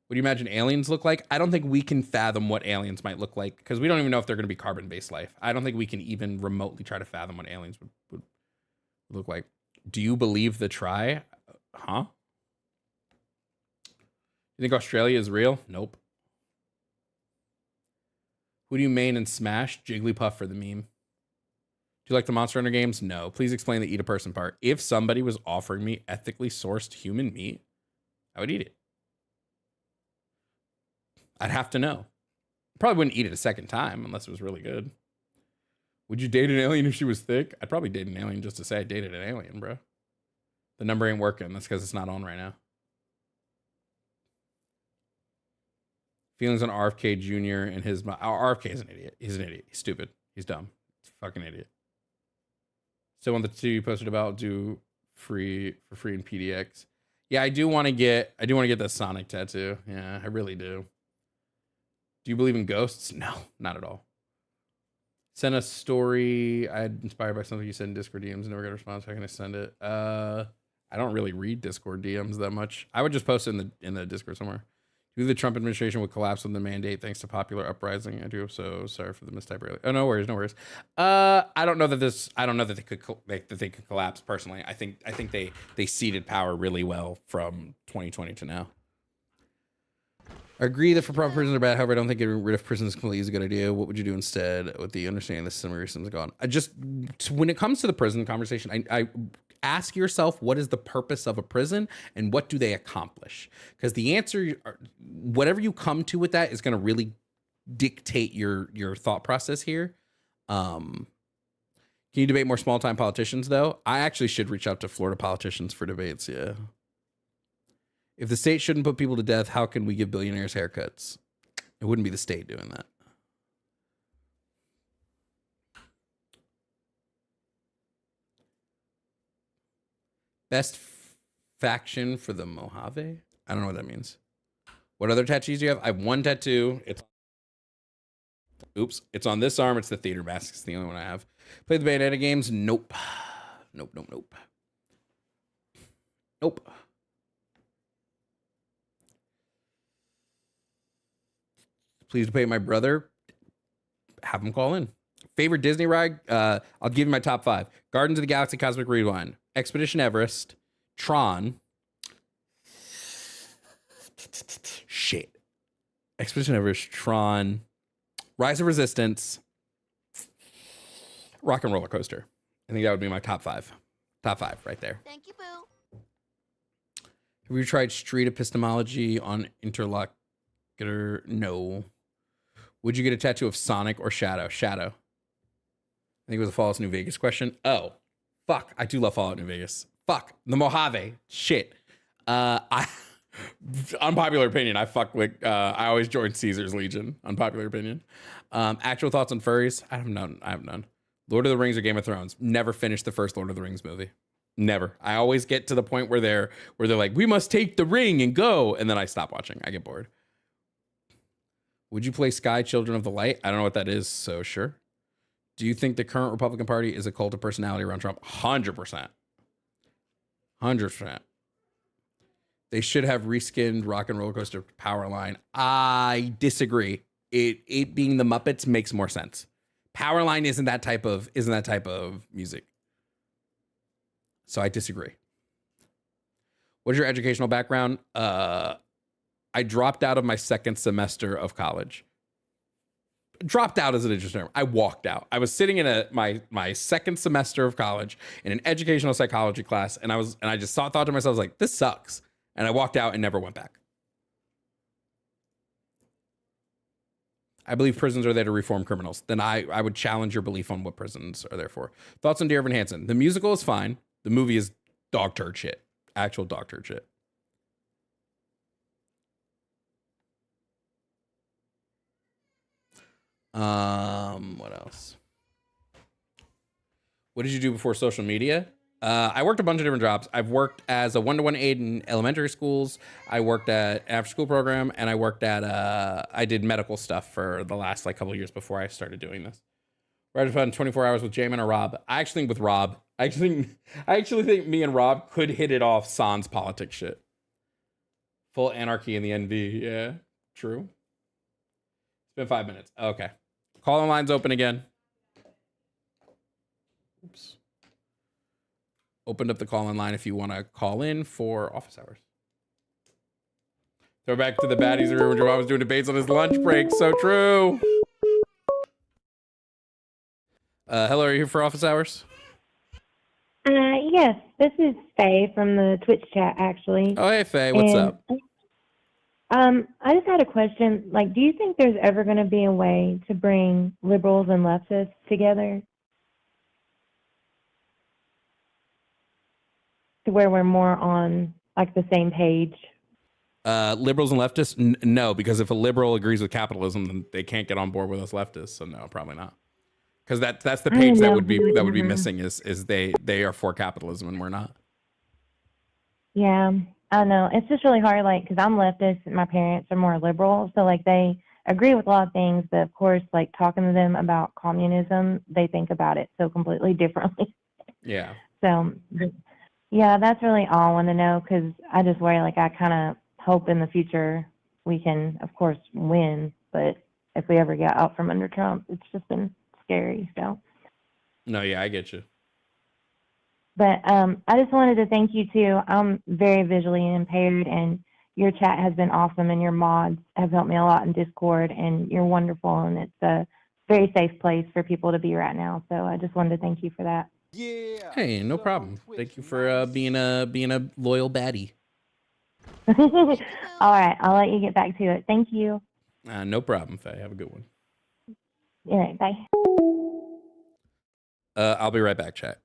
What do you imagine aliens look like? I don't think we can fathom what aliens might look like because we don't even know if they're going to be carbon-based life. I don't think we can even remotely try to fathom what aliens would look like. Do you believe the try? Huh? You think Australia is real? Nope. Who do you main in Smash? Jigglypuff for the meme. Do you like the Monster Hunter games? No. Please explain the eat a person part. If somebody was offering me ethically sourced human meat, I would eat it. I'd have to know. Probably wouldn't eat it a second time unless it was really good. Would you date an alien if she was thick? I'd probably date an alien just to say I dated an alien, bro. The number ain't working. That's because it's not on right now. Feelings on RFK Jr. and his... RFK is an idiot. He's an idiot. He's stupid. He's dumb. He's a fucking idiot. Still want the two you posted about do for free in PDX. Yeah, I do want to get the Sonic tattoo. Yeah, I really do. Do you believe in ghosts? No, not at all. Send a story. I'm inspired by something you said in Discord DMs. Never got a response. How can I send it? I don't really read Discord DMs that much. I would just post it in the Discord somewhere. Do you think the Trump administration would collapse with the mandate thanks to popular uprising? I do. So sorry for the mistype earlier. Oh, no worries, no worries. I don't know that they could collapse personally. I think they ceded power really well from 2020 to now. I agree that for proper prisons are bad. However, I don't think getting rid of prisons completely is a good idea. What would you do instead with the understanding that some systems are gone? When it comes to the prison conversation, ask yourself, what is the purpose of a prison and what do they accomplish? Because the answer, whatever you come to with that, is going to really dictate your thought process here. Can you debate more small time politicians though? I actually should reach out to Florida politicians for debates. Yeah. If the state shouldn't put people to death, how can we give billionaires haircuts? It wouldn't be the state doing that. Best faction for the Mojave? I don't know what that means. What other tattoos do you have? I have one tattoo. It's on this arm. It's the theater mask. It's the only one I have. Play the Bayonetta games? Nope. Nope. Please pay my brother. Have him call in. Favorite Disney ride? I'll give you my top 5. Guardians of the Galaxy Cosmic Rewind, Expedition Everest, Tron. Shit. Expedition Everest, Tron, Rise of Resistance, Rock and Roller Coaster. I think that would be my top 5. Top 5 right there. Thank you, Boo. Have you tried street epistemology on Interlocutor? No. Would you get a tattoo of Sonic or Shadow? Shadow. I think it was a Fallout New Vegas question. Oh, fuck. I do love Fallout New Vegas. Fuck. The Mojave. Shit. Unpopular opinion. I always join Caesar's Legion. Unpopular opinion. Actual thoughts on furries? I have none. Lord of the Rings or Game of Thrones? Never finished the first Lord of the Rings movie. Never. I always get to the point where they're like, we must take the ring and go, and then I stop watching. I get bored. Would you play Sky Children of the Light? I don't know what that is, so sure. Do you think the current Republican Party is a cult of personality around Trump? 100%. 100%. They should have reskinned Rock and Roller Coaster Powerline. I disagree. It being the Muppets makes more sense. Powerline isn't that type of music. So I disagree. What's your educational background? I dropped out of my second semester of college. Dropped out is an interesting term. I walked out. I was sitting in my second semester of college in an educational psychology class, and I just thought to myself, I was like, this sucks. And I walked out and never went back. I believe prisons are there to reform criminals. Then I would challenge your belief on what prisons are there for. Thoughts on Dear Evan Hansen? The musical is fine. The movie is dog turd shit. Actual dog turd shit. What else? What did you do before social media? I worked a bunch of different jobs. I've worked as a one-to-one aide in elementary schools. I worked at after-school program, and I worked at I did medical stuff for the last couple of years before I started doing this. Right fun 24 hours with Jamin or Rob. I actually think with Rob. I actually think me and Rob could hit it off sans politics shit. Full anarchy in the NV. Yeah, true. It's been 5 minutes. Okay. Call-in line's open again. Oops. Opened up the call-in line if you want to call in for office hours. Throw back to the baddies room when Joe was doing debates on his lunch break. So true. Hello, are you here for office hours? Yes, this is Faye from the Twitch chat, actually. Oh, hey, Faye, what's up? I just had a question. Do you think there's ever going to be a way to bring liberals and leftists together? To where we're more on, the same page? Liberals and leftists? No, because if a liberal agrees with capitalism, then they can't get on board with us leftists. So no, probably not. Because that's the page that would be missing is they are for capitalism and we're not. Yeah, I know. It's just really hard, because I'm leftist and my parents are more liberal. So, they agree with a lot of things, but of course, talking to them about communism, they think about it so completely differently. Yeah. So, yeah, that's really all I want to know, because I just worry, I kind of hope in the future we can, of course, win. But if we ever get out from under Trump, it's just been scary. So. No, yeah, I get you. But I just wanted to thank you, too. I'm very visually impaired, and your chat has been awesome, and your mods have helped me a lot in Discord, and you're wonderful, and it's a very safe place for people to be right now. So I just wanted to thank you for that. Yeah. Hey, no problem. Thank you for being a loyal baddie. All right, I'll let you get back to it. Thank you. No problem, Faye. Have a good one. All right, bye. I'll be right back, chat.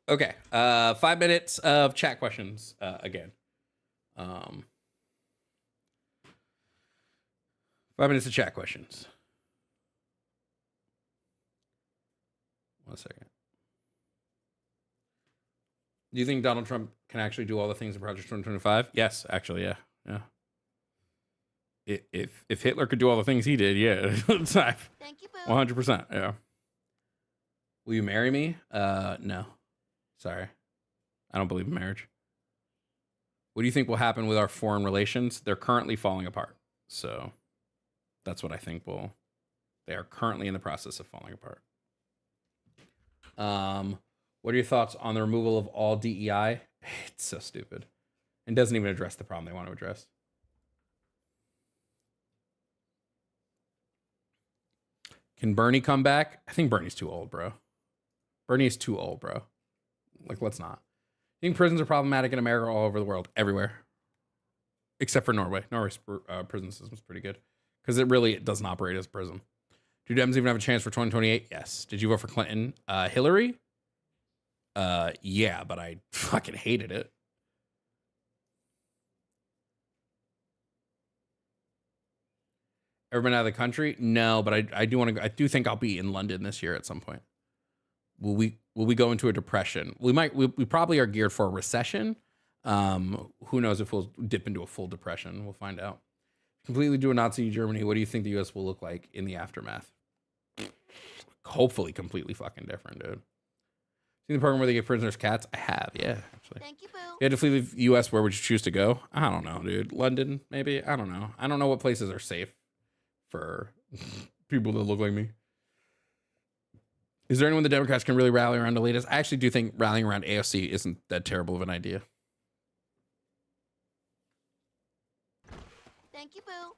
Okay. 5 minutes of chat questions again. 5 minutes of chat questions. 1 second. Do you think Donald Trump can actually do all the things in Project 2025? Yes, actually, yeah. Yeah. If Hitler could do all the things he did, yeah. Thank you, Boo. 100%, yeah. Will you marry me? No. Sorry. I don't believe in marriage. What do you think will happen with our foreign relations? They're currently falling apart. So that's what I think they are currently in the process of falling apart. What are your thoughts on the removal of all DEI? It's so stupid. And doesn't even address the problem they want to address. Can Bernie come back? I think Bernie's too old, bro. Bernie is too old, bro. Like, let's not. I think prisons are problematic in America all over the world, everywhere. Except for Norway. Norway's prison system is pretty good. Because it doesn't operate as a prison. Do Dems even have a chance for 2028? Yes. Did you vote for Clinton? Hillary? Yeah, but I fucking hated it. Ever been out of the country? No, but I do want to. I do think I'll be in London this year at some point. Will we go into a depression? We might. We probably are geared for a recession. Who knows if we'll dip into a full depression? We'll find out. Completely do a Nazi Germany. What do you think the U.S. will look like in the aftermath? Hopefully, completely fucking different, dude. Seen the program where they give prisoners cats? I have, yeah. Actually. Thank you, Boo. You had to flee the U.S. Where would you choose to go? I don't know, dude. London, maybe. I don't know. I don't know what places are safe for people that look like me. Is there anyone the Democrats can really rally around the latest? I actually do think rallying around AOC isn't that terrible of an idea. Thank you, Boo.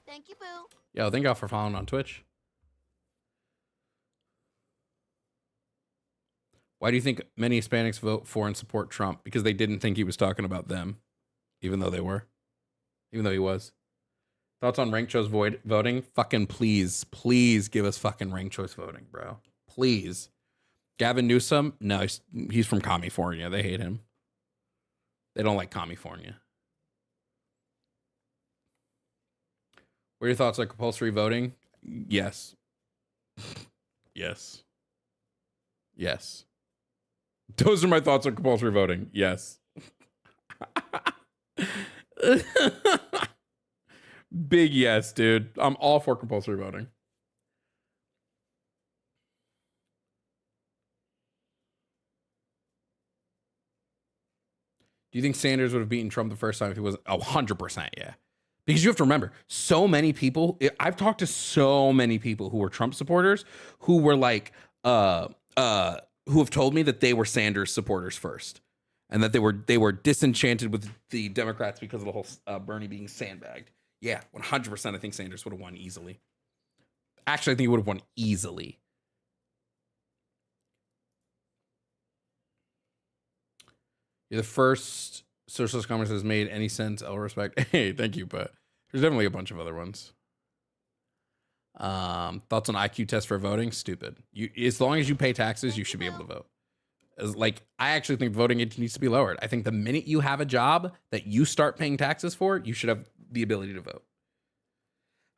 Thank you, Boo. Yo, thank y'all for following on Twitch. Why do you think many Hispanics vote for and support Trump? Because they didn't think he was talking about them, even though they were. Even though he was. Thoughts on ranked choice voting? Fucking please give us fucking ranked choice voting, bro. Please. Gavin Newsom? No, he's from California. They hate him. They don't like California. What are your thoughts on compulsory voting? Yes. Yes. Yes. Those are my thoughts on compulsory voting. Yes. Big yes, dude. I'm all for compulsory voting. Do you think Sanders would have beaten Trump the first time if he was 100%? Yeah. Because you have to remember, so many people, I've talked to so many people who were Trump supporters who were like, who have told me that they were Sanders supporters first, and that they were disenchanted with the Democrats because of the whole Bernie being sandbagged. Yeah, 100%. I think Sanders would have won easily. Actually, I think he would have won easily. You're the first socialist commerce has made any sense. I'll respect. Hey, thank you, but there's definitely a bunch of other ones. Thoughts on IQ test for voting? Stupid. You, as long as you pay taxes, you should be able to vote. I actually think voting age needs to be lowered. I think the minute you have a job that you start paying taxes for, you should have the ability to vote.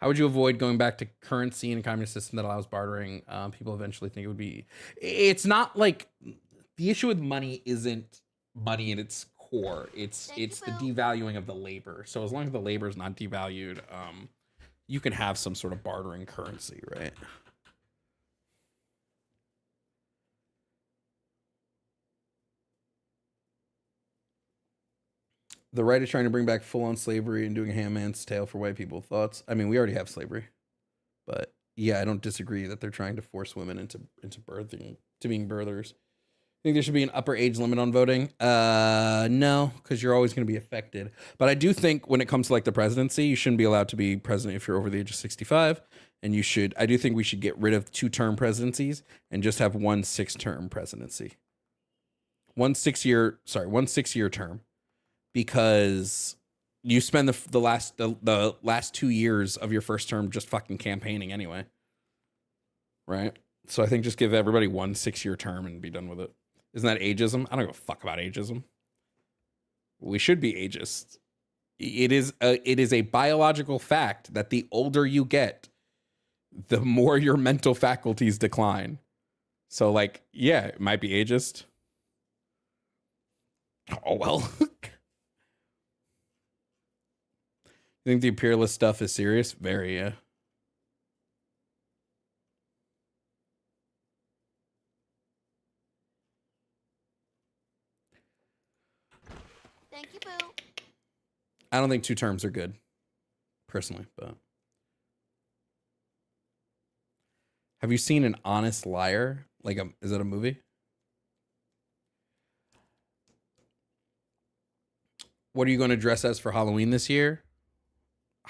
How would you avoid going back to currency in a communist system that allows bartering? People eventually think it would be. It's not like the issue with money isn't money in its core. It's the devaluing of the labor. So as long as the labor is not devalued, you can have some sort of bartering currency, right? The right is trying to bring back full-on slavery and doing a handman's tale for white people. Thoughts? I mean, we already have slavery, but yeah, I don't disagree that they're trying to force women into birthing, to being birthers. Think there should be an upper age limit on voting? No, because you're always going to be affected. But I do think when it comes to like the presidency, you shouldn't be allowed to be president if you're over the age of 65. And you should, I do think we should get rid of 2-term presidencies and just have 1 6-term presidency. 1 6-year term. Because you spend the last 2 years of your first term just fucking campaigning anyway. Right? So I think just give everybody 1 6-year term and be done with it. Isn't that ageism? I don't give a fuck about ageism. We should be ageist. It is a biological fact that the older you get, the more your mental faculties decline. So like, yeah, it might be ageist. Oh, well. You think the imperialist stuff is serious? Very, yeah. Thank you, Boo. I don't think 2 terms are good, personally, but. Have you seen An Honest Liar? Is that a movie? What are you going to dress as for Halloween this year?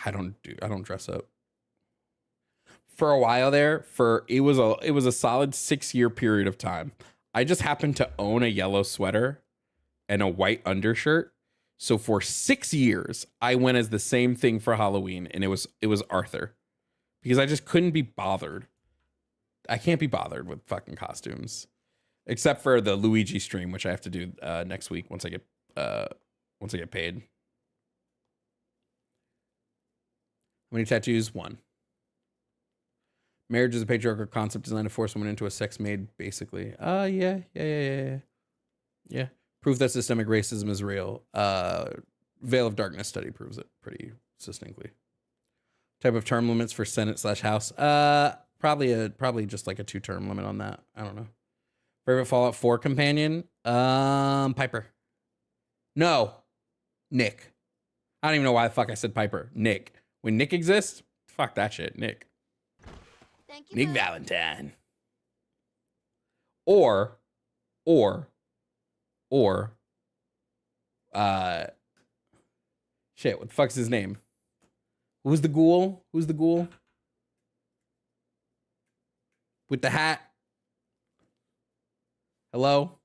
I don't dress up. For a while there, it was a solid 6-year period of time. I just happened to own a yellow sweater and a white undershirt. So for 6 years, I went as the same thing for Halloween, and it was Arthur. Because I just couldn't be bothered. I can't be bothered with fucking costumes. Except for the Luigi stream, which I have to do next week once I get paid. How many tattoos? 1. Marriage is a patriarchal concept designed to force women into a sex maid, basically. Yeah. Proof that systemic racism is real. Veil of Darkness study proves it pretty succinctly. Type of term limits for Senate/House. Probably just like a 2-term limit on that. I don't know. Favorite Fallout 4 companion? Piper. No. Nick. I don't even know why the fuck I said Piper. Nick. When Nick exists, fuck that shit. Nick. Thank you, Nick Boo. Valentine. Or shit, what the fuck's his name? Who's the ghoul? With the hat? Hello?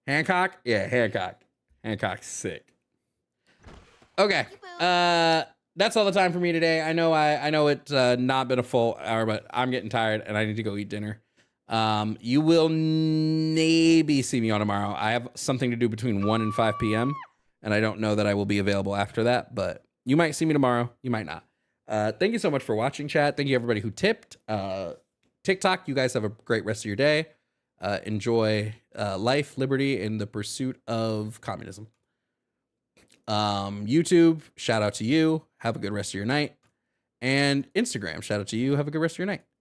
Hancock? Yeah, Hancock. Hancock's sick. Okay. That's all the time for me today. I know it's not been a full hour, but I'm getting tired and I need to go eat dinner. You will maybe see me on tomorrow. I have something to do between 1 and 5 p.m. and I don't know that I will be available after that, but you might see me tomorrow. You might not. Thank you so much for watching, chat. Thank you everybody who tipped. TikTok, you guys have a great rest of your day. Enjoy life, liberty, and the pursuit of communism. YouTube, shout out to you. Have a good rest of your night. And Instagram, shout out to you. Have a good rest of your night.